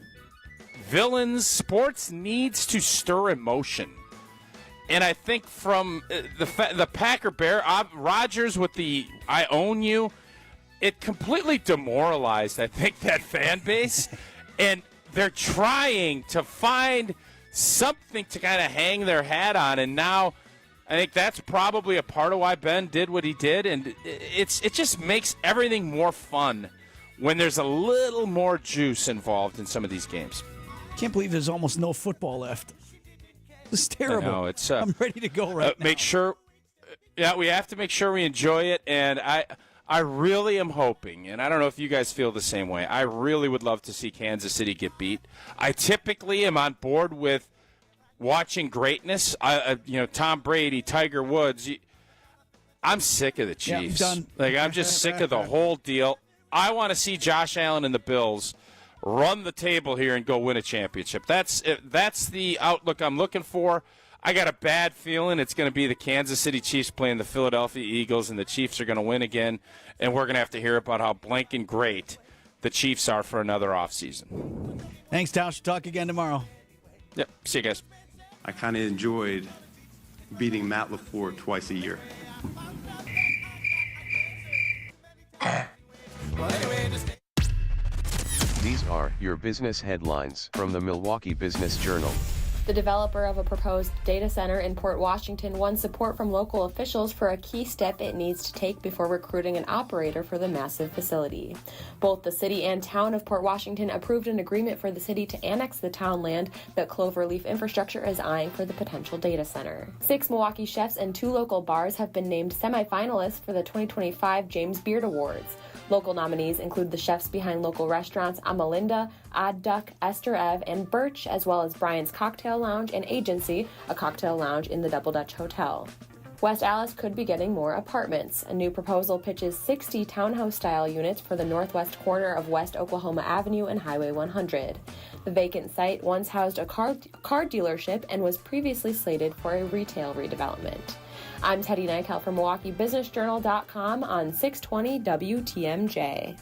villains. Sports needs to stir emotion. And I think from the Packer Bear, Rodgers with the "I own you," it completely demoralized, I think, that fan base. And they're trying to find something to kind of hang their hat on. And now I think that's probably a part of why Ben did what he did. And it just makes everything more fun when there's a little more juice involved in some of these games. Can't believe there's almost no football left. It's terrible. I know, it's, I'm ready to go right now. Make sure, we have to make sure we enjoy it. And I really am hoping, and I don't know if you guys feel the same way, I really would love to see Kansas City get beat. I typically am on board with watching greatness. Tom Brady, Tiger Woods. I'm sick of the Chiefs. Yeah, I'm done. Like, I'm just sick of the whole deal. I want to see Josh Allen and the Bills run the table here and go win a championship. That's the outlook I'm looking for. I got a bad feeling it's going to be the Kansas City Chiefs playing the Philadelphia Eagles, and the Chiefs are going to win again, and we're going to have to hear about how blank and great the Chiefs are for another offseason. Thanks, Tausch. Talk again tomorrow. Yep. See you guys. I kind of enjoyed beating Matt LaFleur twice a year. These are your business headlines from the Milwaukee Business Journal. The developer of a proposed data center in Port Washington won support from local officials for a key step it needs to take before recruiting an operator for the massive facility. Both the city and town of Port Washington approved an agreement for the city to annex the town land that Cloverleaf Infrastructure is eyeing for the potential data center. 6 Milwaukee chefs and 2 local bars have been named semifinalists for the 2025 James Beard Awards. Local nominees include the chefs behind local restaurants Amalinda, Odd Duck, Esther Eve, and Birch, as well as Brian's Cocktail Lounge and Agency, a cocktail lounge in the Double Dutch Hotel. West Allis could be getting more apartments. A new proposal pitches 60 townhouse-style units for the northwest corner of West Oklahoma Avenue and Highway 100. The vacant site once housed a car dealership and was previously slated for a retail redevelopment. I'm Teddy Nykel from MilwaukeeBusinessJournal.com on 620 WTMJ.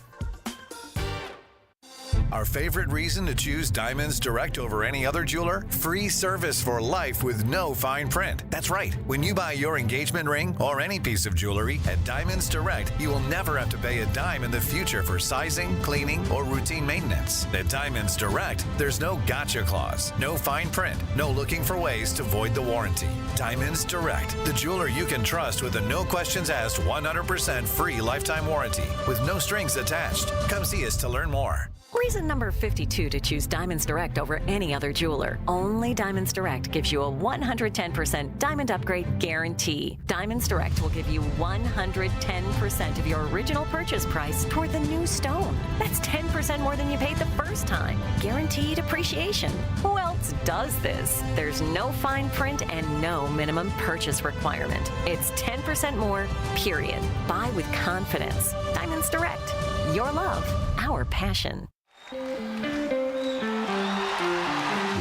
Our favorite reason to choose Diamonds Direct over any other jeweler? Free service for life with no fine print. That's right. When you buy your engagement ring or any piece of jewelry at Diamonds Direct, you will never have to pay a dime in the future for sizing, cleaning, or routine maintenance. At Diamonds Direct, there's no gotcha clause, no fine print, no looking for ways to void the warranty. Diamonds Direct, the jeweler you can trust with a no questions asked 100% free lifetime warranty with no strings attached. Come see us to learn more. Reason number 52 to choose Diamonds Direct over any other jeweler. Only Diamonds Direct gives you a 110% diamond upgrade guarantee. Diamonds Direct will give you 110% of your original purchase price toward the new stone. That's 10% more than you paid the first time. Guaranteed appreciation. Who else does this? There's no fine print and no minimum purchase requirement. It's 10% more, period. Buy with confidence. Diamonds Direct. Your love, our passion.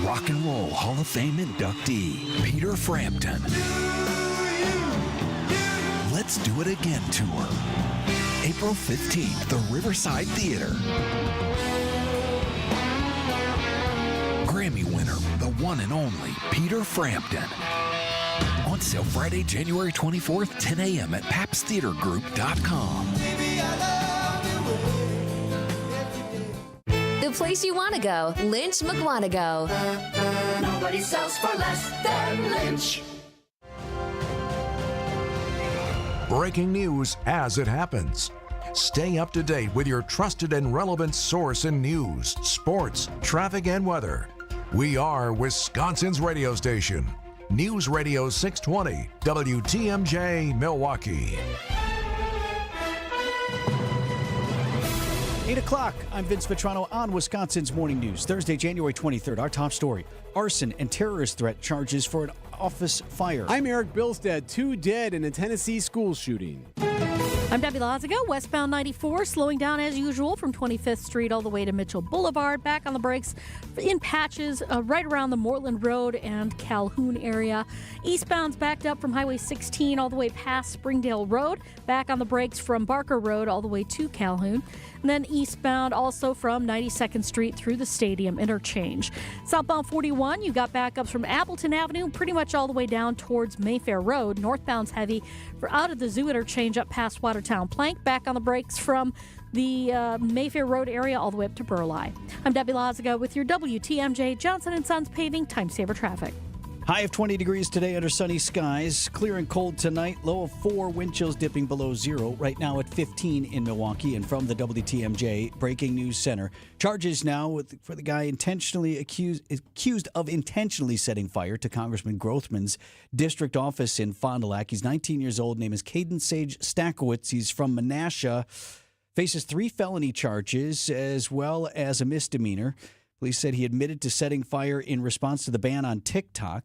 Rock and Roll Hall of Fame inductee, Peter Frampton. Let's Do It Again tour. April 15th, the Riverside Theater. Grammy winner, the one and only Peter Frampton. On sale Friday, January 24th, 10 a.m. at papstheatergroup.com. The place you want to go, Lynch McWanago. Nobody sells for less than Lynch. Breaking news as it happens. Stay up to date with your trusted and relevant source in news, sports, traffic, and weather. We are Wisconsin's radio station. News Radio 620, WTMJ, Milwaukee. 8 o'clock, I'm Vince Vitrano on Wisconsin's Morning News. Thursday, January 23rd, our top story. Arson and terrorist threat charges for an office fire. I'm Erik Bilstad. 2 dead in a Tennessee school shooting. I'm Debbie Lazago, westbound 94, slowing down as usual from 25th Street all the way to Mitchell Boulevard. Back on the brakes in patches right around the Mortland Road and Calhoun area. Eastbound's backed up from Highway 16 all the way past Springdale Road. Back on the brakes from Barker Road all the way to Calhoun. And then eastbound also from 92nd Street through the Stadium Interchange. Southbound 41, you got backups from Appleton Avenue pretty much all the way down towards Mayfair Road. Northbound's heavy for out of the Zoo Interchange up past Watertown Plank. Back on the brakes from the Mayfair Road area all the way up to Burleigh. I'm Debbie Lazago with your WTMJ Johnson & Sons Paving Time Saver Traffic. High of 20 degrees today under sunny skies. Clear and cold tonight. Low of 4. Wind chills dipping below 0. Right now at 15 in Milwaukee. And from the WTMJ Breaking News Center. Charges now for the guy accused of intentionally setting fire to Congressman Grothman's district office in Fond du Lac. He's 19 years old. Name is Caden Sage Stakowitz. He's from Menasha. Faces 3 felony charges as well as a misdemeanor. Police said he admitted to setting fire in response to the ban on TikTok.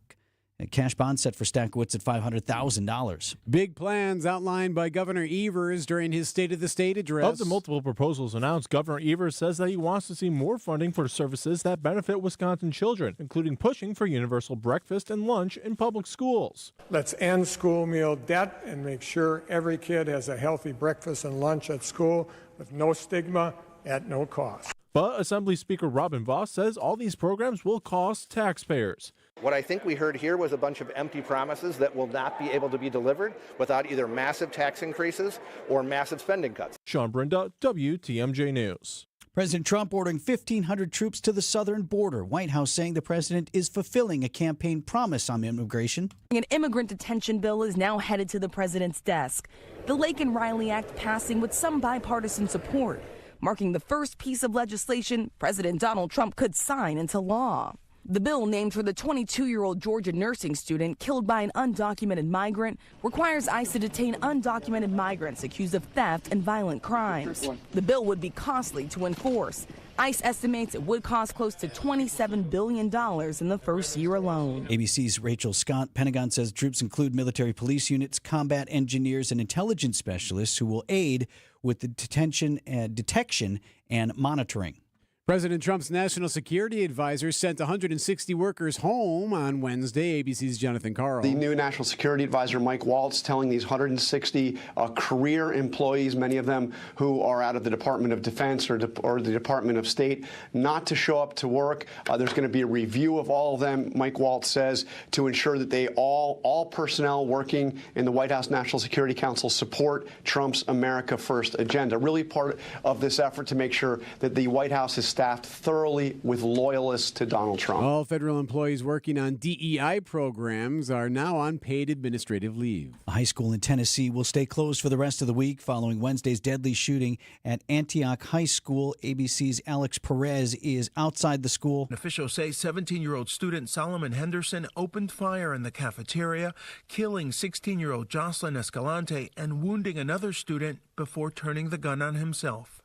A cash bond set for Stakowitz at $500,000. Big plans outlined by Governor Evers during his State of the State address. Of the multiple proposals announced, Governor Evers says that he wants to see more funding for services that benefit Wisconsin children, including pushing for universal breakfast and lunch in public schools. Let's end school meal debt and make sure every kid has a healthy breakfast and lunch at school with no stigma at no cost. But Assembly Speaker Robin Vos says all these programs will cost taxpayers. What I think we heard here was a bunch of empty promises that will not be able to be delivered without either massive tax increases or massive spending cuts. Sean Brinda, WTMJ News. President Trump ordering 1,500 troops to the southern border. White House saying the president is fulfilling a campaign promise on immigration. An immigrant detention bill is now headed to the president's desk. The Lake and Riley Act passing with some bipartisan support, marking the first piece of legislation President Donald Trump could sign into law. The bill, named for the 22-year-old Georgia nursing student killed by an undocumented migrant, requires ICE to detain undocumented migrants accused of theft and violent crimes. The bill would be costly to enforce. ICE estimates it would cost close to $27 billion in the first year alone. ABC's Rachel Scott. Pentagon says troops include military police units, combat engineers, and intelligence specialists who will aid with the detection and monitoring. President Trump's national security advisor sent 160 workers home on Wednesday. ABC's Jonathan Carl. The new national security advisor, Mike Waltz, telling these 160 career employees, many of them who are out of the Department of Defense or the Department of State, not to show up to work. There's going to be a review of all of them, Mike Waltz says, to ensure that they all personnel working in the White House National Security Council support Trump's America First agenda. Really part of this effort to make sure that the White House is staffed thoroughly with loyalists to Donald Trump. All federal employees working on DEI programs are now on paid administrative leave. A high school in Tennessee will stay closed for the rest of the week following Wednesday's deadly shooting at Antioch High School. ABC's Alex Perez is outside the school. Officials say 17-year-old student Solomon Henderson opened fire in the cafeteria, killing 16-year-old Jocelyn Escalante and wounding another student before turning the gun on himself.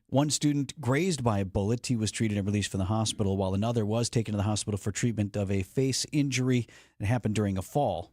One student grazed by a bullet. He was treated and released from the hospital, while another was taken to the hospital for treatment of a face injury that happened during a fall.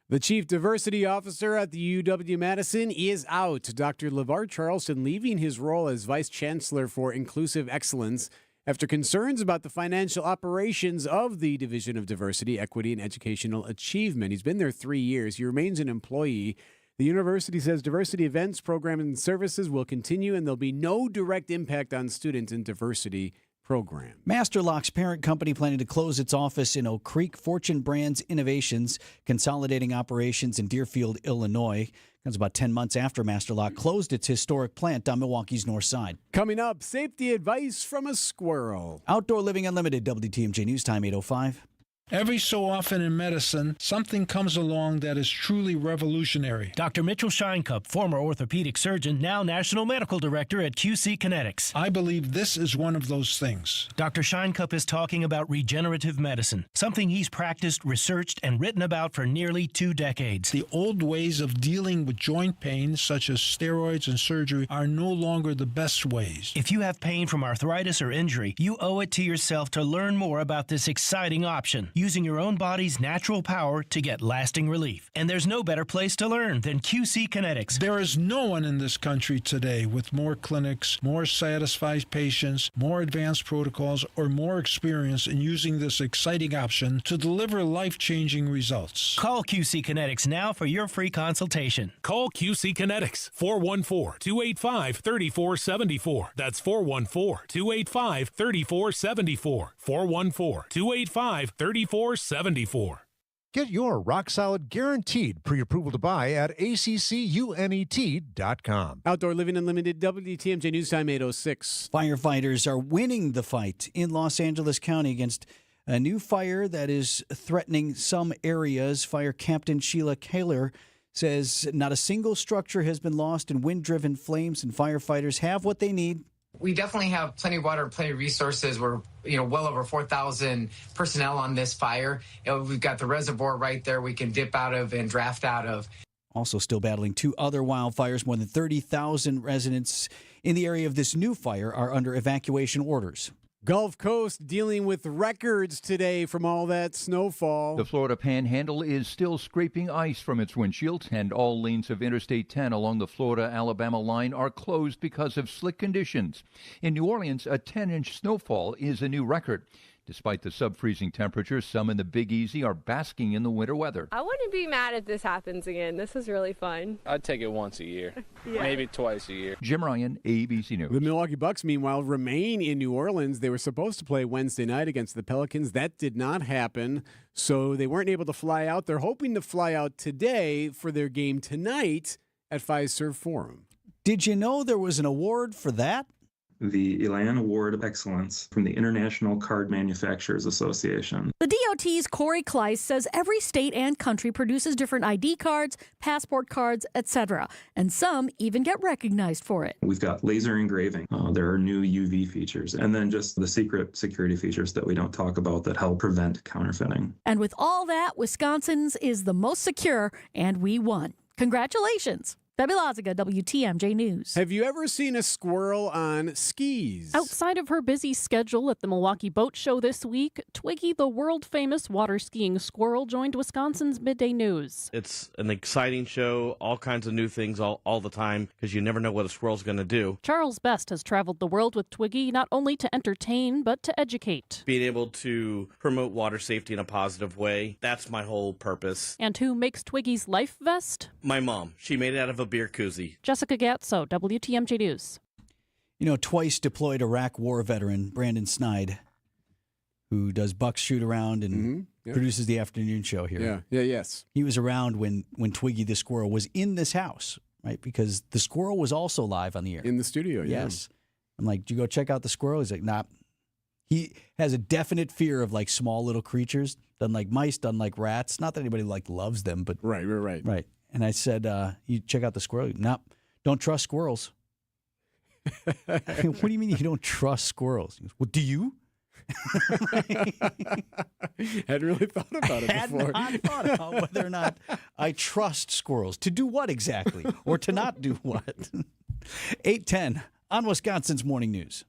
The chief diversity officer at the UW-Madison is out. Dr. LeVar Charleston leaving his role as vice chancellor for inclusive excellence after concerns about the financial operations of the Division of Diversity, Equity, and Educational Achievement. He's been there 3 years. He remains an employee. The university says diversity events, programs, and services will continue, and there'll be no direct impact on students in diversity programs. Master Lock's parent company planning to close its office in Oak Creek. Fortune Brands Innovations consolidating operations in Deerfield, Illinois. Comes about 10 months after Master Lock closed its historic plant on Milwaukee's north side. Coming up, safety advice from a squirrel. Outdoor Living Unlimited, WTMJ News Time 8:05. Every so often in medicine, something comes along that is truly revolutionary. Dr. Mitchell Scheinkup, former orthopedic surgeon, now National Medical Director at QC Kinetics. I believe this is one of those things. Dr. Scheinkup is talking about regenerative medicine, something he's practiced, researched, and written about for nearly 2 decades. The old ways of dealing with joint pain, such as steroids and surgery, are no longer the best ways. If you have pain from arthritis or injury, you owe it to yourself to learn more about this exciting option. using your own body's natural power to get lasting relief. And there's no better place to learn than QC Kinetics. There is no one in this country today with more clinics, more satisfied patients, more advanced protocols, or more experience in using this exciting option to deliver life-changing results. Call QC Kinetics now for your free consultation. Call QC Kinetics, 414-285-3474. That's 414-285-3474. 414-285-3474. Get your rock-solid guaranteed pre-approval to buy at accunet.com. Outdoor Living Unlimited, WTMJ News Time 8:06. Firefighters are winning the fight in Los Angeles County against a new fire that is threatening some areas. Fire Captain Sheila Kaler says not a single structure has been lost in wind-driven flames, and firefighters have what they need. We definitely have plenty of water and plenty of resources. We're, well over 4,000 personnel on this fire. We've got the reservoir right there we can dip out of and draft out of. Also still battling two other wildfires. More than 30,000 residents in the area of this new fire are under evacuation orders. Gulf Coast dealing with records today from all that snowfall. The Florida Panhandle is still scraping ice from its windshield, and all lanes of Interstate 10 along the Florida-Alabama line are closed because of slick conditions. In New Orleans, a 10-inch snowfall is a new record. Despite the sub-freezing temperatures, some in the Big Easy are basking in the winter weather. I wouldn't be mad if this happens again. This is really fun. I'd take it once a year, Yeah. maybe twice a year. Jim Ryan, ABC News. The Milwaukee Bucks, meanwhile, remain in New Orleans. They were supposed to play Wednesday night against the Pelicans. That did not happen, so they weren't able to fly out. They're hoping to fly out today for their game tonight at Fiserv Forum. Did you know there was an award for that? The Elan Award of Excellence from the International Card Manufacturers Association. The DOT's Corey Kleiss says every state and country produces different ID cards, passport cards, etc., and some even get recognized for it. We've got laser engraving. There are new UV features, and then just the secret security features that we don't talk about that help prevent counterfeiting. And with all that, Wisconsin's is the most secure, and we won. Congratulations. Debbie Loziga, WTMJ News. Have you ever seen a squirrel on skis? Outside of her busy schedule at the Milwaukee Boat Show this week, Twiggy, the world-famous water skiing squirrel, joined Wisconsin's Midday News. It's an exciting show, all kinds of new things all the time, because you never know what a squirrel's going to do. Charles Best has traveled the world with Twiggy not only to entertain, but to educate. Being able to promote water safety in a positive way, that's my whole purpose. And who makes Twiggy's life vest? My mom. She made it out of a beer koozie. Jessica Gatso, WTMJ News. Twice deployed Iraq war veteran Brandon Snide, who does Buck's Shoot Around and produces the afternoon show here. Yes. He was around when Twiggy the squirrel was in this house, right? Because the squirrel was also live on the air. In the studio, Yes. I'm like, did you go check out the squirrel? He's like, nah. He has a definite fear of small little creatures. Doesn't like mice, doesn't like rats. Not that anybody loves them, but Right. And I said, you check out the squirrel. Nope, don't trust squirrels. What do you mean you don't trust squirrels? He goes, well, do you? Hadn't really thought about it before. Had not thought about whether or not I trust squirrels. To do what exactly? Or to not do what? 8:10 on Wisconsin's Morning News.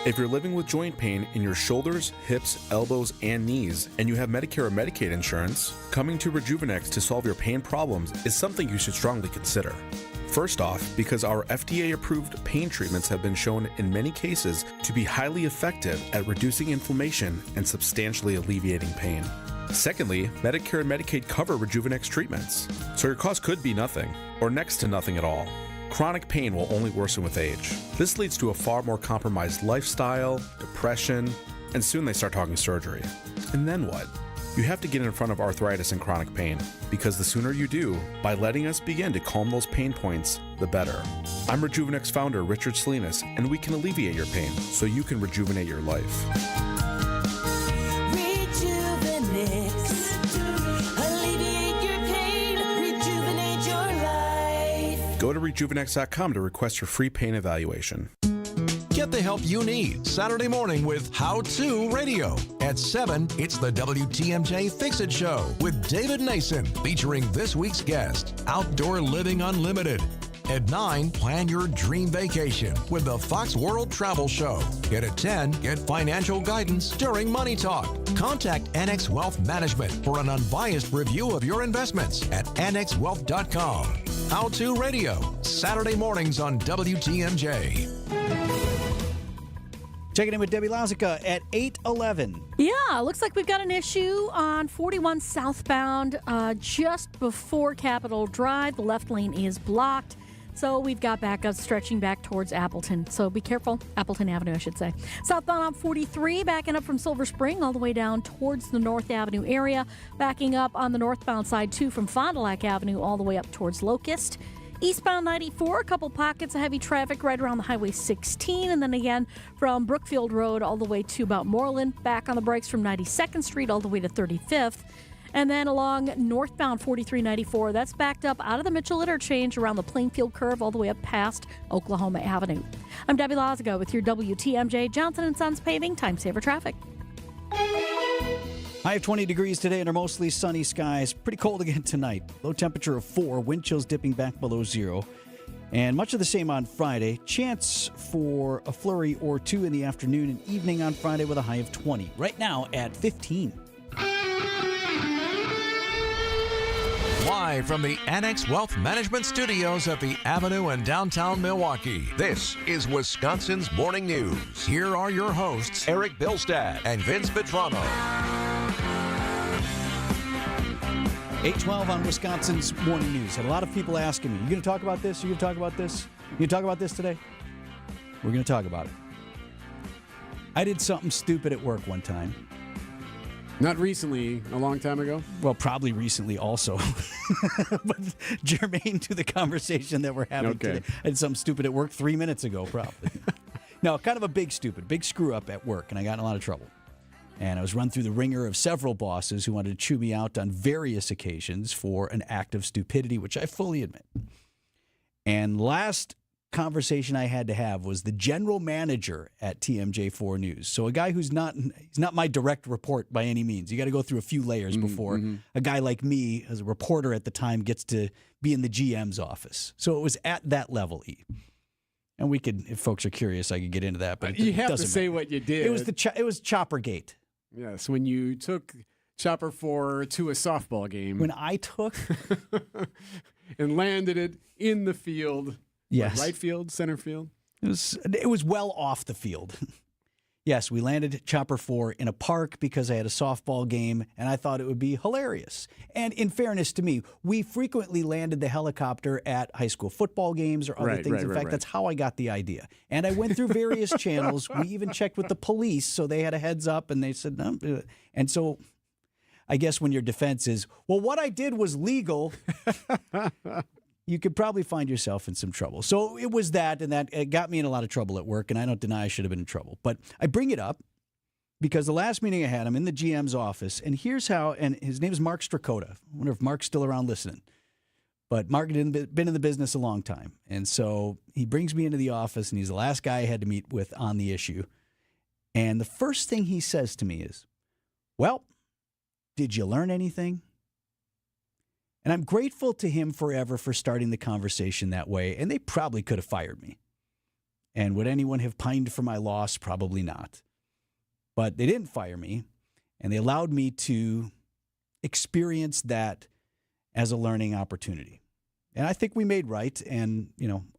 If you're living with joint pain in your shoulders, hips, elbows, and knees, and you have Medicare or Medicaid insurance, coming to Rejuvenex to solve your pain problems is something you should strongly consider. First off, because our FDA-approved pain treatments have been shown in many cases to be highly effective at reducing inflammation and substantially alleviating pain. Secondly, Medicare and Medicaid cover Rejuvenex treatments, so your cost could be nothing, or next to nothing at all. Chronic pain will only worsen with age. This leads to a far more compromised lifestyle, depression, and soon they start talking surgery. And then what? You have to get in front of arthritis and chronic pain, because the sooner you do, by letting us begin to calm those pain points, the better. I'm Rejuvenex founder Richard Salinas, and we can alleviate your pain so you can rejuvenate your life. Go to Rejuvenex.com to request your free pain evaluation. Get the help you need Saturday morning with How To Radio. At 7, it's the WTMJ Fix It Show with David Nason, featuring this week's guest, Outdoor Living Unlimited. At 9, plan your dream vacation with the Fox World Travel Show. And at 10, get financial guidance during Money Talk. Contact Annex Wealth Management for an unbiased review of your investments at annexwealth.com. How To Radio, Saturday mornings on WTMJ. Checking in with Debbie Lazica at 8:11. Yeah, looks like we've got an issue on 41 southbound just before Capitol Drive. The left lane is blocked. So we've got backups stretching back towards Appleton. So be careful. Appleton Avenue, I should say. Southbound on 43, backing up from Silver Spring all the way down towards the North Avenue area. Backing up on the northbound side, too, from Fond du Lac Avenue all the way up towards Locust. Eastbound 94, a couple pockets of heavy traffic right around the Highway 16. And then again from Brookfield Road all the way to about Moreland. Back on the brakes from 92nd Street all the way to 35th. And then along northbound 4394, that's backed up out of the Mitchell Interchange around the Plainfield Curve all the way up past Oklahoma Avenue. I'm Debbie Lazica with your WTMJ Johnson & Sons Paving Time Saver Traffic. High of 20 degrees today under mostly sunny skies. Pretty cold again tonight. Low temperature of 4, wind chills dipping back below 0. And much of the same on Friday. Chance for a flurry or two in the afternoon and evening on Friday with a high of 20. Right now at 15. Live from the Annex Wealth Management Studios at the Avenue in downtown Milwaukee, this is Wisconsin's Morning News. Here are your hosts, Erik Bilstad and Vince Vitrano. 8:12 on Wisconsin's Morning News. Had a lot of people asking me, you going to talk about this? You going to talk about this? You going to talk about this today? We're going to talk about it. I did something stupid at work one time. Not recently, a long time ago? Well, probably recently also. But germane to the conversation that we're having today. I did something stupid at work 3 minutes ago, probably. No, kind of a big screw up at work, and I got in a lot of trouble. And I was run through the ringer of several bosses who wanted to chew me out on various occasions for an act of stupidity, which I fully admit. And last conversation I had to have was the general manager at TMJ4 News. So a guy he's not my direct report by any means. You got to go through a few layers before a guy like me, as a reporter at the time, gets to be in the GM's office. So it was at that level, E. And we could, if folks are curious, I could get into that. But you have to say what you did. It was Choppergate. Yes, when you took Chopper 4 to a softball game. When I took and landed it in the field. Yes. Right field, center field? It was well off the field. Yes, we landed Chopper 4 in a park because I had a softball game, and I thought it would be hilarious. And in fairness to me, we frequently landed the helicopter at high school football games or other things. In fact, that's how I got the idea. And I went through various channels. We even checked with the police, so they had a heads up, and they said, no. And so I guess when your defense is, well, what I did was legal, you could probably find yourself in some trouble. So it was that, and that it got me in a lot of trouble at work, and I don't deny I should have been in trouble. But I bring it up because the last meeting I had, I'm in the GM's office, and here's how, and his name is Mark Strakota. I wonder if Mark's still around listening. But Mark had been in the business a long time, and so he brings me into the office, and he's the last guy I had to meet with on the issue. And the first thing he says to me is, well, did you learn anything? And I'm grateful to him forever for starting the conversation that way, and they probably could have fired me. And would anyone have pined for my loss? Probably not. But they didn't fire me, and they allowed me to experience that as a learning opportunity. And I think we made right, and,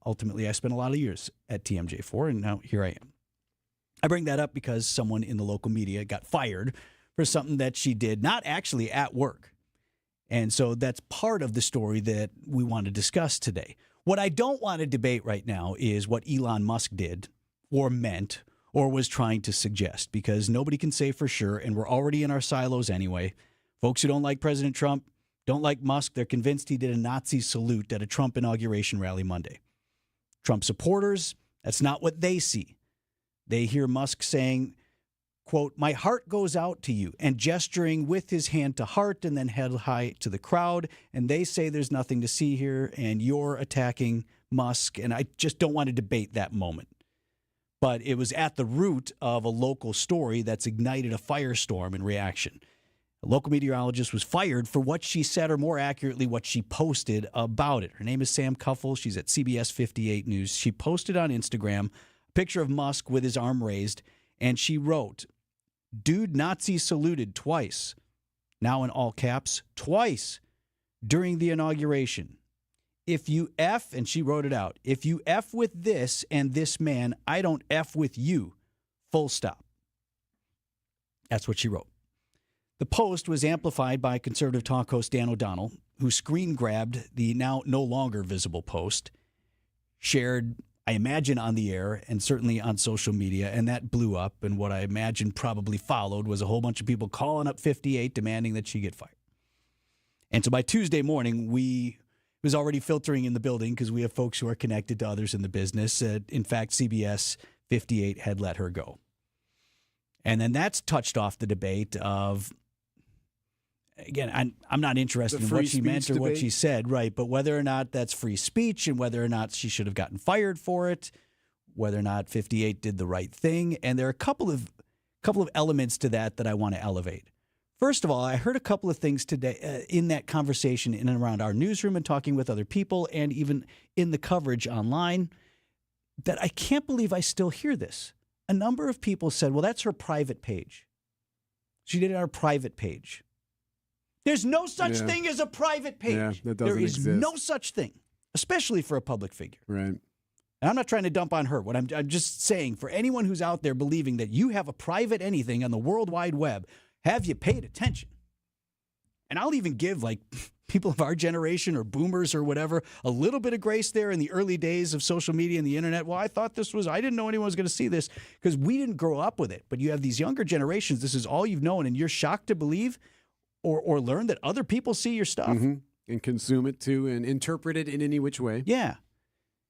ultimately I spent a lot of years at TMJ4, and now here I am. I bring that up because someone in the local media got fired for something that she did, not actually at work. And so that's part of the story that we want to discuss today. What I don't want to debate right now is what Elon Musk did or meant or was trying to suggest, because nobody can say for sure, and we're already in our silos anyway. Folks who don't like President Trump, don't like Musk, they're convinced he did a Nazi salute at a Trump inauguration rally Monday. Trump supporters, that's not what they see. They hear Musk saying, quote, my heart goes out to you, and gesturing with his hand to heart and then head high to the crowd. And they say there's nothing to see here, and you're attacking Musk. And I just don't want to debate that moment. But it was at the root of a local story that's ignited a firestorm in reaction. A local meteorologist was fired for what she said, or more accurately, what she posted about it. Her name is Sam Cuffle. She's at CBS 58 News. She posted on Instagram a picture of Musk with his arm raised, and she wrote, "Dude Nazi saluted twice." Now in all caps, twice during the inauguration. If you F, and she wrote it out, if you F with this and this man, I don't F with you. Full stop. That's what she wrote. The post was amplified by conservative talk host Dan O'Donnell, who screen grabbed the now no longer visible post, shared, I imagine, on the air and certainly on social media, and that blew up. And what I imagine probably followed was a whole bunch of people calling up 58 demanding that she get fired. And so by Tuesday morning, it was already filtering in the building because we have folks who are connected to others in the business. In fact, CBS 58 had let her go. And then that's touched off the debate of, again, I'm not interested in what she meant or what she said, right? But whether or not that's free speech and whether or not she should have gotten fired for it, whether or not 58 did the right thing. And there are a couple of elements to that I want to elevate. First of all, I heard a couple of things today in that conversation in and around our newsroom and talking with other people and even in the coverage online that I can't believe I still hear this. A number of people said, well, that's her private page. She did it on her private page. There's no such thing as a private page. Yeah, that doesn't exist. There is no such thing, especially for a public figure. Right. And I'm not trying to dump on her. What I'm just saying, for anyone who's out there believing that you have a private anything on the World Wide Web, have you paid attention? And I'll even give, like, people of our generation or boomers or whatever, a little bit of grace there in the early days of social media and the internet. Well, I didn't know anyone was going to see this because we didn't grow up with it. But you have these younger generations, this is all you've known, and you're shocked to believe or learn that other people see your stuff. Mm-hmm. And consume it too and interpret it in any which way. Yeah.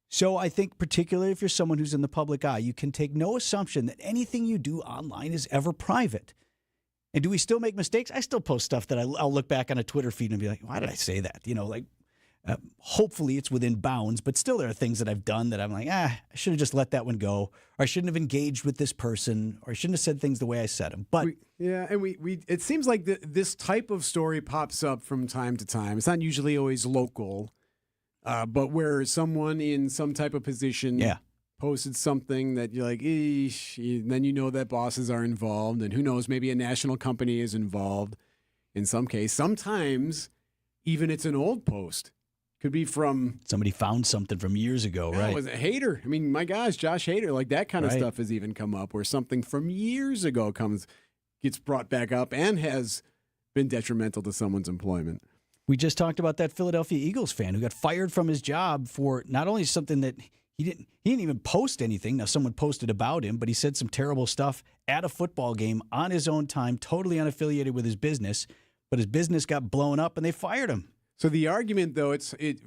So I think particularly if you're someone who's in the public eye, you can take no assumption that anything you do online is ever private. And do we still make mistakes? I still post stuff that I'll look back on a Twitter feed and be like, why did I say that? Hopefully it's within bounds, but still there are things that I've done that I'm like, I should have just let that one go, or I shouldn't have engaged with this person, or I shouldn't have said things the way I said them. But it seems like this type of story pops up from time to time. It's not usually always local, but where someone in some type of position posted something that you're like, eesh, then you know that bosses are involved, and who knows, maybe a national company is involved in some case. Sometimes even it's an old post. Could be from somebody found something from years ago, right? It was a hater. I mean, my gosh, Josh Hader, like that kind of stuff has even come up where something from years ago gets brought back up and has been detrimental to someone's employment. We just talked about that Philadelphia Eagles fan who got fired from his job for not only something that he didn't even post anything. Now, someone posted about him, but he said some terrible stuff at a football game on his own time, totally unaffiliated with his business. But his business got blown up and they fired him. So the argument, though,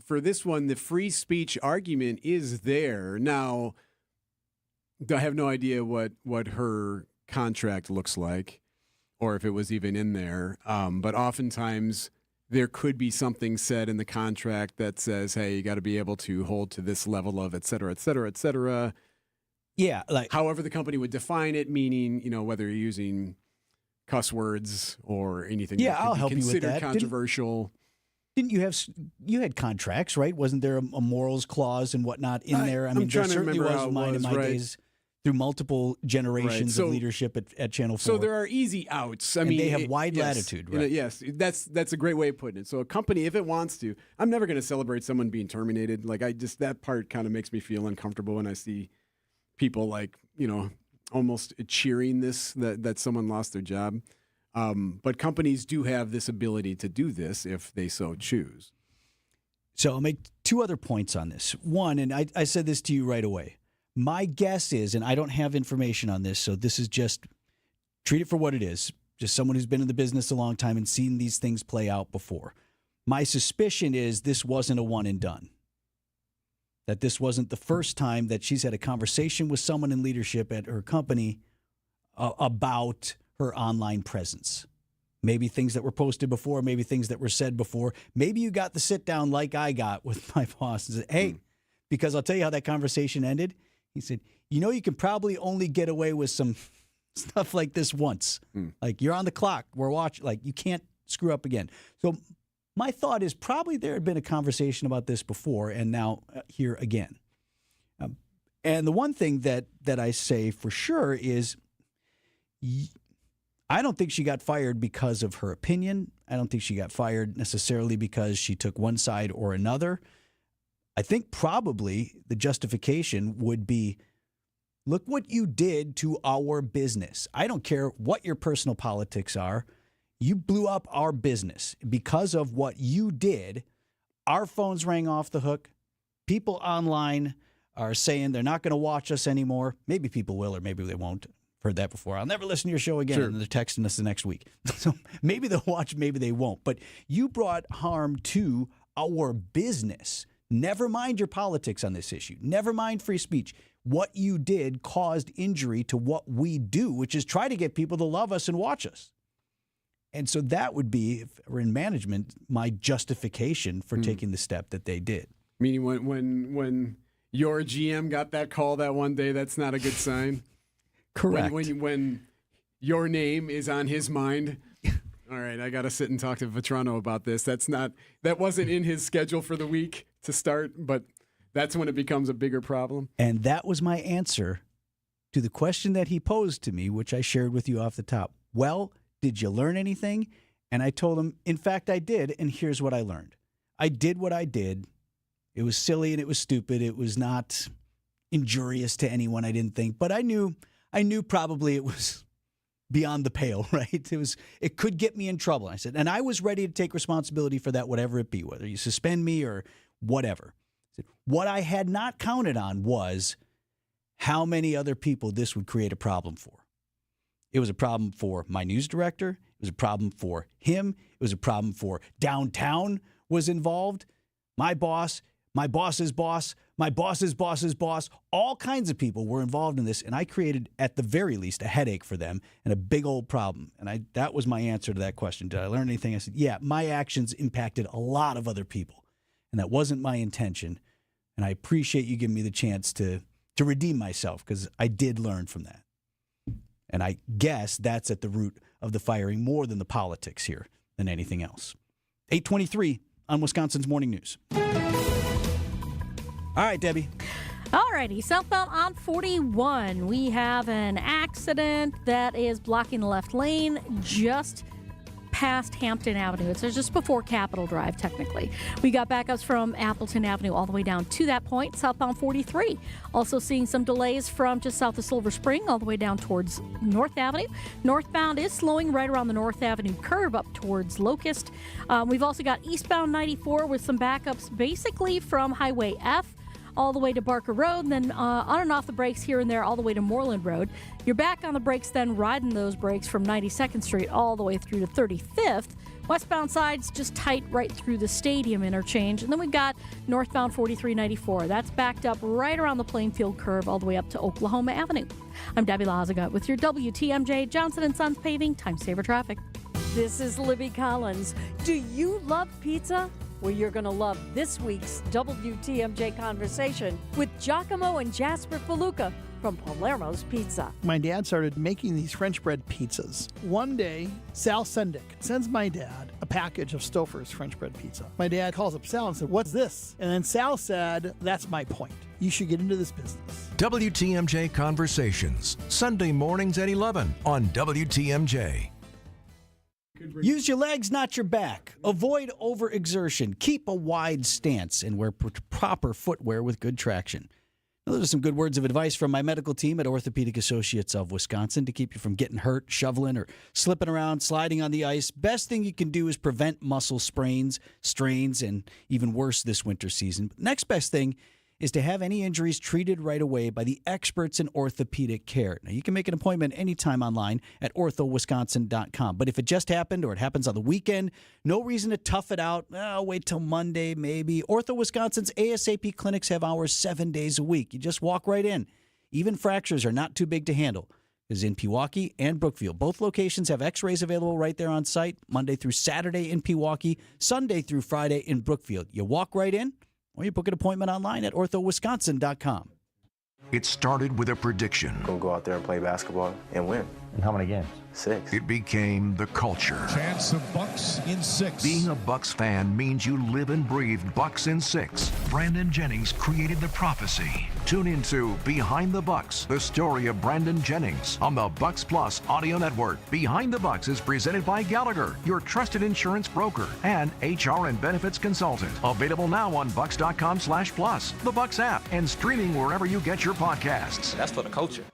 for this one, the free speech argument is there. Now, I have no idea what her contract looks like or if it was even in there. But oftentimes there could be something said in the contract that says, hey, you got to be able to hold to this level of et cetera, et cetera, et cetera. Yeah. However the company would define it, meaning, whether you're using cuss words or anything that could I'll be help you with considered that. Controversial. Didn't you had contracts, right? Wasn't there a morals clause and whatnot in there? I mean, there certainly was mine in my days through multiple generations of leadership at Channel 4. So there are easy outs. I mean, they have wide latitude, right? Yes, that's a great way of putting it. So a company, if it wants to, I'm never going to celebrate someone being terminated. Like that part kind of makes me feel uncomfortable when I see people almost cheering that someone lost their job. But companies do have this ability to do this if they so choose. So I'll make two other points on this. One, and I said this to you right away. My guess is, and I don't have information on this, so this is just treat it for what it is. Just someone who's been in the business a long time and seen these things play out before. My suspicion is this wasn't a one and done. That this wasn't the first time that she's had a conversation with someone in leadership at her company about her online presence. Maybe things that were posted before, maybe things that were said before. Maybe you got the sit down like I got with my boss and said, hey, because I'll tell you how that conversation ended. He said, you can probably only get away with some stuff like this once. Like, you're on the clock. We're watching. Like, you can't screw up again. So my thought is probably there had been a conversation about this before, and now here again. And the one thing that I say for sure is I don't think she got fired because of her opinion. I don't think she got fired necessarily because she took one side or another. I think probably the justification would be, look what you did to our business. I don't care what your personal politics are. You blew up our business. Because of what you did, our phones rang off the hook. People online are saying they're not going to watch us anymore. Maybe people will, or maybe they won't. Heard that before. I'll never listen to your show again. Sure. And they're texting us the next week. So maybe they'll watch, maybe they won't. But you brought harm to our business. Never mind your politics on this issue. Never mind free speech. What you did caused injury to what we do, which is try to get people to love us and watch us. And so that would be, if we're in management, my justification for taking the step that they did. Meaning when your GM got that call that one day, that's not a good sign? Correct. When your name is on his mind. All right, I got to sit and talk to Vitrano about this. That wasn't in his schedule for the week to start, but that's when it becomes a bigger problem. And that was my answer to the question that he posed to me, which I shared with you off the top. Well, did you learn anything? And I told him, in fact, I did, and here's what I learned. I did what I did. It was silly and it was stupid. It was not injurious to anyone, I didn't think, but I knew probably it was beyond the pale, right? It could get me in trouble. I said, and I was ready to take responsibility for that, whatever it be, whether you suspend me or whatever. I said, what I had not counted on was how many other people this would create a problem for. It was a problem for my news director. It was a problem for him. It was a problem for downtown was involved. My boss, my boss's boss, my boss's boss's boss, all kinds of people were involved in this, and I created, at the very least, a headache for them and a big old problem. And that was my answer to that question. Did I learn anything? I said, yeah, my actions impacted a lot of other people, and that wasn't my intention. And I appreciate you giving me the chance to redeem myself, because I did learn from that. And I guess that's at the root of the firing more than the politics here than anything else. 8:23 on Wisconsin's Morning News. All right, Debbie. All righty, southbound on 41. We have an accident that is blocking the left lane just past Hampton Avenue. It's just before Capitol Drive, technically. We got backups from Appleton Avenue all the way down to that point, southbound 43. Also seeing some delays from just south of Silver Spring all the way down towards North Avenue. Northbound is slowing right around the North Avenue curve up towards Locust. We've also got eastbound 94 with some backups basically from Highway F all the way to Barker Road, and then on and off the brakes here and there all the way to Moreland Road. You're back on the brakes then, riding those brakes from 92nd Street all the way through to 35th. Westbound side's just tight right through the stadium interchange. And then we've got northbound 4394. That's backed up right around the Plainfield curve all the way up to Oklahoma Avenue. I'm Debbie Lazaga with your WTMJ Johnson & Sons Paving Time Saver Traffic. This is Libby Collins. Do you love pizza? Well, you're going to love this week's WTMJ conversation with Giacomo and Jasper Faluca from Palermo's Pizza. My dad started making these French bread pizzas. One day, Sal Sendick sends my dad a package of Stouffer's French bread pizza. My dad calls up Sal and said, "What's this?" And then Sal said, "That's my point. You should get into this business." WTMJ Conversations, Sunday mornings at 11 on WTMJ. Use your legs, not your back. Avoid overexertion. Keep a wide stance and wear proper footwear with good traction. Now, those are some good words of advice from my medical team at Orthopedic Associates of Wisconsin to keep you from getting hurt, shoveling, or slipping around, sliding on the ice. Best thing you can do is prevent muscle sprains, strains, and even worse this winter season. Next best thing is to have any injuries treated right away by the experts in orthopedic care. Now, you can make an appointment anytime online at orthowisconsin.com. But if it just happened or it happens on the weekend, no reason to tough it out. Wait till Monday, maybe. Ortho Wisconsin's ASAP clinics have hours 7 days a week. You just walk right in. Even fractures are not too big to handle. Is in Pewaukee and Brookfield. Both locations have x-rays available right there on site, Monday through Saturday in Pewaukee, Sunday through Friday in Brookfield. You walk right in, or you book an appointment online at orthowisconsin.com. It started with a prediction. Gonna go out there and play basketball and win. And how many games? 6. It became the culture. Chance of Bucks in 6. Being a Bucks fan means you live and breathe Bucks in 6. Brandon Jennings created the prophecy. Tune into Behind the Bucks, the story of Brandon Jennings on the Bucks Plus audio network. Behind the Bucks is presented by Gallagher, your trusted insurance broker and HR and benefits consultant. Available now on bucks.com/plus, the Bucks app, and streaming wherever you get your podcasts. That's for the culture.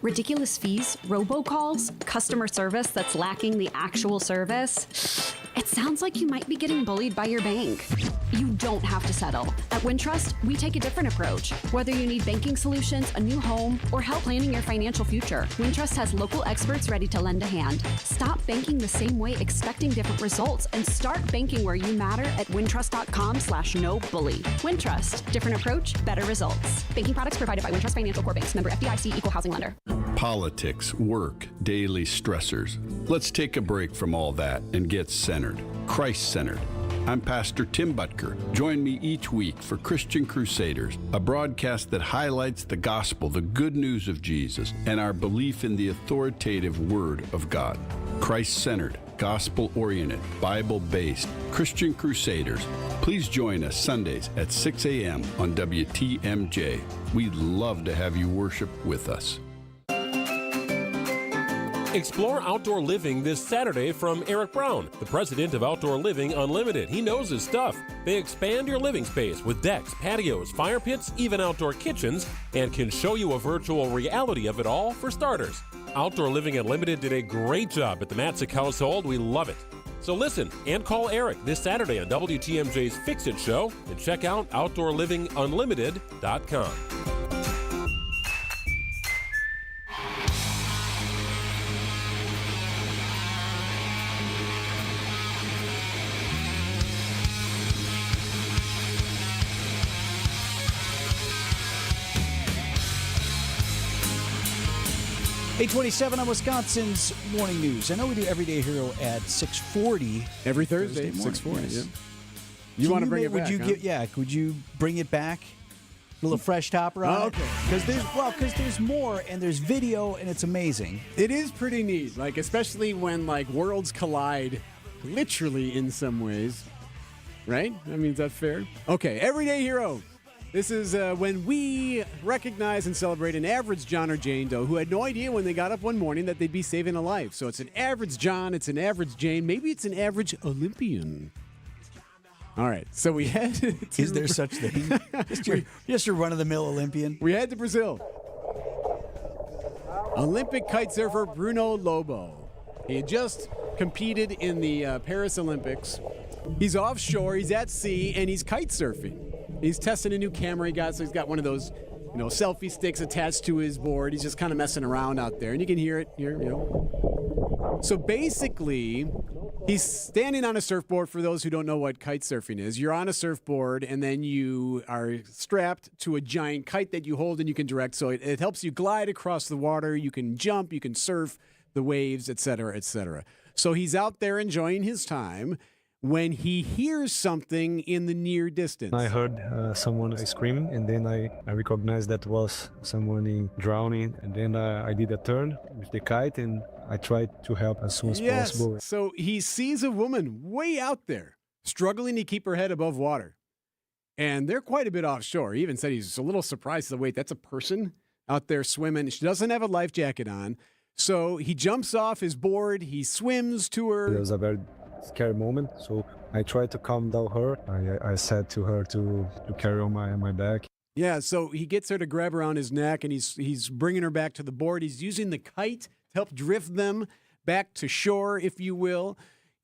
Ridiculous fees, robocalls, customer service that's lacking the actual service. It sounds like you might be getting bullied by your bank. You don't have to settle. At Wintrust, we take a different approach. Whether you need banking solutions, a new home, or help planning your financial future, Wintrust has local experts ready to lend a hand. Stop banking the same way expecting different results and start banking where you matter at wintrust.com/no-bully. Wintrust, different approach, better results. Banking products provided by Wintrust Financial Corp. Bank, member FDIC, equal housing lender. Politics, work, daily stressors. Let's take a break from all that and get centered, Christ-centered. I'm Pastor Tim Butker. Join me each week for Christian Crusaders, a broadcast that highlights the gospel, the good news of Jesus, and our belief in the authoritative Word of God. Christ-centered, gospel-oriented, Bible-based, Christian Crusaders. Please join us Sundays at 6 a.m. on WTMJ. We'd love to have you worship with us. Explore outdoor living this Saturday from Erik Brown, the president of Outdoor Living Unlimited. He knows his stuff. They expand your living space with decks, patios, fire pits, even outdoor kitchens, and can show you a virtual reality of it all for starters. Outdoor Living Unlimited did a great job at the Matzik household. We love it. So listen and call Erik this Saturday on WTMJ's Fix It Show and check out OutdoorLivingUnlimited.com. .827 on Wisconsin's Morning News. I know we do Everyday Hero at 6:40. Every Thursday, morning. 6:40, Yes. yeah. You want to bring it back, Could you bring it back? A little fresh topper on okay. Because there's more, and there's video, and it's amazing. It is pretty neat, like especially when like worlds collide, literally in some ways, right? I mean, is that fair? Okay, Everyday Hero. This is when we recognize and celebrate an average John or Jane Doe who had no idea when they got up one morning that they'd be saving a life. So it's an average John, it's an average Jane, maybe it's an average Olympian. All right, so we head to... Is there such thing? just your run-of-the-mill Olympian? We head to Brazil. Olympic kite surfer Bruno Lobo. He had just competed in the Paris Olympics. He's offshore, he's at sea, and he's kite surfing. He's testing a new camera he got, so he's got one of those, selfie sticks attached to his board. He's just kind of messing around out there, and you can hear it here, So basically, he's standing on a surfboard. For those who don't know what kite surfing is, you're on a surfboard, and then you are strapped to a giant kite that you hold and you can direct. So it helps you glide across the water. You can jump, you can surf the waves, et cetera, et cetera. So he's out there enjoying his time when he hears something in the near distance. I heard someone screaming, and then I recognized that was someone drowning, and then I did a turn with the kite, and I tried to help as soon as possible. So he sees a woman way out there, struggling to keep her head above water. And they're quite a bit offshore. He even said he's a little surprised. Wait, that's a person out there swimming. She doesn't have a life jacket on. So he jumps off his board. He swims to her. It was a very scary moment, so I tried to calm down her. I said to her to carry on my back. Yeah, so he gets her to grab around his neck, and he's bringing her back to the board. He's using the kite to help drift them back to shore, if you will.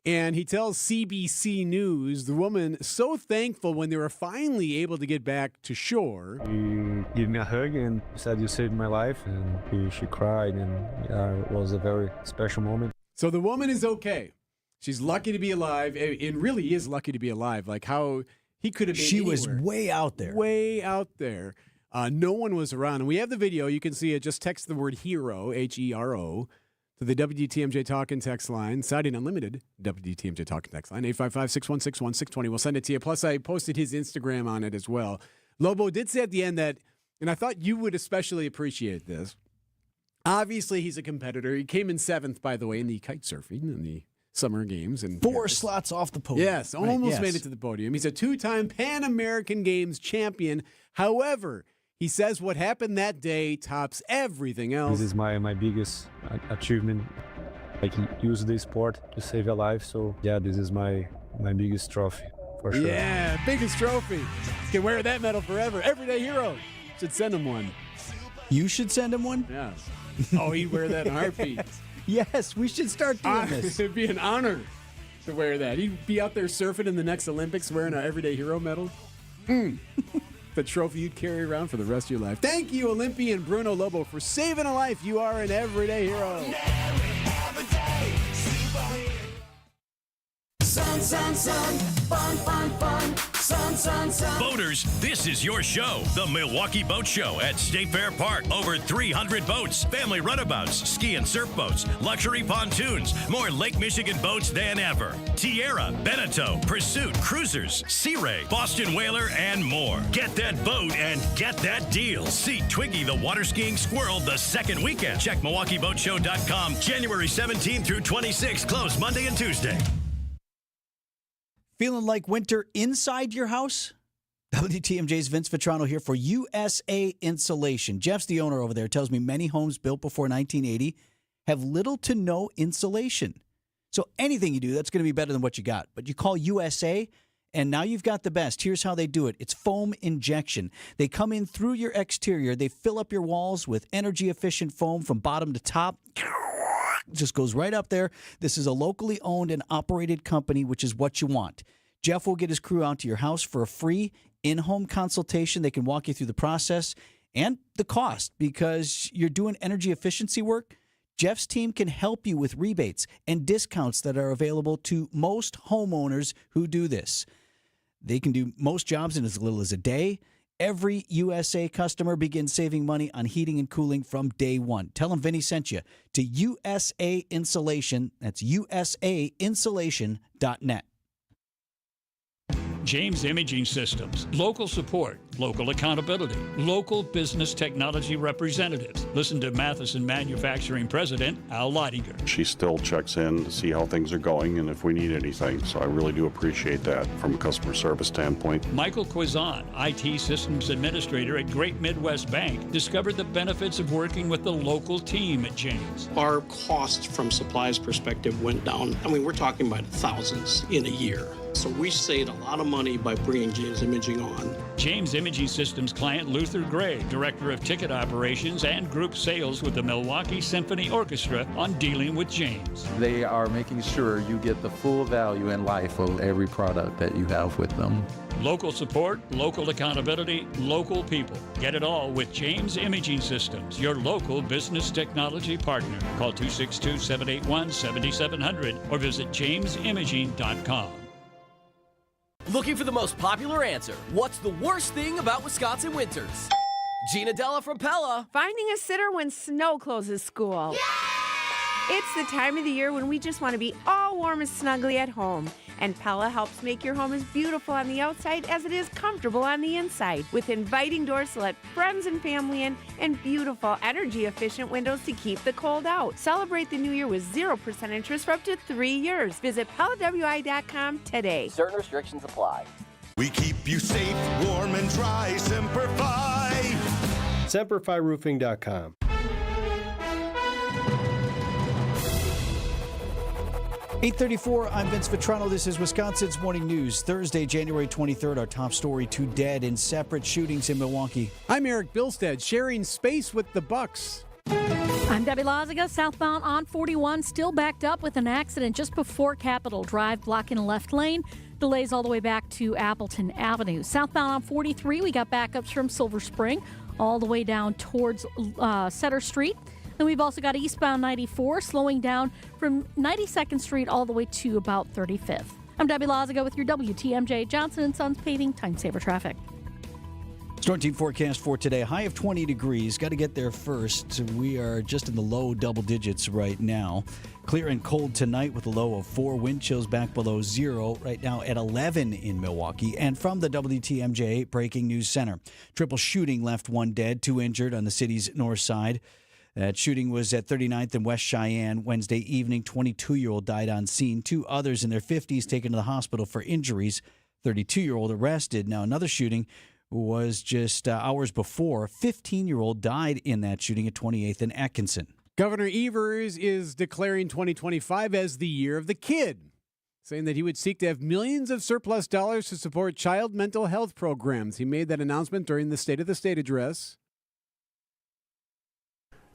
And he tells CBC News, the woman so thankful when they were finally able to get back to shore. He gave me a hug and said, "You saved my life," and she cried, and it was a very special moment. So the woman is okay. She's lucky to be alive. It really is lucky to be alive. Like how he could have been anywhere. Was way out there. Way out there. No one was around. And we have the video. You can see it. Just text the word HERO, HERO, to the WTMJ Talkin' text line. Siding Unlimited, WTMJ Talkin' text line, 855-616-1620. We'll send it to you. Plus, I posted his Instagram on it as well. Lobo did say at the end that, and I thought you would especially appreciate this, Obviously, he's a competitor. He came in 7th, by the way, in the kite surfing in the Summer Games. And 4 slots off the podium. Yes, almost made it to the podium. He's a 2-time Pan American Games champion. However, he says what happened that day tops everything else. This is my biggest achievement. I can use this sport to save a life. So yeah, this is my biggest trophy for sure. Yeah, biggest trophy. Can wear that medal forever. Everyday hero. Should send him one. You should send him one? Yeah. Oh, he'd wear that in a heartbeat. Yes, we should start doing this. It'd be an honor to wear that. He'd be out there surfing in the next Olympics wearing an Everyday Hero medal. The trophy you'd carry around for the rest of your life. Thank you, Olympian Bruno Lobo, for saving a life. You are an everyday hero. Sun, sun, sun, fun, fun, fun, sun, sun, sun. Boaters, this is your show, the Milwaukee Boat Show at State Fair Park. Over 300 boats, family runabouts, ski and surf boats, luxury pontoons, more Lake Michigan boats than ever. Tierra, Beneteau, Pursuit, Cruisers, Sea Ray, Boston Whaler, and more. Get that boat and get that deal. See Twiggy the water skiing squirrel the second weekend. Check MilwaukeeBoatShow.com, January 17 through 26, closed Monday and Tuesday. Feeling like winter inside your house? WTMJ's Vince Vitrano here for USA Insulation. Jeff's the owner over there. Tells me many homes built before 1980 have little to no insulation. So anything you do, that's going to be better than what you got. But you call USA, and now you've got the best. Here's how they do it. It's foam injection. They come in through your exterior. They fill up your walls with energy-efficient foam from bottom to top. Just goes right up there. This is a locally owned and operated company, which is what you want. Jeff will get his crew out to your house for a free in-home consultation. They can walk you through the process and the cost because you're doing energy efficiency work. Jeff's team can help you with rebates and discounts that are available to most homeowners who do this. They can do most jobs in as little as a day. Every USA customer begins saving money on heating and cooling from day one. Tell them Vinny sent you to USA Insulation. That's USAinsulation.net. James Imaging Systems. Local support, local accountability, local business technology representatives. Listen to Matheson Manufacturing President Al Leidinger. She still checks in to see how things are going and if we need anything. So I really do appreciate that from a customer service standpoint. Michael Quizon, IT Systems Administrator at Great Midwest Bank, discovered the benefits of working with the local team at James. Our cost from supplies perspective went down. I mean, we're talking about thousands in a year. So we saved a lot of money by bringing James Imaging on. James Imaging Systems client Luther Gray, Director of Ticket Operations and Group Sales with the Milwaukee Symphony Orchestra on dealing with James. They are making sure you get the full value and life of every product that you have with them. Local support, local accountability, local people. Get it all with James Imaging Systems, your local business technology partner. Call 262-781-7700 or visit jamesimaging.com. Looking for the most popular answer. What's the worst thing about Wisconsin winters? Gina Della from Pella. Finding a sitter when snow closes school. Yay! It's the time of the year when we just want to be all warm and snuggly at home. And Pella helps make your home as beautiful on the outside as it is comfortable on the inside. With inviting doors to let friends and family in and beautiful energy-efficient windows to keep the cold out. Celebrate the new year with 0% interest for up to 3 years. Visit PellaWI.com today. Certain restrictions apply. We keep you safe, warm, and dry. Semper-Fi. SemperFiRoofing.com. 8:34, I'm Vince Vitrano. This is Wisconsin's Morning News. Thursday, January 23rd, our top story, 2 dead in separate shootings in Milwaukee. I'm Erik Bilstad, sharing space with the Bucks. I'm Debbie Laziga. Southbound on 41 still backed up with an accident just before Capitol Drive, blocking a left lane. Delays all the way back to Appleton Avenue. Southbound on 43, we got backups from Silver Spring all the way down towards Sutter Street. Then we've also got eastbound 94 slowing down from 92nd Street all the way to about 35th. I'm Debbie Laziga with your WTMJ Johnson & Sons Paving Time Saver Traffic. Storm team forecast for today, high of 20 degrees. Got to get there first. We are just in the low double digits right now. Clear and cold tonight with a low of 4. Wind chills back below 0. Right now at 11 in Milwaukee. And from the WTMJ Breaking News Center, triple shooting left 1 dead, 2 injured on the city's north side. That shooting was at 39th and West Cheyenne Wednesday evening. 22-year-old died on scene. 2 others in their 50s taken to the hospital for injuries. 32-year-old arrested. Now, another shooting was just hours before. 15-year-old died in that shooting at 28th and Atkinson. Governor Evers is declaring 2025 as the year of the kid, saying that he would seek to have millions of surplus dollars to support child mental health programs. He made that announcement during the State of the State address.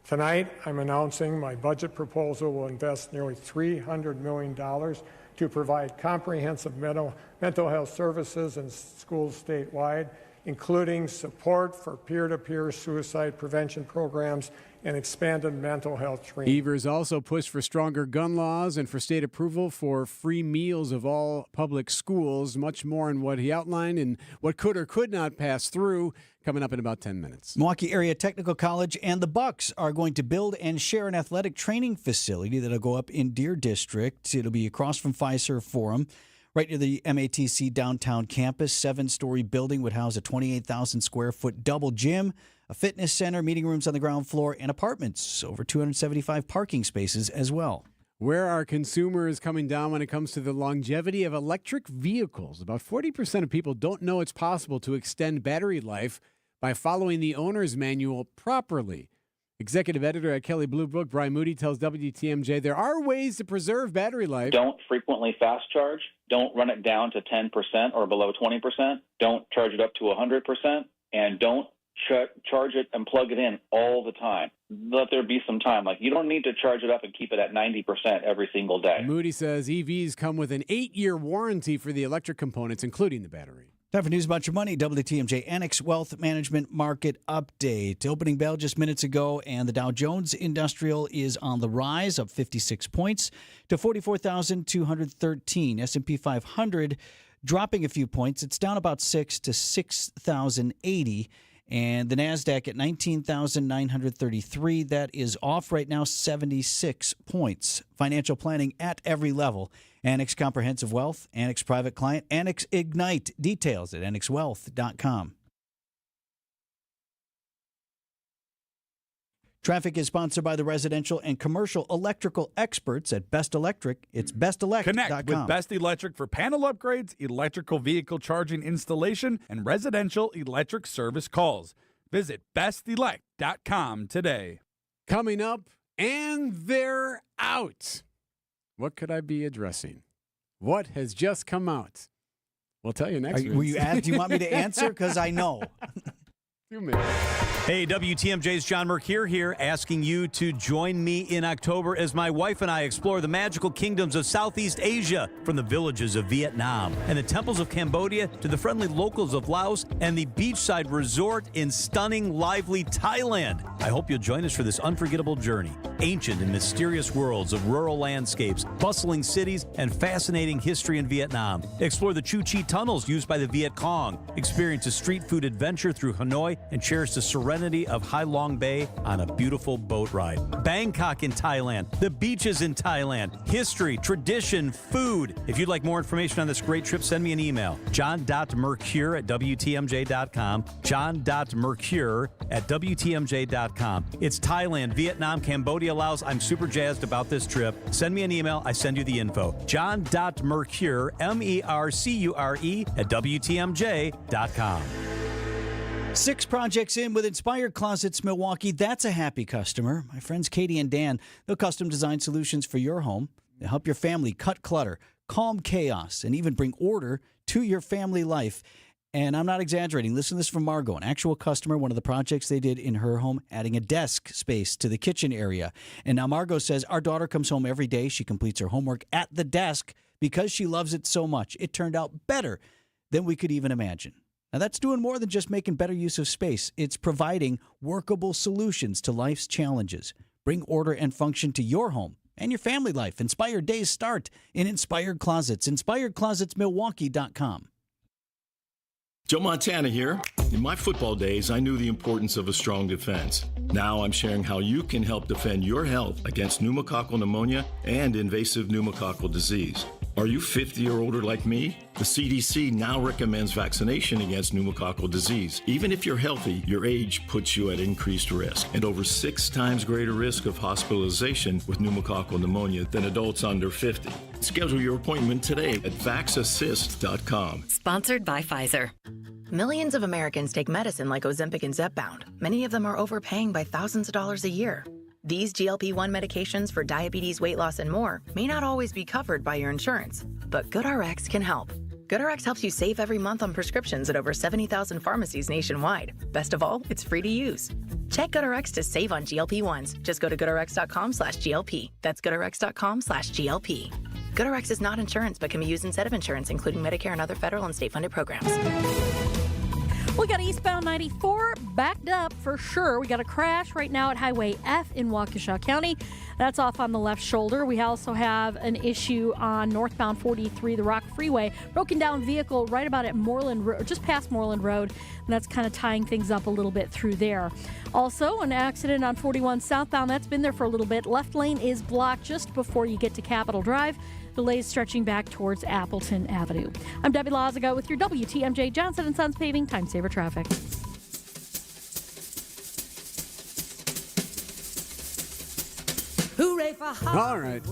Tonight, I'm announcing my budget proposal will invest nearly $300 million to provide comprehensive mental health services in schools statewide, including support for peer-to-peer suicide prevention programs and expanded mental health training. Evers also pushed for stronger gun laws and for state approval for free meals of all public schools. Much more in what he outlined and what could or could not pass through coming up in about 10 minutes. Milwaukee Area Technical College and the Bucks are going to build and share an athletic training facility that'll go up in Deer District. It'll be across from Fiserv Forum, right near the MATC downtown campus. 7-story building would house a 28,000 square foot double gym, a fitness center, meeting rooms on the ground floor, and apartments. Over 275 parking spaces as well. Where are consumers coming down when it comes to the longevity of electric vehicles? About 40% of people don't know it's possible to extend battery life by following the owner's manual properly. Executive editor at Kelley Blue Book, Brian Moody, tells WTMJ there are ways to preserve battery life. Don't frequently fast charge. Don't run it down to 10% or below 20%. Don't charge it up to 100%. And don't charge it and plug it in all the time. Let there be some time. Like, you don't need to charge it up and keep it at 90% every single day. Moody says EVs come with an 8-year warranty for the electric components, including the battery. Time for news about your money. WTMJ Annex Wealth Management Market Update. Opening bell just minutes ago, and the Dow Jones Industrial is on the rise, up 56 points to 44,213. S&P 500 dropping a few points. It's down about 6 to 6,080. And the NASDAQ at 19,933. That is off right now 76 points. Financial planning at every level. Annex Comprehensive Wealth, Annex Private Client, Annex Ignite. Details at annexwealth.com. Traffic is sponsored by the residential and commercial electrical experts at Best Electric. It's bestelect.com. Connect with Best Electric for panel upgrades, electrical vehicle charging installation, and residential electric service calls. Visit bestelect.com today. Coming up, and they're out. What could I be addressing? What has just come out? We'll tell you next week. Were you asked? Do you want me to answer? Because I know. 2 minutes. Hey, WTMJ's John Mercure here, asking you to join me in October as my wife and I explore the magical kingdoms of Southeast Asia, from the villages of Vietnam and the temples of Cambodia to the friendly locals of Laos and the beachside resort in stunning, lively Thailand. I hope you'll join us for this unforgettable journey. Ancient and mysterious worlds of rural landscapes, bustling cities, and fascinating history in Vietnam. Explore the Chu Chi tunnels used by the Viet Cong. Experience a street food adventure through Hanoi and cherish the serenity of Hai Long Bay on a beautiful boat ride. Bangkok in Thailand, the beaches in Thailand, history, tradition, food. If you'd like more information on this great trip, send me an email. john.mercure@wtmj.com. john.mercure@wtmj.com. It's Thailand, Vietnam, Cambodia, Laos. I'm super jazzed about this trip. Send me an email. I send you the info. john.mercure, MERCURE, @wtmj.com. 6 projects in with Inspired Closets Milwaukee. That's a happy customer. My friends Katie and Dan, they'll custom design solutions for your home. They'll help your family cut clutter, calm chaos, and even bring order to your family life. And I'm not exaggerating. Listen to this from Margot, an actual customer. One of the projects they did in her home, adding a desk space to the kitchen area. And now Margot says, our daughter comes home every day. She completes her homework at the desk because she loves it so much. It turned out better than we could even imagine. Now, that's doing more than just making better use of space. It's providing workable solutions to life's challenges. Bring order and function to your home and your family life. Inspired days start in Inspired Closets. InspiredClosetsMilwaukee.com. Joe Montana here. In my football days, I knew the importance of a strong defense. Now I'm sharing how you can help defend your health against pneumococcal pneumonia and invasive pneumococcal disease. Are you 50 or older like me? The CDC now recommends vaccination against pneumococcal disease. Even if you're healthy, your age puts you at increased risk and over 6 times greater risk of hospitalization with pneumococcal pneumonia than adults under 50. Schedule your appointment today at vaxassist.com. Sponsored by Pfizer. Millions of Americans take medicine like Ozempic and Zepbound. Many of them are overpaying by thousands of dollars a year. These GLP-1 medications for diabetes, weight loss, and more may not always be covered by your insurance, but GoodRx can help. GoodRx helps you save every month on prescriptions at over 70,000 pharmacies nationwide. Best of all, it's free to use. Check GoodRx to save on GLP-1s. Just go to goodrx.com/GLP. That's goodrx.com/GLP. GoodRx is not insurance, but can be used instead of insurance, including Medicare and other federal and state-funded programs. We got eastbound 94 backed up for sure. We got a crash right now at Highway F in Waukesha County. That's off on the left shoulder. We also have an issue on northbound 43, the Rock Freeway. Broken down vehicle right about at Moreland Road, just past Moreland Road. And that's kind of tying things up a little bit through there. Also, an accident on 41 southbound. That's been there for a little bit. Left lane is blocked just before you get to Capitol Drive. Delays stretching back towards Appleton Avenue. I'm Debbie Lazago with your WTMJ Johnson & Sons Paving Time Saver Traffic. Hooray for All right.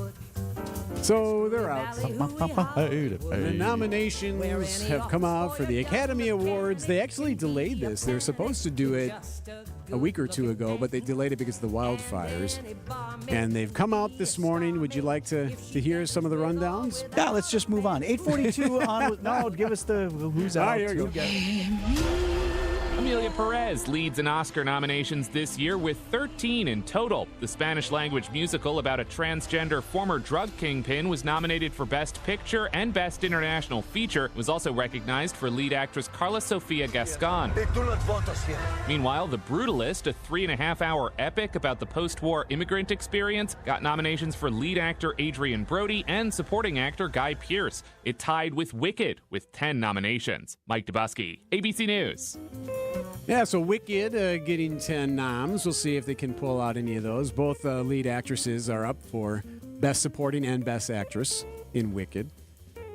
So they're out. The nominations have come out for the Academy Awards. They actually delayed this. They were supposed to do it a week or two ago, but they delayed it because of the wildfires. And they've come out this morning. Would you like to hear some of the rundowns? Yeah, let's just move on. 8:42 on. No, give us the who's out. Here you go. Amelia Perez leads in Oscar nominations this year with 13 in total. The Spanish-language musical about a transgender former drug kingpin was nominated for Best Picture and Best International Feature. It was also recognized for lead actress Carla Sofia Gascon. Meanwhile, The Brutalist, a 3.5-hour epic about the post-war immigrant experience, got nominations for lead actor Adrian Brody and supporting actor Guy Pearce. It tied with Wicked with 10 nominations. Mike Dubusky, ABC News. Yeah, so Wicked getting 10 noms. We'll see if they can pull out any of those. Both lead actresses are up for Best Supporting and Best Actress in Wicked.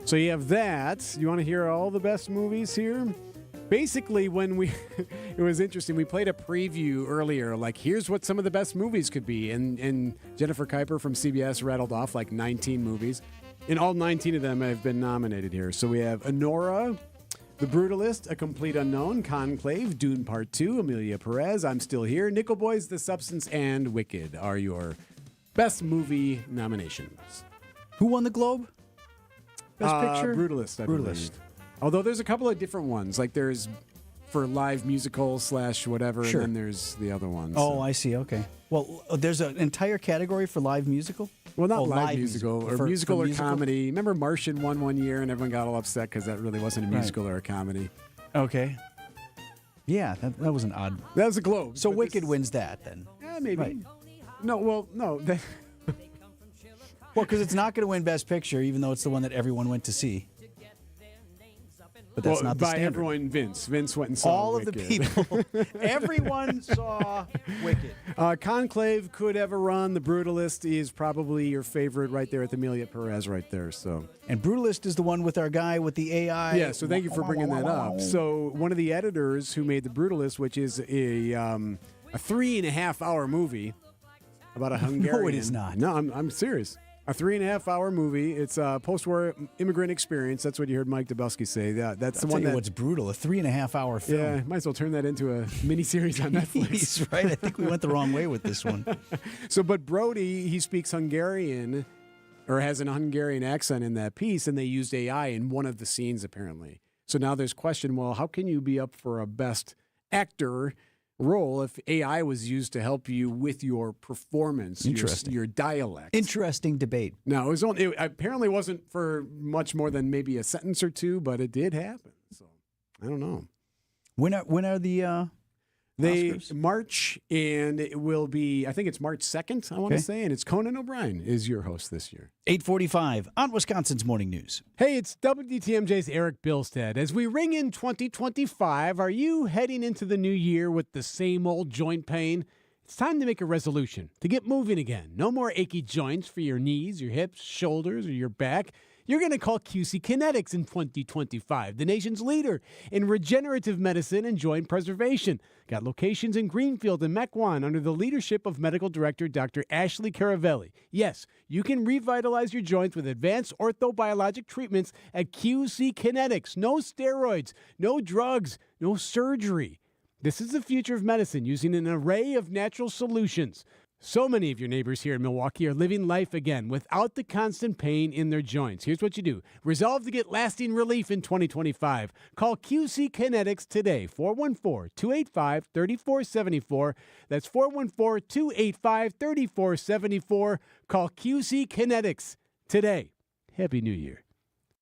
So you have that. You want to hear all the best movies here? Basically, when it was interesting, we played a preview earlier, like here's what some of the best movies could be. And Jennifer Kuiper from CBS rattled off like 19 movies. And all 19 of them have been nominated here. So we have Honora, The Brutalist, A Complete Unknown, Conclave, Dune Part 2, Amelia Perez, I'm Still Here, Nickel Boys, The Substance, and Wicked are your best movie nominations. Who won the Globe? Best Picture? Brutalist, I believe. Although there's a couple of different ones. Like there's for live musical / whatever, Sure. and then there's the other ones. Oh, I see. Okay. Well, there's an entire category for live musical? Well, not live musical, or for musical or musical? comedy. Remember Martian won one year and everyone got all upset because that really wasn't a musical or a comedy. Okay. Yeah, that was an odd. That was a Globe. So Wicked wins that then? Yeah, maybe. Right. No, well, no. Well, because it's not going to win Best Picture, even though it's the one that everyone went to see. But that's not the by standard. everyone, Vince. Vince went and saw All of the Wicked. people. Everyone saw Wicked. Conclave could have a run. The Brutalist is probably your favorite right there with Amelia Perez right there. So, And Brutalist is the one with our guy with the AI. yeah, so thank you for bringing that up. So one of the editors who made The Brutalist, which is a 3.5-hour movie about a Hungarian. No, it is not. No, I'm serious. A 3.5-hour movie. It's a post-war immigrant experience. That's what you heard Mike Dubusky say. That's the one that. What's brutal? A 3.5-hour film. Yeah, might as well turn that into a miniseries on Netflix. He's right. I think we went the wrong way with this one. So, but Brody, he speaks Hungarian, or has an Hungarian accent in that piece, and they used AI in one of the scenes apparently. So now there's question. Well, how can you be up for a Best Actor role if AI was used to help you with your performance, your dialect? Interesting debate. No, it apparently wasn't for much more than maybe a sentence or two, but it did happen. So I don't know. When are the They Oscars? March, and it will be, I think it's March 2nd, I want to say, and it's Conan O'Brien is your host this year. 8:45 on Wisconsin's Morning News. Hey, it's WTMJ's Erik Bilstad. As we ring in 2025, are you heading into the new year with the same old joint pain? It's time to make a resolution, to get moving again. No more achy joints for your knees, your hips, shoulders, or your back. you're going to call QC Kinetics in 2025, the nation's leader in regenerative medicine and joint preservation. Got locations in Greenfield and Mequon under the leadership of Medical Director Dr. Ashley Caravelli. Yes, you can revitalize your joints with advanced orthobiologic treatments at QC Kinetics. No steroids, no drugs, no surgery. This is the future of medicine using an array of natural solutions. So many of your neighbors here in Milwaukee are living life again without the constant pain in their joints. Here's what you do. Resolve to get lasting relief in 2025. Call QC Kinetics today, 414-285-3474. That's 414-285-3474. Call QC Kinetics today. Happy New Year.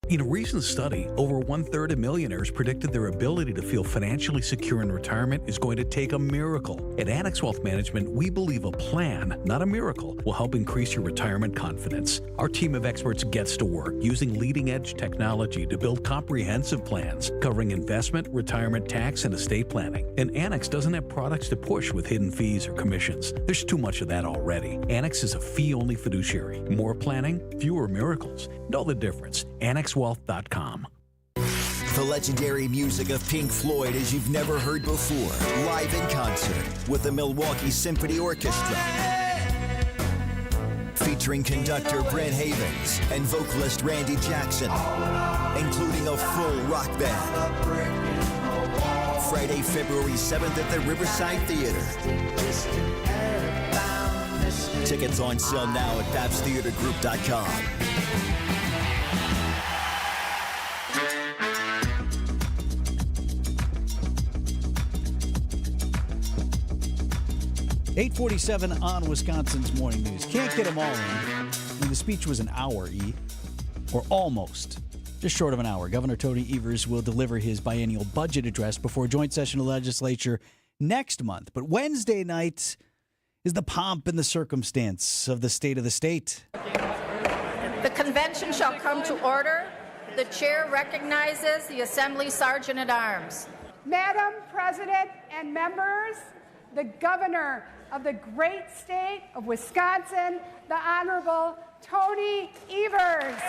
In a recent study, over 1/3 of millionaires predicted their ability to feel financially secure in retirement is going to take a miracle. At Annex Wealth Management, we believe a plan, not a miracle, will help increase your retirement confidence. Our team of experts gets to work using leading-edge technology to build comprehensive plans covering investment, retirement, tax, and estate planning. And Annex doesn't have products to push with hidden fees or commissions. There's too much of that already. Annex is a fee-only fiduciary. More planning, fewer miracles. Know the difference. AnnexWealth.com. The legendary music of Pink Floyd as you've never heard before. Live in concert with the Milwaukee Symphony Orchestra. Featuring conductor Brent Havens and vocalist Randy Jackson. Including a full rock band. Friday, February 7th at the Riverside Theater. Tickets on sale now at BabsTheaterGroup.com. .847 on Wisconsin's Morning News. Can't get them all in. I mean, the speech was an hour, or almost. Just short of an hour. Governor Tony Evers will deliver his biennial budget address before a joint session of the legislature next month. But Wednesday night is the pomp and the circumstance of the state of the state. The convention shall come to order. The chair recognizes the Assembly Sergeant at Arms. Madam President and members, the governor of the great state of Wisconsin, the Honorable Tony Evers.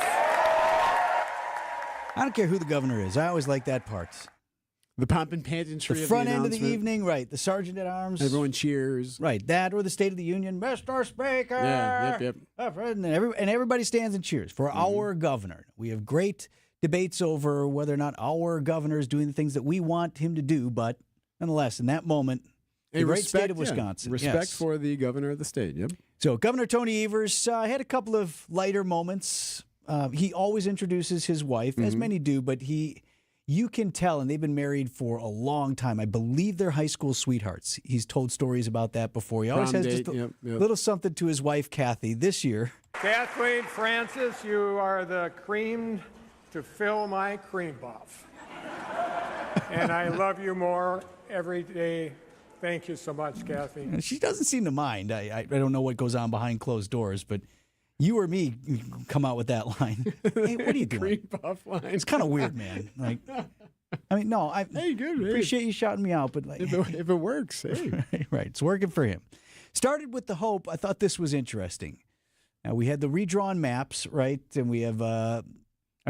I don't care who the governor is. I always like that part. The pomp and pageantry. The front end of the evening, right. The sergeant at arms. Everyone cheers. Right. That or the State of the Union. Mr. Speaker. Yeah, yep. And everybody stands and cheers for our governor. We have great debates over whether or not our governor is doing the things that we want him to do, but nonetheless, in that moment, the great state of Wisconsin. Respect for the governor of the state, yep. So Governor Tony Evers had a couple of lighter moments. He always introduces his wife, as many do, but you can tell, and they've been married for a long time. I believe they're high school sweethearts. He's told stories about that before. He always has just a little something to his wife, Kathy, this year. Kathleen Francis, you are the cream to fill my cream puff. And I love you more every day. Thank you so much, Kathy. She doesn't seem to mind. I don't know what goes on behind closed doors, but you or me come out with that line. Hey, what are you doing? Cream puff line. It's kind of weird, man. Like, I mean, no, I appreciate you shouting me out, but like, if it works, hey. Right, it's working for him. Started with the hope. I thought this was interesting. We had the redrawn maps, right, and we have.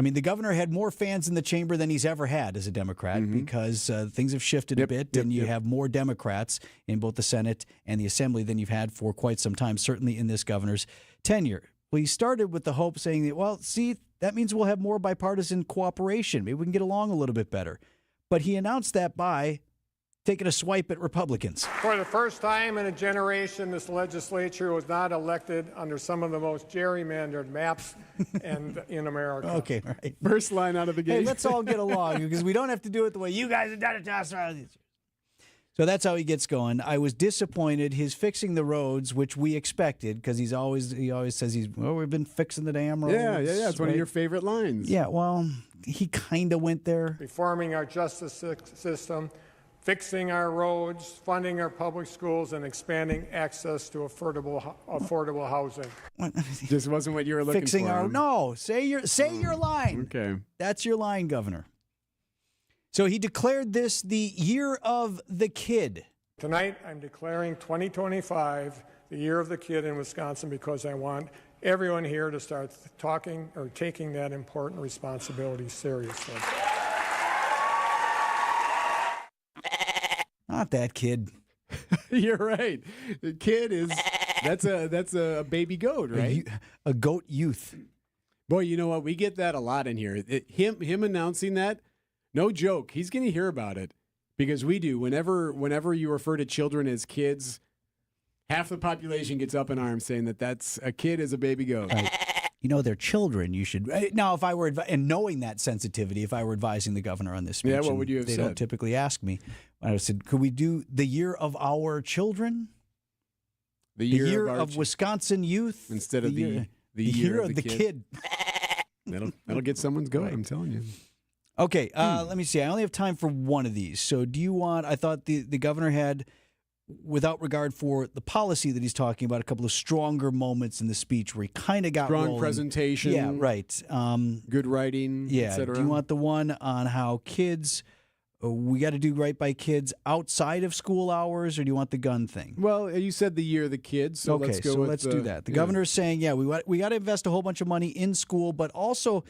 The governor had more fans in the chamber than he's ever had as a Democrat because things have shifted a bit, and you have more Democrats in both the Senate and the Assembly than you've had for quite some time, certainly in this governor's tenure. Well, he started with the hope saying that, well, see, that means we'll have more bipartisan cooperation. Maybe we can get along a little bit better. But he announced that by taking a swipe at Republicans. For the first time in a generation, this legislature was not elected under some of the most gerrymandered maps in America. Okay, all right. First line out of the gate. Hey, let's all get along because we don't have to do it the way you guys have done it to us. So that's how he gets going. I was disappointed. His fixing the roads, which we expected, because he always says we've been fixing the damn roads. Yeah. It's one of your favorite lines. Yeah, well, he kind of went there. Reforming our justice system, fixing our roads, funding our public schools, and expanding access to affordable housing. Just wasn't what you were looking fixing for. No, say your line. Okay. That's your line, Governor. So he declared this the year of the kid. Tonight, I'm declaring 2025 the year of the kid in Wisconsin because I want everyone here to start talking or taking that important responsibility seriously. Not that kid. You're right. The kid is that's a baby goat, right? A goat youth. Boy, you know what? We get that a lot in here. Him announcing that, no joke. He's going to hear about it because we do. Whenever you refer to children as kids, half the population gets up in arms saying that's a kid is a baby goat. Right. You know, they're children. You should now. If I were and knowing that sensitivity, if I were advising the governor on this speech, yeah, what would you have they said? Don't typically ask me. I said, could we do the year of our children? The year of Wisconsin youth instead of the year of the kid. That'll get someone's goat. Right. I'm telling you. Okay, let me see. I only have time for one of these. So, do you want? I thought the governor had, without regard for the policy that he's talking about, a couple of stronger moments in the speech where he kind of got strong rolling. Presentation. Yeah, right. Good writing. Yeah. Et cetera. Do you want the one on how kids? We got to do right by kids outside of school hours, or do you want the gun thing? Well, you said the year of the kids, so let's go. Let's do that. The governor's saying, we got to invest a whole bunch of money in school, but also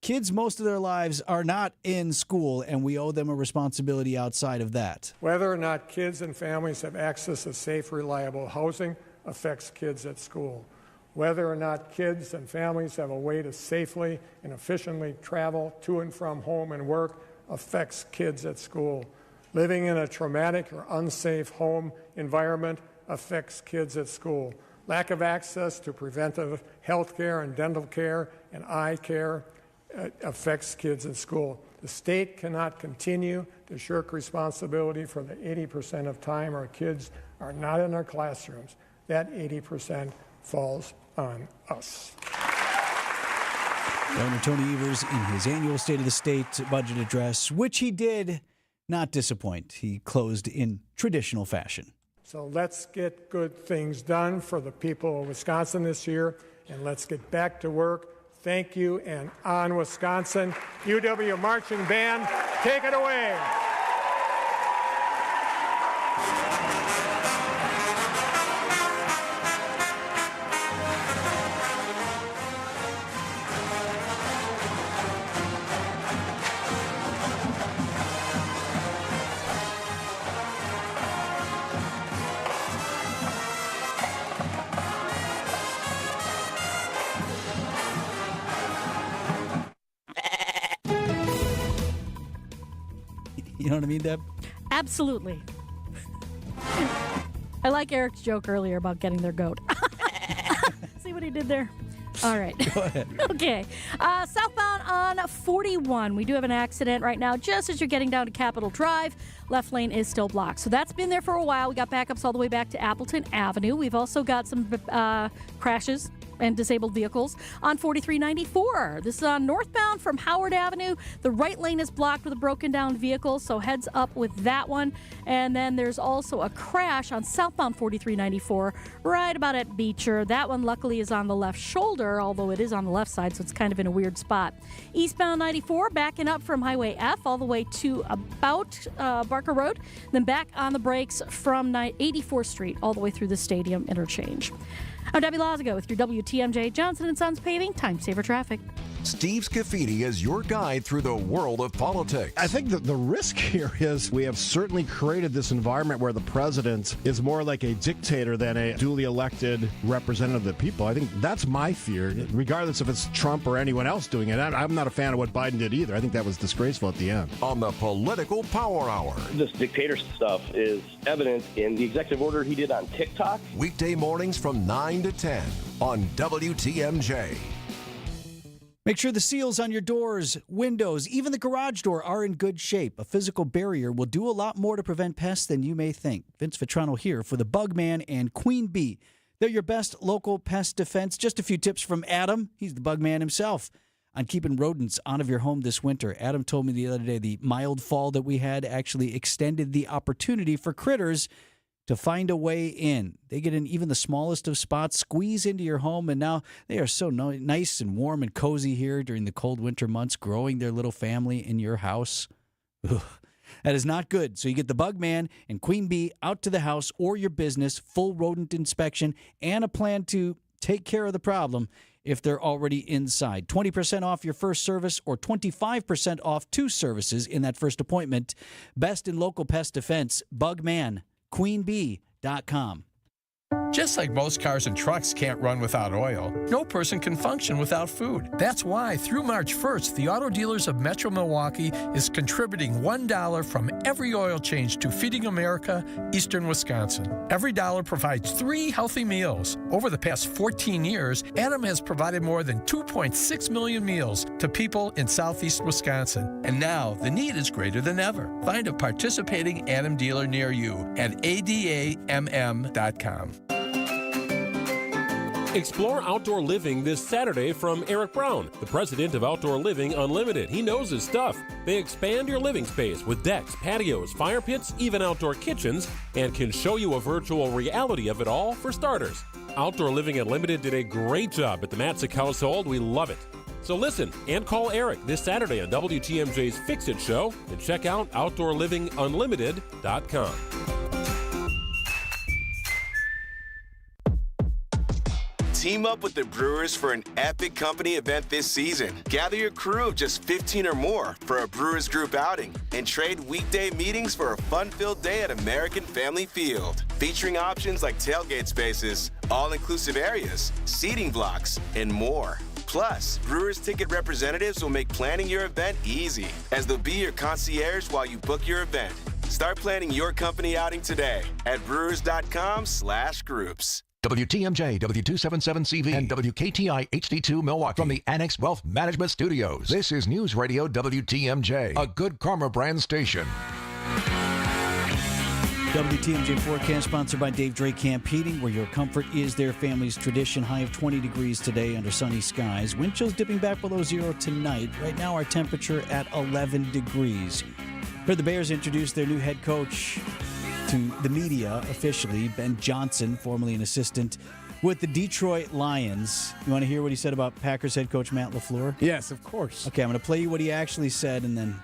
kids most of their lives are not in school, and we owe them a responsibility outside of that. Whether or not kids and families have access to safe, reliable housing affects kids at school. Whether or not kids and families have a way to safely and efficiently travel to and from home and work affects kids at school. Living in a traumatic or unsafe home environment affects kids at school. Lack of access to preventive health care and dental care and eye care affects kids at school. The state cannot continue to shirk responsibility for the 80% of time our kids are not in our classrooms. That 80% falls on us. Governor Tony Evers in his annual State of the State budget address, which he did not disappoint. He closed in traditional fashion. So let's get good things done for the people of Wisconsin this year, and let's get back to work. Thank you, and on Wisconsin. UW Marching Band, take it away. You know what I mean, Deb? Absolutely. I like Eric's joke earlier about getting their goat. See what he did there? All right. Go ahead. Okay. Southbound on 41. We do have an accident right now just as you're getting down to Capitol Drive. Left lane is still blocked. So that's been there for a while. We got backups all the way back to Appleton Avenue. We've also got some crashes and disabled vehicles on 4394. This is on northbound from Howard Avenue. The right lane is blocked with a broken down vehicle, so heads up with that one. And then there's also a crash on southbound 4394 right about at Beecher. That one luckily is on the left shoulder, although it is on the left side, so it's kind of in a weird spot. Eastbound 94 backing up from Highway F all the way to about Barker Road, then back on the brakes from 84th Street all the way through the Stadium interchange. I'm Debbie Lazago with your WTMJ Johnson & Sons Paving Time Saver Traffic. Steve Scafidi is your guide through the world of politics. I think that the risk here is we have certainly created this environment where the president is more like a dictator than a duly elected representative of the people. I think that's my fear, regardless if it's Trump or anyone else doing it. I'm not a fan of what Biden did either. I think that was disgraceful at the end. On the Political Power Hour. This dictator stuff is evident in the executive order he did on TikTok. Weekday mornings from 9 to 10 on WTMJ. Make sure the seals on your doors, windows, even the garage door are in good shape. A physical barrier will do a lot more to prevent pests than you may think. Vince Vitrano here for the Bugman and Queen Bee. They're your best local pest defense. Just a few tips from Adam. He's the Bugman himself on keeping rodents out of your home this winter. Adam told me the other day the mild fall that we had actually extended the opportunity for critters to find a way in. They get in even the smallest of spots, squeeze into your home, and now they are so nice and warm and cozy here during the cold winter months, growing their little family in your house. Ugh. That is not good. So you get the Bugman and Queen Bee out to the house or your business, full rodent inspection, and a plan to take care of the problem if they're already inside. 20% off your first service or 25% off 2 services in that first appointment. Best in local pest defense, Bugman, QueenBee.com. Just like most cars and trucks can't run without oil, no person can function without food. That's why through March 1st, the Auto Dealers of Metro Milwaukee is contributing $1 from every oil change to Feeding America, Eastern Wisconsin. Every dollar provides 3 healthy meals. Over the past 14 years, Adam has provided more than 2.6 million meals to people in southeast Wisconsin. And now the need is greater than ever. Find a participating Adam dealer near you at adamm.com. Explore outdoor living this Saturday from Erik Brown, the president of Outdoor Living Unlimited. He knows his stuff. They expand your living space with decks, patios, fire pits, even outdoor kitchens, and can show you a virtual reality of it all for starters. Outdoor Living Unlimited did a great job at the Matzik household. We love it. So listen and call Erik this Saturday on WTMJ's Fix It Show and check out OutdoorLivingUnlimited.com. Team up with the Brewers for an epic company event this season. Gather your crew of just 15 or more for a Brewers group outing and trade weekday meetings for a fun-filled day at American Family Field. Featuring options like tailgate spaces, all-inclusive areas, seating blocks, and more. Plus, Brewers ticket representatives will make planning your event easy, as they'll be your concierge while you book your event. Start planning your company outing today at brewers.com/groups. WTMJ, W277CV, and WKTI HD2 Milwaukee. From the Annex Wealth Management Studios, this is News Radio WTMJ, a Good Karma brand station. WTMJ forecast sponsored by Dave Drake Camp Heating, where your comfort is their family's tradition. High of 20 degrees today under sunny skies. Wind chills dipping back below 0 tonight. Right now our temperature at 11 degrees. Heard the Bears introduce their new head coach to the media officially, Ben Johnson, formerly an assistant with the Detroit Lions. You want to hear what he said about Packers head coach Matt LaFleur? Yes, of course. Okay, I'm going to play you what he actually said, and then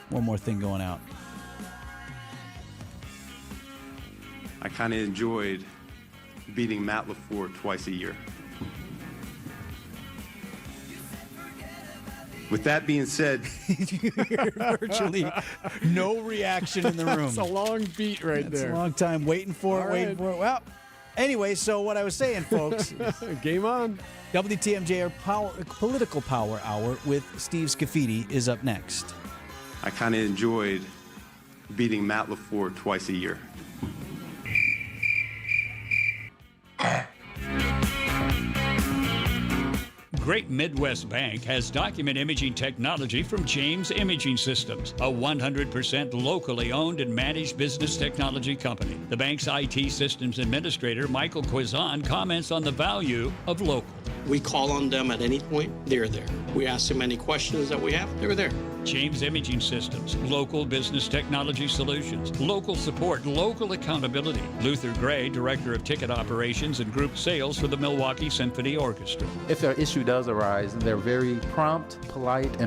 one more thing going out. I kind of enjoyed beating Matt LaFleur twice a year. With that being said, virtually no reaction in the room. That's a long beat right there. That's a long time waiting for it. Well, anyway, so what I was saying, folks. Game on. WTMJ, our political power hour with Steve Scafidi is up next. I kind of enjoyed beating Matt LaFleur twice a year. Great Midwest Bank has document imaging technology from James Imaging Systems, a 100% locally owned and managed business technology company. The bank's IT systems administrator, Michael Quizan, comments on the value of local. We call on them at any point, they're there. We ask them any questions that we have, they're there. James Imaging Systems, local business technology solutions, local support, local accountability. Luther Gray, Director of Ticket Operations and Group Sales for the Milwaukee Symphony Orchestra. If an issue does arise, they're very prompt, polite, and